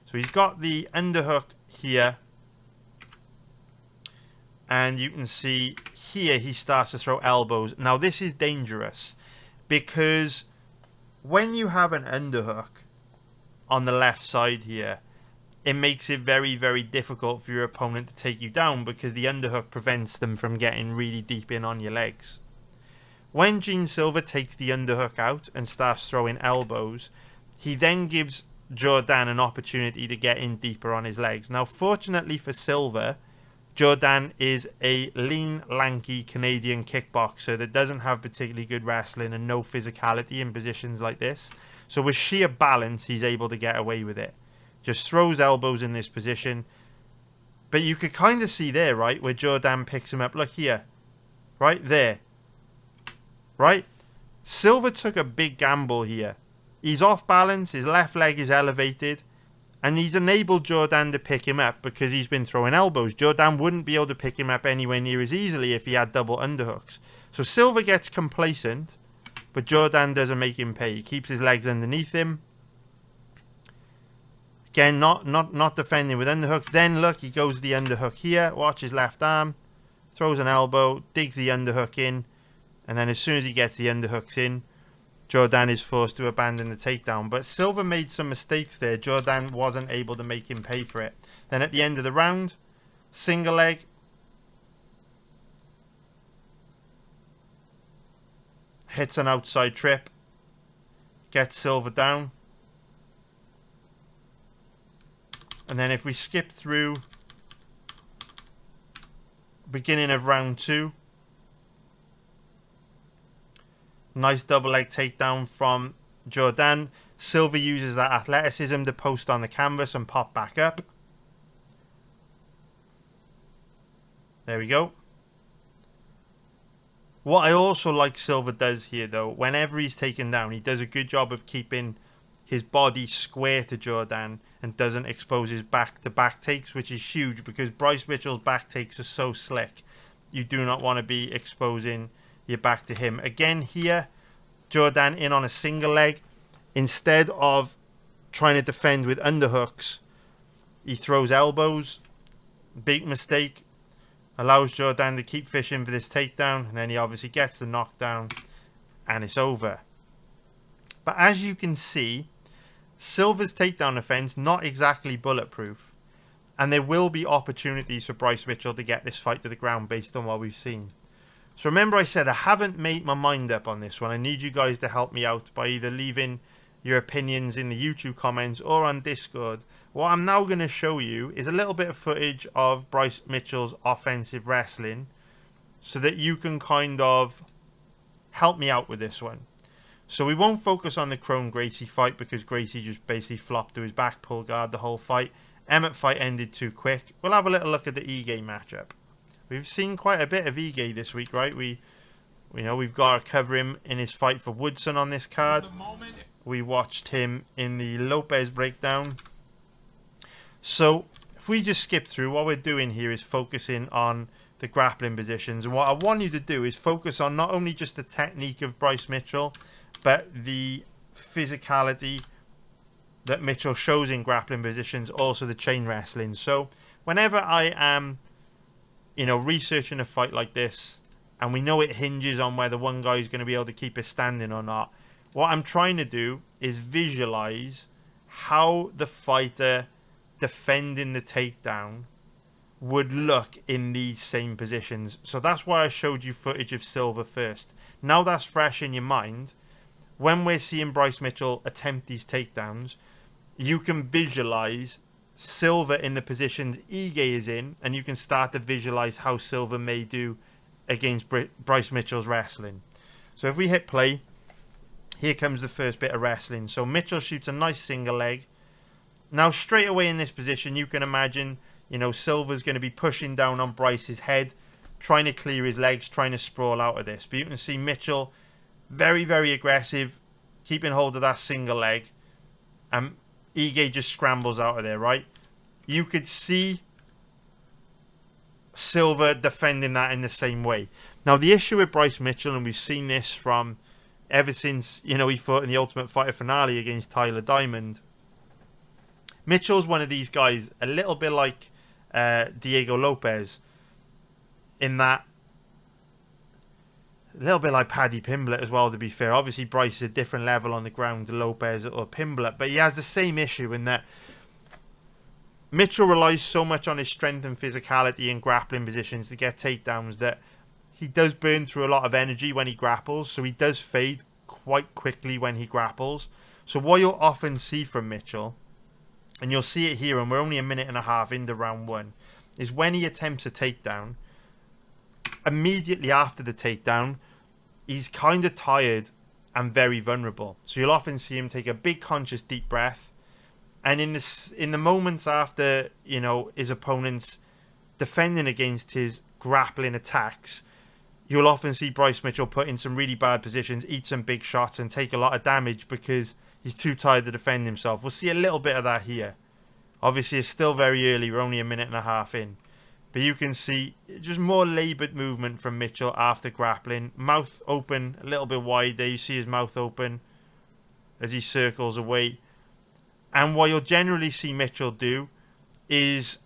So he's got the underhook here, and you can see here he starts to throw elbows. Now this is dangerous, because when you have an underhook on the left side here, it makes it very, very difficult for your opponent to take you down, because the underhook prevents them from getting really deep in on your legs. When Gene Silva takes the underhook out and starts throwing elbows, he then gives Jourdain an opportunity to get in deeper on his legs. Now, fortunately for Silva, Jourdain is a lean, lanky Canadian kickboxer that doesn't have particularly good wrestling and no physicality in positions like this. So with sheer balance, he's able to get away with it. Just throws elbows in this position. But you could kind of see there, right, where Jourdain picks him up. Look here. Right there. Right? Silva took a big gamble here. He's off balance. His left leg is elevated. And he's enabled Jourdain to pick him up because he's been throwing elbows. Jourdain wouldn't be able to pick him up anywhere near as easily if he had double underhooks. So Silva gets complacent, but Jourdain doesn't make him pay. He keeps his legs underneath him. Again, not defending with underhooks. Then look, he goes the underhook here. Watch his left arm. Throws an elbow. Digs the underhook in. And then as soon as he gets the underhooks in, Jourdain is forced to abandon the takedown. But Silva made some mistakes there. Jourdain wasn't able to make him pay for it. Then at the end of the round, single leg. Hits an outside trip. Gets Silva down. And then if we skip through beginning of round 2, nice double leg takedown from Jourdain. Silva uses that athleticism to post on the canvas and pop back up. There we go. What I also like Silva does here, though, whenever he's taken down, he does a good job of keeping his body square to Jourdain and doesn't expose his back-to-back takes, which is huge because Bryce Mitchell's back takes are so slick. You do not want to be exposing your back to him. Again here, Jourdain in on a single leg. Instead of trying to defend with underhooks, He throws elbows. Big mistake. Allows Jordan to keep fishing for this takedown. And then he obviously gets the knockdown. And it's over. But as you can see, Silva's takedown offense not exactly bulletproof. And there will be opportunities for Bryce Mitchell to get this fight to the ground based on what we've seen. So remember I said I haven't made my mind up on this one. I need you guys to help me out by either leaving your opinions in the YouTube comments or on Discord. What I'm now going to show you is a little bit of footage of Bryce Mitchell's offensive wrestling so that you can kind of help me out with this one. So we won't focus on the Crone-Gracie fight because Gracie just basically flopped to his back pull guard the whole fight. Emmett fight ended too quick. We'll have a little look at the Ige matchup. We've seen quite a bit of Ige this week, right? We've got to cover him in his fight for Woodson on this card. We watched him in the Lopes breakdown. So if we just skip through, what we're doing here is focusing on the grappling positions. And what I want you to do is focus on not only just the technique of Bryce Mitchell, but the physicality that Mitchell shows in grappling positions, also the chain wrestling. So whenever I am, researching a fight like this, and we know it hinges on whether one guy is going to be able to keep it standing or not, what I'm trying to do is visualize how the fighter defending the takedown would look in these same positions. So that's why I showed you footage of Silva first. Now that's fresh in your mind. When we're seeing Bryce Mitchell attempt these takedowns, you can visualize Silva in the positions Ige is in, and you can start to visualize how Silva may do against Bryce Mitchell's wrestling. So if we hit play, here comes the first bit of wrestling. So Mitchell shoots a nice single leg. Now straight away in this position, you can imagine, Silva's going to be pushing down on Bryce's head, trying to clear his legs, trying to sprawl out of this. But you can see Mitchell very, very aggressive, keeping hold of that single leg. And Ige just scrambles out of there, right? You could see Silva defending that in the same way. Now, the issue with Bryce Mitchell, and we've seen this from ever since, he fought in the Ultimate Fighter finale against Tyler Diamond. Mitchell's one of these guys, a little bit like Diego Lopes, in that, a little bit like Paddy Pimblett as well, to be fair. Obviously, Bryce is a different level on the ground to Lopes or Pimblett, but he has the same issue in that Mitchell relies so much on his strength and physicality in grappling positions to get takedowns that he does burn through a lot of energy when he grapples, so he does fade quite quickly when he grapples. So what you'll often see from Mitchell, and you'll see it here, and we're only a minute and a half into round one, is when he attempts a takedown, immediately after the takedown, he's kind of tired and very vulnerable. So you'll often see him take a big conscious deep breath, and in the moments after, his opponent's defending against his grappling attacks, you'll often see Bryce Mitchell put in some really bad positions, eat some big shots, and take a lot of damage because he's too tired to defend himself. We'll see a little bit of that here. Obviously, it's still very early. We're only a minute and a half in. But you can see just more laboured movement from Mitchell after grappling. Mouth open, a little bit wide there. You see his mouth open as he circles away. And what you'll generally see Mitchell do is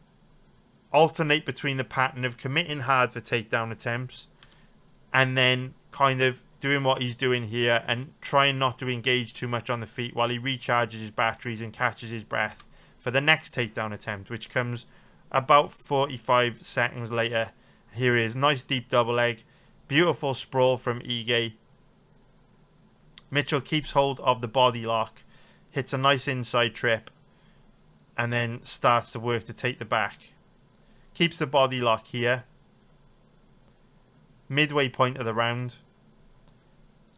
alternate between the pattern of committing hard for takedown attempts and then kind of doing what he's doing here and trying not to engage too much on the feet while he recharges his batteries and catches his breath for the next takedown attempt, which comes about 45 seconds later. Here is nice deep double leg, beautiful sprawl from Ige. Mitchell keeps hold of the body lock, hits a nice inside trip, and then starts to work to take the back. Keeps the body lock here. Midway point of the round.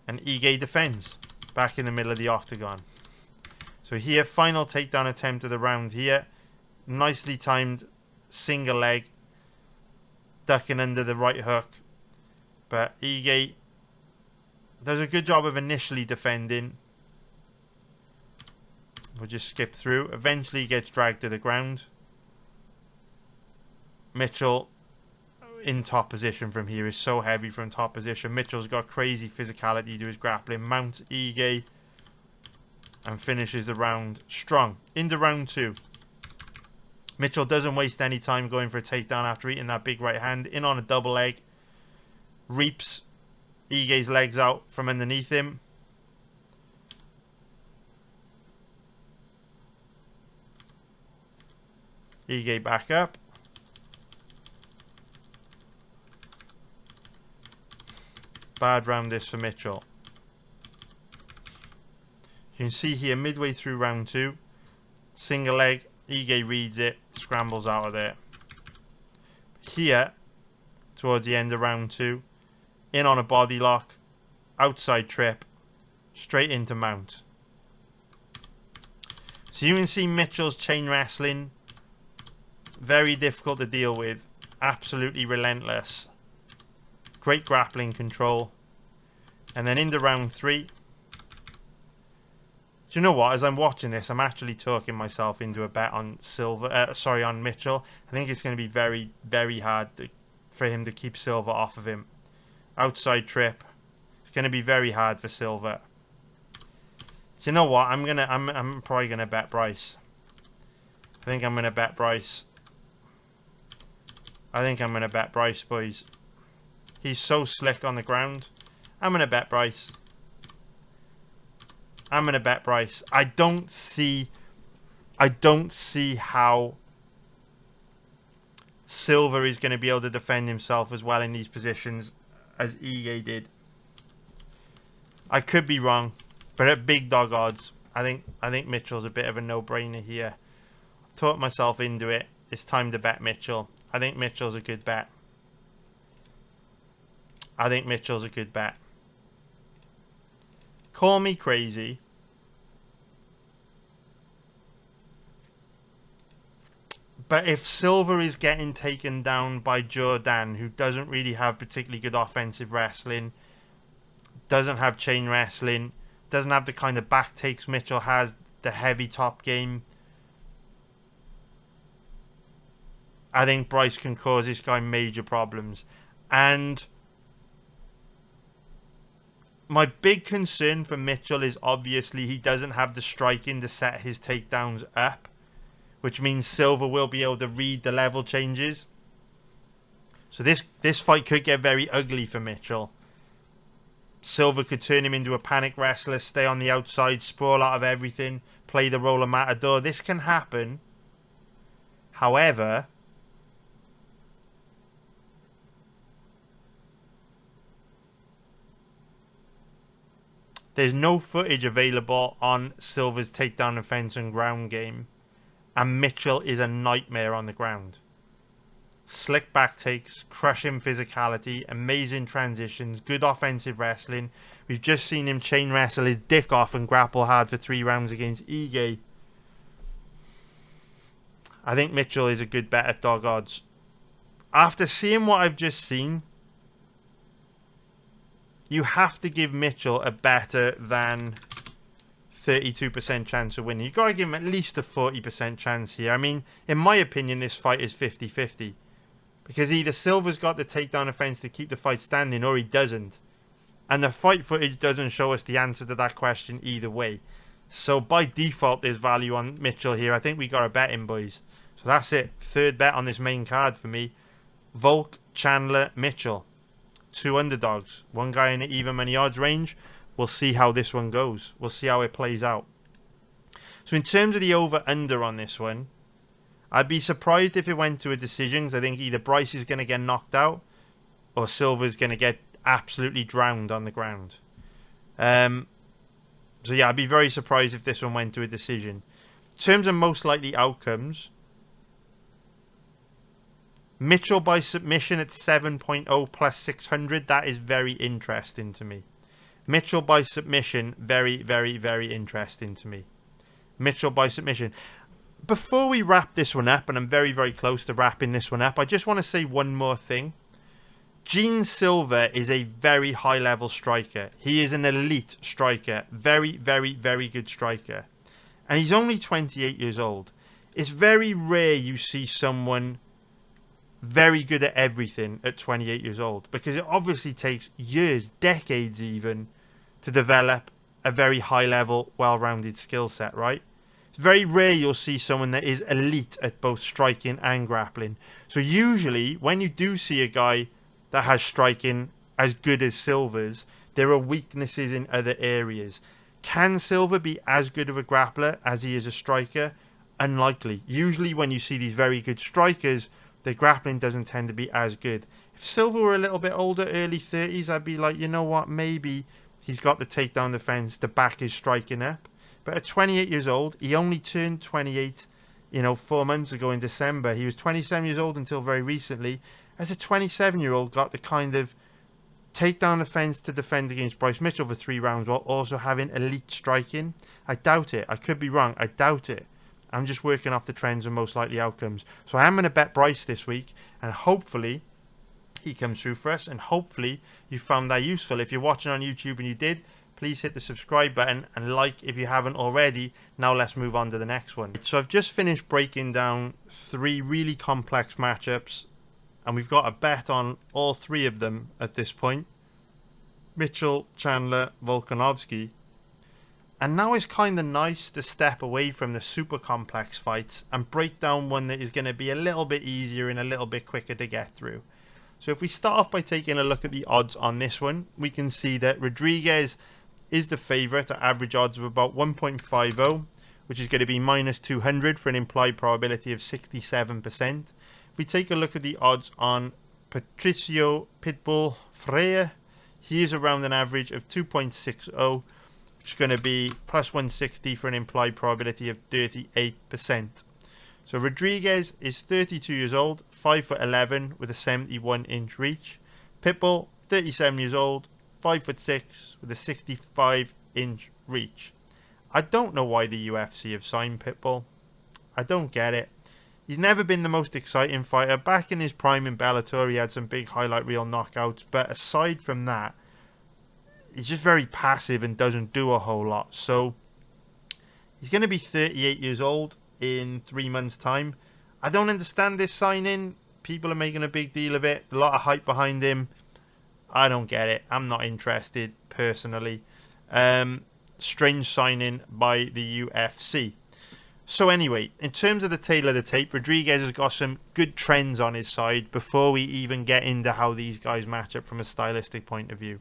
And Ige defends back in the middle of the octagon. So here, final takedown attempt of the round here. Nicely timed single leg. Ducking under the right hook. But Ige does a good job of initially defending. We'll just skip through. Eventually gets dragged to the ground. Mitchell in top position from here is so heavy from top position. Mitchell's got crazy physicality to his grappling. Mounts Ige and finishes the round strong. Into round two. Mitchell doesn't waste any time going for a takedown after eating that big right hand. In on a double leg. Reaps Ige's legs out from underneath him. Ige back up. Bad round this for Mitchell. You can see here midway through round 2. Single leg. Ige reads it. Scrambles out of there. Here, towards the end of round 2. In on a body lock. Outside trip. Straight into mount. So you can see Mitchell's chain wrestling. Very difficult to deal with. Absolutely relentless. Great grappling control. And then into round 3. Do you know what? As I'm watching this, I'm actually talking myself into a bet on on Mitchell. I think it's going to be very, very hard for him to keep Silva off of him. Outside trip. It's going to be very hard for Silva. So you know what? I'm probably gonna bet Bryce. I think I'm gonna bet Bryce. Boys. He's so slick on the ground. I'm gonna bet Bryce. I don't see how Silva is going to be able to defend himself as well in these positions as Ige did. I could be wrong, but at big dog odds, I think Mitchell's a bit of a no-brainer here. I've talked myself into it. It's time to bet Mitchell. I think Mitchell's a good bet. Call me crazy. But if Silva is getting taken down by Jordan, who doesn't really have particularly good offensive wrestling, doesn't have chain wrestling, doesn't have the kind of back takes Mitchell has, the heavy top game, I think Bryce can cause this guy major problems. And my big concern for Mitchell is obviously he doesn't have the striking to set his takedowns up, which means Silva will be able to read the level changes. So this fight could get very ugly for Mitchell. Silva could turn him into a panic wrestler, stay on the outside, sprawl out of everything, play the role of matador. This can happen. However, there's no footage available on Silva's takedown defense and ground game. And Mitchell is a nightmare on the ground. Slick back takes, crushing physicality, amazing transitions, good offensive wrestling. We've just seen him chain wrestle his dick off and grapple hard for 3 rounds against Ige. I think Mitchell is a good bet at dog odds. After seeing what I've just seen, you have to give Mitchell a better than 32% chance of winning. You've got to give him at least a 40% chance here. I mean, in my opinion, this fight is 50-50. Because either Silva's got the takedown offense to keep the fight standing or he doesn't. And the fight footage doesn't show us the answer to that question either way. So by default, there's value on Mitchell here. I think we got to bet him, boys. So that's it. Third bet on this main card for me. Volk, Chandler, Mitchell. 2 underdogs. One guy in the even money odds range. We'll see how this one goes. We'll see how it plays out. So in terms of the over-under on this one, I'd be surprised if it went to a decision, because I think either Bryce is going to get knocked out or Silva's going to get absolutely drowned on the ground. So yeah, I'd be very surprised if this one went to a decision. In terms of most likely outcomes, Mitchell by submission at 7.0 plus 600. That is very interesting to me. Mitchell by submission, very, very, very interesting to me. Mitchell by submission. Before we wrap this one up, and I'm very, very close to wrapping this one up, I just want to say one more thing. Gene Silva is a very high-level striker. He is an elite striker. Very, very, very good striker. And he's only 28 years old. It's very rare you see someone very good at everything at 28 years old, because it obviously takes years, decades even, to develop a very high level, well-rounded skill set, right? It's very rare you'll see someone that is elite at both striking and grappling. So usually when you do see a guy that has striking as good as Silva's, there are weaknesses in other areas. Can Silva be as good of a grappler as he is a striker? Unlikely. Usually when you see these very good strikers, their grappling doesn't tend to be as good. If Silva were a little bit older, early 30s, I'd be like, you know what, maybe he's got the takedown defense to back his striking up. But at 28 years old, he only turned 28, 4 months ago in December. He was 27 years old until very recently. As a 27-year-old, got the kind of takedown defense to defend against Bryce Mitchell for 3 rounds while also having elite striking. I doubt it. I could be wrong. I doubt it. I'm just working off the trends and most likely outcomes. So I am going to bet Bryce this week, and hopefully he comes through for us, and hopefully you found that useful. If you're watching on YouTube and you did, please hit the subscribe button and like if you haven't already. Now let's move on to the next one. So I've just finished breaking down 3 really complex matchups, and we've got a bet on all 3 of them at this point. Mitchell, Chandler, Volkanovski. And now it's kind of nice to step away from the super complex fights and break down one that is going to be a little bit easier and a little bit quicker to get through. So if we start off by taking a look at the odds on this one, we can see that Rodriguez is the favourite at average odds of about 1.50, which is going to be minus 200 for an implied probability of 67%. If we take a look at the odds on Patricio Pitbull Freire, he is around an average of 2.60, which is going to be plus 160 for an implied probability of 38%. So Rodriguez is 32 years old, 5'11" with a 71-inch reach. Pitbull, 37 years old, 5'6" with a 65-inch reach. I don't know why the UFC have signed Pitbull. I don't get it. He's never been the most exciting fighter. Back in his prime in Bellator, he had some big highlight reel knockouts. But aside from that, he's just very passive and doesn't do a whole lot. So he's going to be 38 years old in 3 months' time. I don't understand this signing. People are making a big deal of it. A lot of hype behind him. I don't get it. I'm not interested, personally. Strange signing by the UFC. So anyway, in terms of the tail of the tape, Rodriguez has got some good trends on his side before we even get into how these guys match up from a stylistic point of view.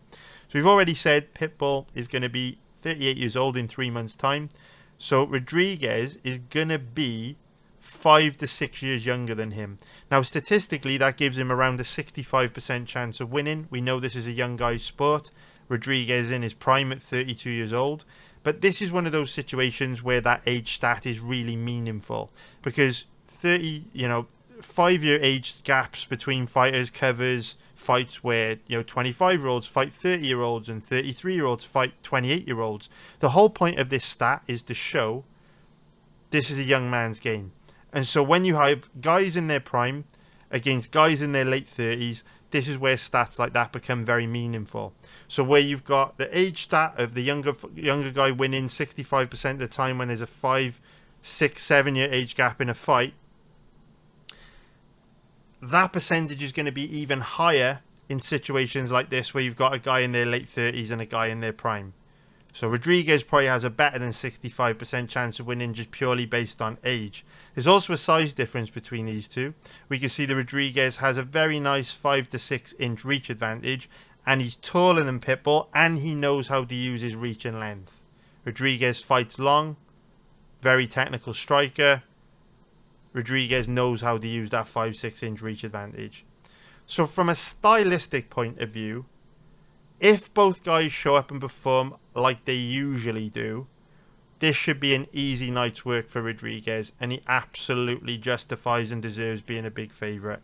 So we've already said Pitbull is going to be 38 years old in 3 months' time. So Rodriguez is going to be 5 to 6 years younger than him. Now, statistically, that gives him around a 65% chance of winning. We know this is a young guy's sport. Rodriguez in his prime at 32 years old. But this is one of those situations where that age stat is really meaningful. Because 5-year age gaps between fighters covers fights where 25-year-olds fight 30-year-olds and 33-year-olds fight 28-year-olds. The whole point of this stat is to show this is a young man's game. And so when you have guys in their prime against guys in their late 30s, this is where stats like that become very meaningful. So where you've got the age stat of the younger guy winning 65% of the time when there's a 5, 6, 7-year age gap in a fight, that percentage is going to be even higher in situations like this where you've got a guy in their late 30s and a guy in their prime. So Rodriguez probably has a better than 65% chance of winning just purely based on age. There's also a size difference between these two. We can see that Rodriguez has a very nice 5 to 6 inch reach advantage, and he's taller than Pitbull, and he knows how to use his reach and length. Rodriguez fights long, very technical striker. Rodriguez knows how to use that 5-6 inch reach advantage. So from a stylistic point of view, if both guys show up and perform like they usually do, this should be an easy night's work for Rodriguez, and he absolutely justifies and deserves being a big favourite.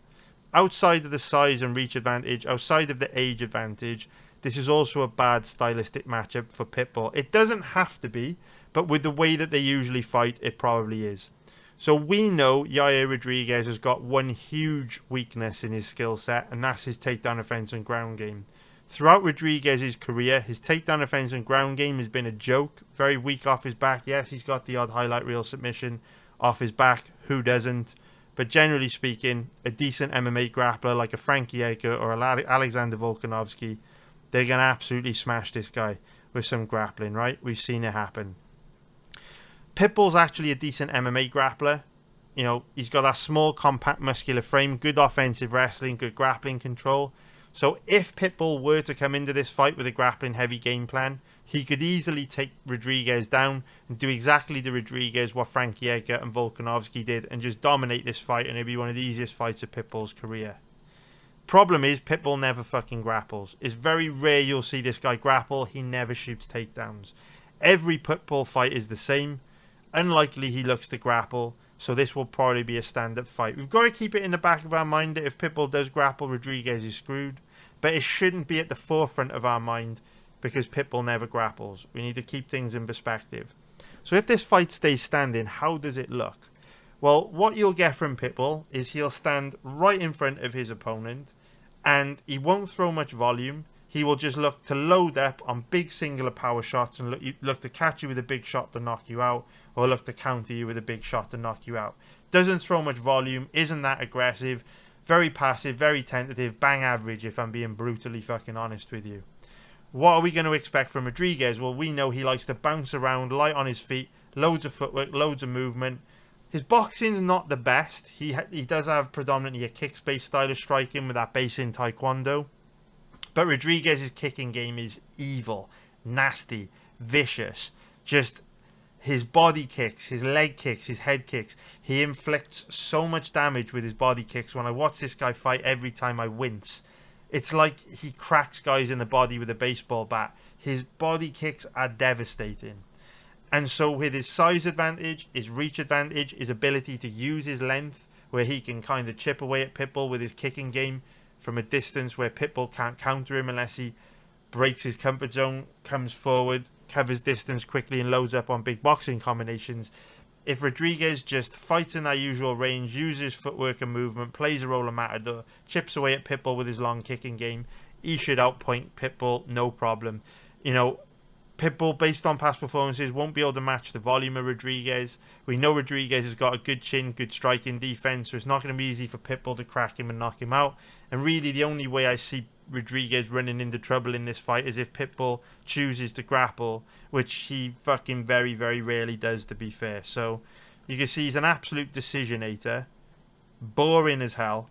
Outside of the size and reach advantage, outside of the age advantage, this is also a bad stylistic matchup for Pitbull. It doesn't have to be, but with the way that they usually fight, it probably is. So we know Yair Rodriguez has got one huge weakness in his skill set, and that's his takedown defense and ground game. Throughout Rodriguez's career, his takedown defense and ground game has been a joke. Very weak off his back. Yes, he's got the odd highlight reel submission off his back. Who doesn't? But generally speaking, a decent MMA grappler like a Frankie Edgar or Alexander Volkanovski, they're going to absolutely smash this guy with some grappling, right? We've seen it happen. Pitbull's actually a decent MMA grappler. You know, he's got that small, compact, muscular frame, good offensive wrestling, good grappling control. So if Pitbull were to come into this fight with a grappling-heavy game plan, he could easily take Rodriguez down and do exactly the Rodriguez what Frankie Edgar and Volkanovski did and just dominate this fight, and it'd be one of the easiest fights of Pitbull's career. Problem is, Pitbull never fucking grapples. It's very rare you'll see this guy grapple. He never shoots takedowns. Every Pitbull fight is the same. Unlikely he looks to grapple, so this will probably be a stand-up fight. We've got to keep it in the back of our mind that if Pitbull does grapple, Rodriguez is screwed. But it shouldn't be at the forefront of our mind because Pitbull never grapples. We need to keep things in perspective. So if this fight stays standing, how does it look? Well, what you'll get from Pitbull is he'll stand right in front of his opponent and he won't throw much volume. He will just look to load up on big singular power shots and look to catch you with a big shot to knock you out, or look to counter you with a big shot to knock you out. Doesn't throw much volume, isn't that aggressive, very passive, very tentative, bang average if I'm being brutally fucking honest with you. What are we going to expect from Rodriguez? Well, we know he likes to bounce around, light on his feet, loads of footwork, loads of movement. His boxing's not the best. He does have predominantly a kicks-based style of striking with that base in Taekwondo. But Rodriguez's kicking game is evil, nasty, vicious. Just his body kicks, his leg kicks, his head kicks. He inflicts so much damage with his body kicks. When I watch this guy fight, every time I wince. It's like he cracks guys in the body with a baseball bat. His body kicks are devastating. And so with his size advantage, his reach advantage, his ability to use his length, where he can kind of chip away at Pitbull with his kicking game from a distance where Pitbull can't counter him unless he breaks his comfort zone, comes forward, covers distance quickly and loads up on big boxing combinations. If Rodriguez just fights in that usual range, uses footwork and movement, plays a role of matador, chips away at Pitbull with his long kicking game, he should outpoint Pitbull, no problem. You know, Pitbull, based on past performances, won't be able to match the volume of Rodriguez. We know Rodriguez has got a good chin, good striking defense, so it's not going to be easy for Pitbull to crack him and knock him out. And really, the only way I see Rodriguez running into trouble in this fight is if Pitbull chooses to grapple, which he fucking very, very rarely does, to be fair. So you can see he's an absolute decisionator, boring as hell.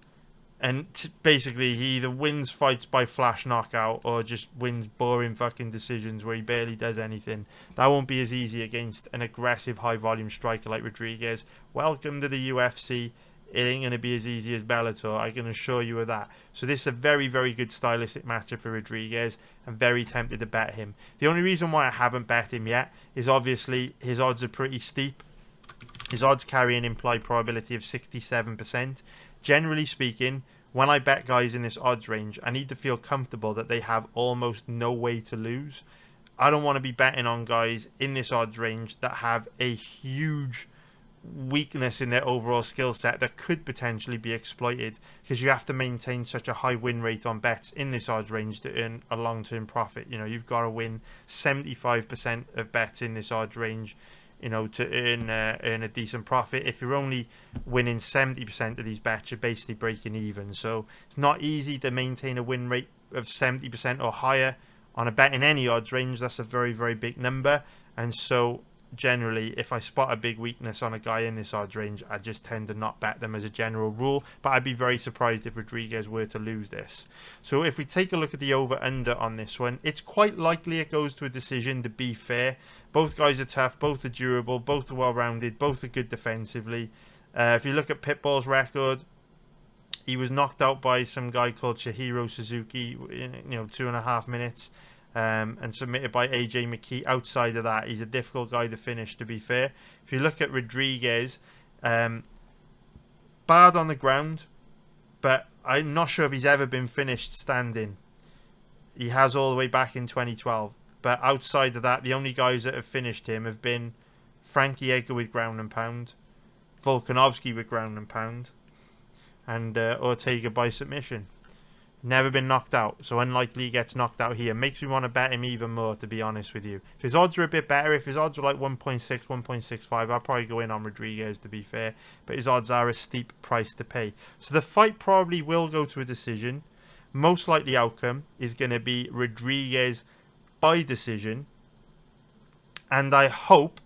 And basically, he either wins fights by flash knockout or just wins boring fucking decisions where he barely does anything. That won't be as easy against an aggressive, high-volume striker like Rodriguez. Welcome to the UFC. It ain't going to be as easy as Bellator, I can assure you of that. So this is a very, very good stylistic matchup for Rodriguez. I'm very tempted to bet him. The only reason why I haven't bet him yet is obviously his odds are pretty steep. His odds carry an implied probability of 67%. Generally speaking, when I bet guys in this odds range, I need to feel comfortable that they have almost no way to lose. I don't want to be betting on guys in this odds range that have a huge weakness in their overall skill set that could potentially be exploited, because you have to maintain such a high win rate on bets in this odds range to earn a long-term profit. You know, you've got to win 75% of bets in this odds range, you know, to earn a decent profit. If you're only winning 70% of these bets, you're basically breaking even. So it's not easy to maintain a win rate of 70% or higher on a bet in any odds range. That's a very, very big number. And so generally, if I spot a big weakness on a guy in this odds range, I just tend to not bet them as a general rule. But I'd be very surprised if Rodriguez were to lose this. So if we take a look at the over-under on this one, it's quite likely it goes to a decision, to be fair. Both guys are tough, both are durable, both are well-rounded, both are good defensively. If you look at Pitbull's record, he was knocked out by some guy called Chihiro Suzuki in 2.5 minutes. And submitted by AJ McKee. Outside of that, he's a difficult guy to finish, to be fair. If you look at Rodriguez, bad on the ground, but I'm not sure if he's ever been finished standing. He has all the way back in 2012. But outside of that, the only guys that have finished him have been Frankie Edgar with ground and pound, Volkanovski with ground and pound, and Ortega by submission. Never been knocked out, so unlikely he gets knocked out here. Makes me want to bet him even more, to be honest with you. If his odds are a bit better, if his odds are like 1.6, 1.65, I'll probably go in on Rodriguez, to be fair. But his odds are a steep price to pay. So the fight probably will go to a decision. Most likely outcome is going to be Rodriguez by decision. And I hope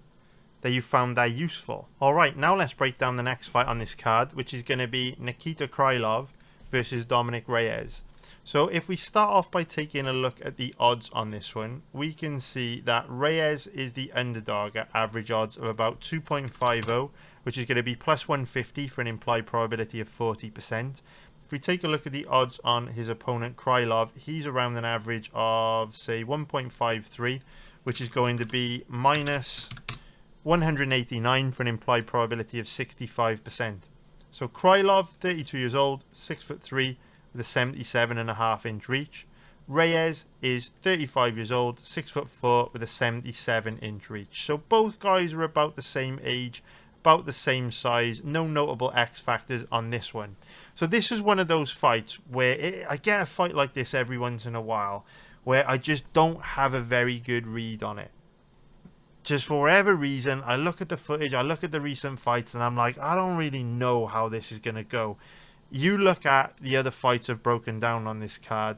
that you found that useful. Alright, now let's break down the next fight on this card, which is going to be Nikita Krylov versus Dominic Reyes. So if we start off by taking a look at the odds on this one, we can see that Reyes is the underdog at average odds of about 2.50, which is going to be plus 150 for an implied probability of 40%. If we take a look at the odds on his opponent Krylov, he's around an average of, say, 1.53, which is going to be minus 189 for an implied probability of 65%. So Krylov, 32 years old, 6'3", with a 77.5-inch reach. Reyes is 35 years old, 6'4", with a 77-inch reach. So both guys are about the same age, about the same size, no notable X factors on this one. So this is one of those fights where I get a fight like this every once in a while where I just don't have a very good read on it. Just for whatever reason, I look at the footage, I look at the recent fights, and I'm like, I don't really know how this is going to go. You look at the other fights I've broken down on this card,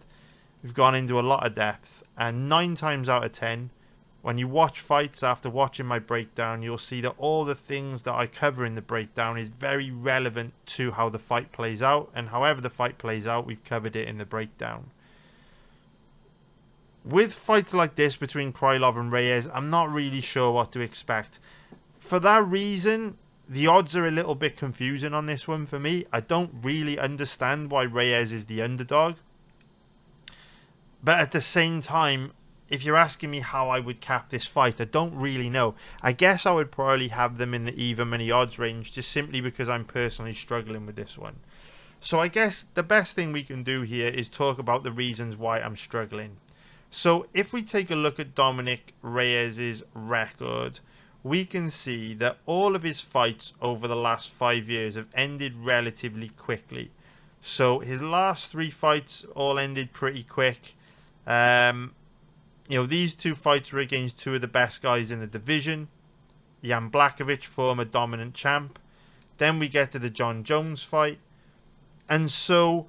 we've gone into a lot of depth, and 9 times out of 10, when you watch fights after watching my breakdown, you'll see that all the things that I cover in the breakdown is very relevant to how the fight plays out, and however the fight plays out, we've covered it in the breakdown. With fights like this between Krylov and Reyes, I'm not really sure what to expect. For that reason, the odds are a little bit confusing on this one for me. I don't really understand why Reyes is the underdog. But at the same time, if you're asking me how I would cap this fight, I don't really know. I guess I would probably have them in the even money odds range, just simply because I'm personally struggling with this one. So I guess the best thing we can do here is talk about the reasons why I'm struggling. So if we take a look at Dominic Reyes' record, we can see that all of his fights over the last 5 years have ended relatively quickly. So his last 3 fights all ended pretty quick. These 2 fights were against 2 of the best guys in the division. Jan Blachowicz, former dominant champ. Then we get to the John Jones fight. And so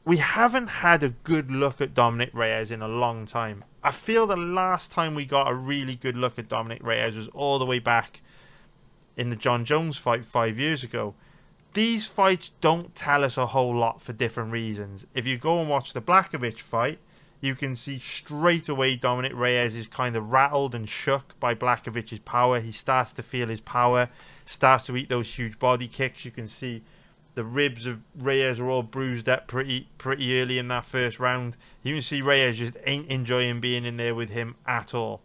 we haven't had a good look at Dominic Reyes in a long time. I feel the last time we got a really good look at Dominic Reyes was all the way back in the John Jones fight 5 years ago. These fights don't tell us a whole lot for different reasons. If you go and watch the Blachowicz fight, you can see straight away Dominic Reyes is kind of rattled and shook by Blachowicz's power. He starts to feel his power, starts to eat those huge body kicks. You can see the ribs of Reyes are all bruised up pretty early in that first round. You can see Reyes just ain't enjoying being in there with him at all.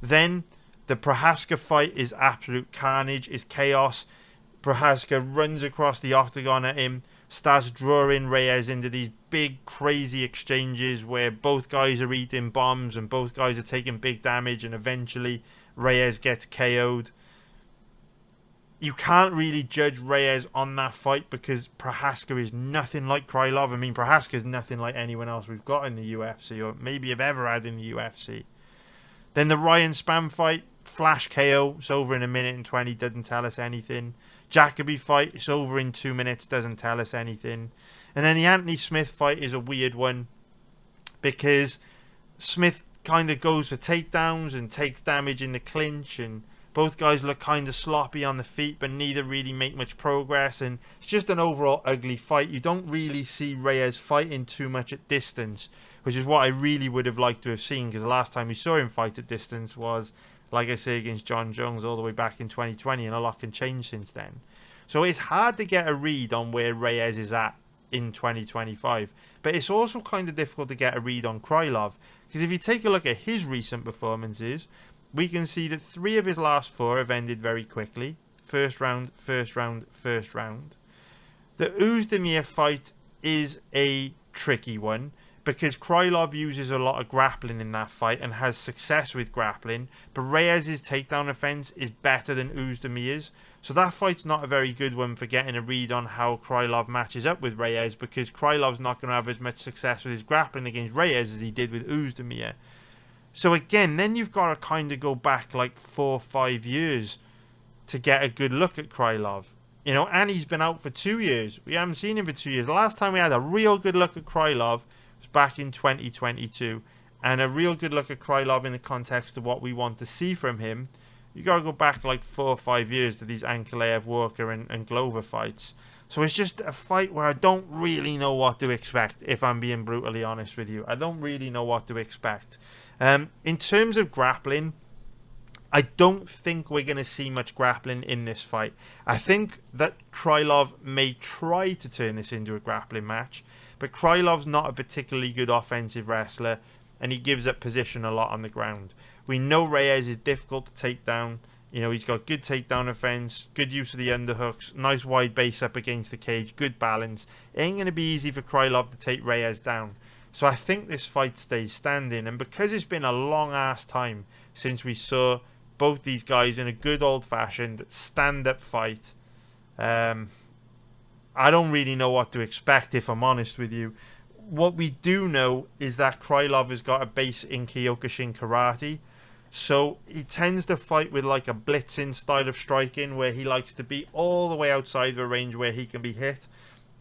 Then the Prochaska fight is absolute carnage, is chaos. Prochaska runs across the octagon at him, starts drawing Reyes into these big crazy exchanges where both guys are eating bombs and both guys are taking big damage, and eventually Reyes gets KO'd. You can't really judge Reyes on that fight because Prochaska is nothing like Krylov. I mean, Prochaska is nothing like anyone else we've got in the UFC, or maybe have ever had in the UFC. Then the Ryan Spann fight, flash KO, it's over in 1:20, doesn't tell us anything. Jacoby fight, it's over in 2 minutes, doesn't tell us anything. And then the Anthony Smith fight is a weird one because Smith kind of goes for takedowns and takes damage in the clinch, and both guys look kind of sloppy on the feet, but neither really make much progress, and it's just an overall ugly fight. You don't really see Reyes fighting too much at distance, which is what I really would have liked to have seen, because the last time we saw him fight at distance was, like I say, against John Jones all the way back in 2020, and a lot can change since then. So it's hard to get a read on where Reyes is at in 2025, but it's also kind of difficult to get a read on Krylov, because if you take a look at his recent performances, we can see that 3 of his last 4 have ended very quickly. First round, first round, first round. The Oezdemir fight is a tricky one because Krylov uses a lot of grappling in that fight and has success with grappling, but Reyes' takedown offense is better than Oezdemir's. So that fight's not a very good one for getting a read on how Krylov matches up with Reyes, because Krylov's not going to have as much success with his grappling against Reyes as he did with Oezdemir. So again, then you've got to kind of go back like 4 or 5 years to get a good look at Krylov. You know, and he's been out for 2 years. We haven't seen him for 2 years. The last time we had a real good look at Krylov was back in 2022. And a real good look at Krylov in the context of what we want to see from him you got to go back like 4 or 5 years to these Ankalaev, Walker, and Glover fights. So it's just a fight where I don't really know what to expect, if I'm being brutally honest with you. I don't really know what to expect. In terms of grappling, I don't think we're going to see much grappling in this fight. I think that Krylov may try to turn this into a grappling match, but Krylov's not a particularly good offensive wrestler, and he gives up position a lot on the ground. We know Reyes is difficult to take down. You know, he's got good takedown offense, good use of the underhooks, nice wide base up against the cage, good balance. It ain't going to be easy for Krylov to take Reyes down. So I think this fight stays standing, and because it's been a long-ass time since we saw both these guys in a good old-fashioned stand-up fight, I don't really know what to expect, if I'm honest with you. What we do know is that Krylov has got a base in Kyokushin karate, so he tends to fight with like a blitzing style of striking, where he likes to be all the way outside the range where he can be hit,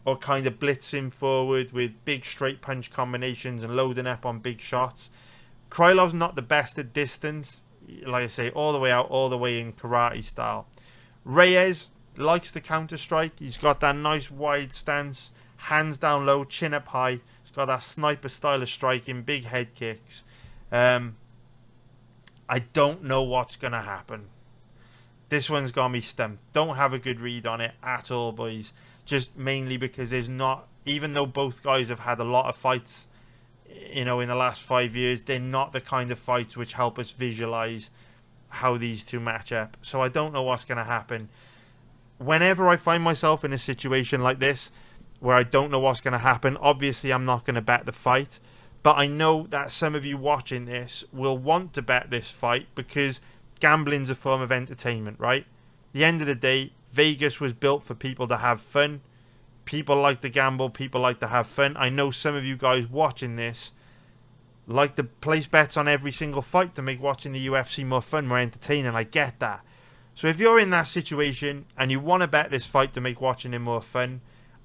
or kind of blitzing forward with big straight punch combinations and loading up on big shots. Krylov's not the best at distance, like I say, all the way out, all the way in karate style. Reyes likes to counter strike. He's got that nice wide stance, hands down low, chin up high. He's got that sniper style of striking, big head kicks. I don't know what's going to happen. This one's got me stumped. Don't have a good read on it at all, boys. Just mainly because there's not, even though both guys have had a lot of fights, you know, in the last 5 years, they're not the kind of fights which help us visualize how these two match up. So I don't know what's going to happen. Whenever I find myself in a situation like this, where I don't know what's going to happen, obviously I'm not going to bet the fight. But I know that some of you watching this will want to bet this fight because gambling's a form of entertainment, right? At the end of the day, Vegas was built for people to have fun. People like to gamble. People like to have fun. I know some of you guys watching this like to place bets on every single fight to make watching the UFC more fun, more entertaining. I get that. So if you're in that situation and you want to bet this fight to make watching it more fun,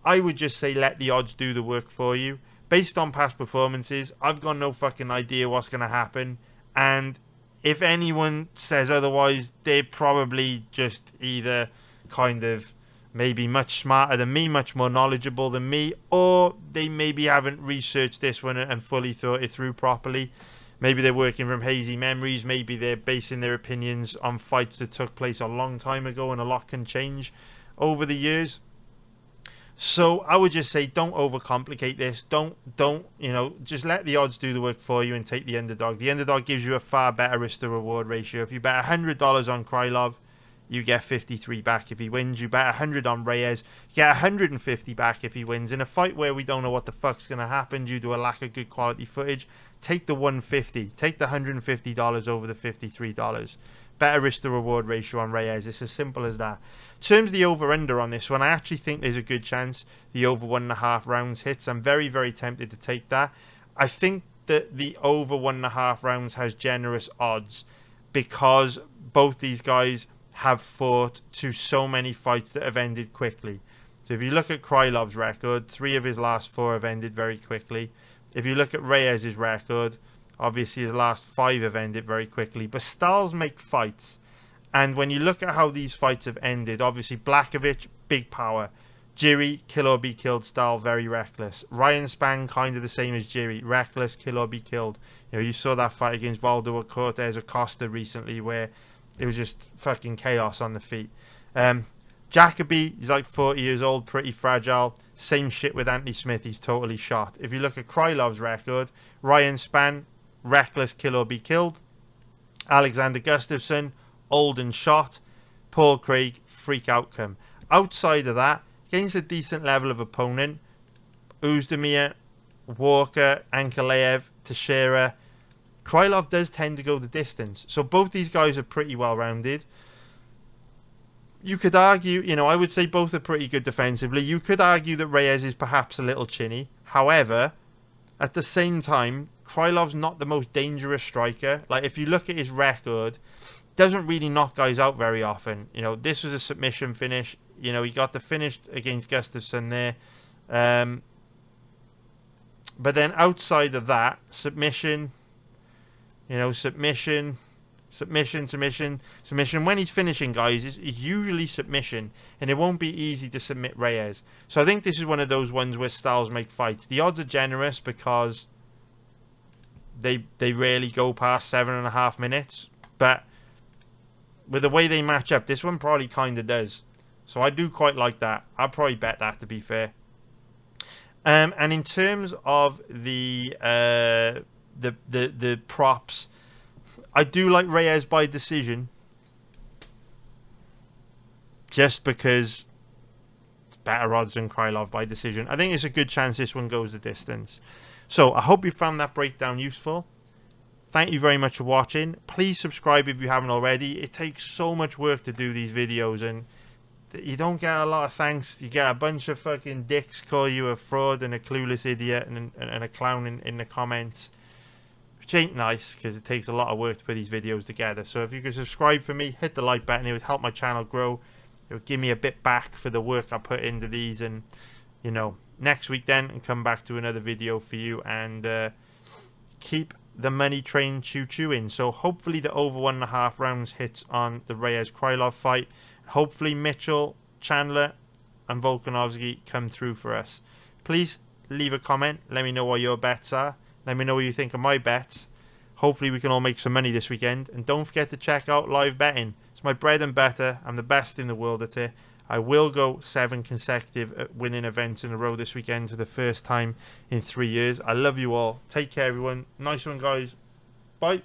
I would just say let the odds do the work for you. Based on past performances, I've got no fucking idea what's going to happen. And if anyone says otherwise, they're probably just either kind of maybe much smarter than me, much more knowledgeable than me, or they maybe haven't researched this one and fully thought it through properly. Maybe they're working from hazy memories. Maybe they're basing their opinions on fights that took place a long time ago, and a lot can change over the years. So I would just say don't overcomplicate this. Don't just let the odds do the work for you and take the underdog. The underdog gives you a far better risk to reward ratio. If you bet $100 on Krylov, you get 53 back if he wins. You bet 100 on Reyes, you get 150 back if he wins. In a fight where we don't know what the fuck's going to happen due to a lack of good quality footage, take the 150. Take the $150 over the $53. Better risk to reward ratio on Reyes. It's as simple as that. In terms of the over-under on this one, I actually think there's a good chance the over 1.5 rounds hits. I'm very, very tempted to take that. I think that the over 1.5 rounds has generous odds because both these guys have fought to so many fights that have ended quickly. So if you look at Krylov's record, 3 of his last 4 have ended very quickly. If you look at Reyes' record, obviously his last 5 have ended very quickly. But styles make fights. And when you look at how these fights have ended, obviously Blachowicz, big power. Jiri, kill or be killed style, very reckless. Ryan Spann, kind of the same as Jiri, reckless, kill or be killed. You know, you saw that fight against Valdo Cortez Acosta recently where it was just fucking chaos on the feet. Jacoby, he's like 40 years old, pretty fragile. Same shit with Anthony Smith, he's totally shot. If you look at Krylov's record, Ryan Spann, reckless, kill or be killed. Alexander Gustafsson, old and shot. Paul Craig, freak outcome. Outside of that, against a decent level of opponent, Ozdemir, Walker, Ankalaev, Teixeira, Krylov does tend to go the distance. So both these guys are pretty well-rounded. You could argue, I would say both are pretty good defensively. You could argue that Reyes is perhaps a little chinny. However, at the same time, Krylov's not the most dangerous striker. Like, if you look at his record, doesn't really knock guys out very often. This was a submission finish. He got the finish against Gustafsson there. But then outside of that, submission, Submission, submission, submission. When he's finishing, guys, it's usually submission, and it won't be easy to submit Reyes. So I think this is one of those ones where styles make fights. The odds are generous because they rarely go past 7.5 minutes, but with the way they match up, this one probably kind of does. So I do quite like that. I'll probably bet that, to be fair. And in terms of the props, I do like Reyes by decision, just because it's better odds than Krylov by decision. I think it's a good chance this one goes the distance. So I hope you found that breakdown useful. Thank you very much for watching. Please subscribe if you haven't already. It takes so much work to do these videos, and you don't get a lot of thanks. You get a bunch of fucking dicks call you a fraud and a clueless idiot and a clown in the comments, which ain't nice because it takes a lot of work to put these videos together. So if you could subscribe for me, hit the like button, it would help my channel grow. It would give me a bit back for the work I put into these. And you know, next week then, and come back to another video for you, and keep the money train choo-chooing. So hopefully the over 1.5 rounds hits on the Reyes Krylov fight. Hopefully Mitchell, Chandler and Volkanovski come through for us. Please leave a comment. Let me know what your bets are. Let me know what you think of my bets. Hopefully we can all make some money this weekend. And don't forget to check out live betting. It's my bread and butter. I'm the best in the world at it. I will go 7 consecutive winning events in a row this weekend for the first time in 3 years. I love you all. Take care, everyone. Nice one, guys. Bye.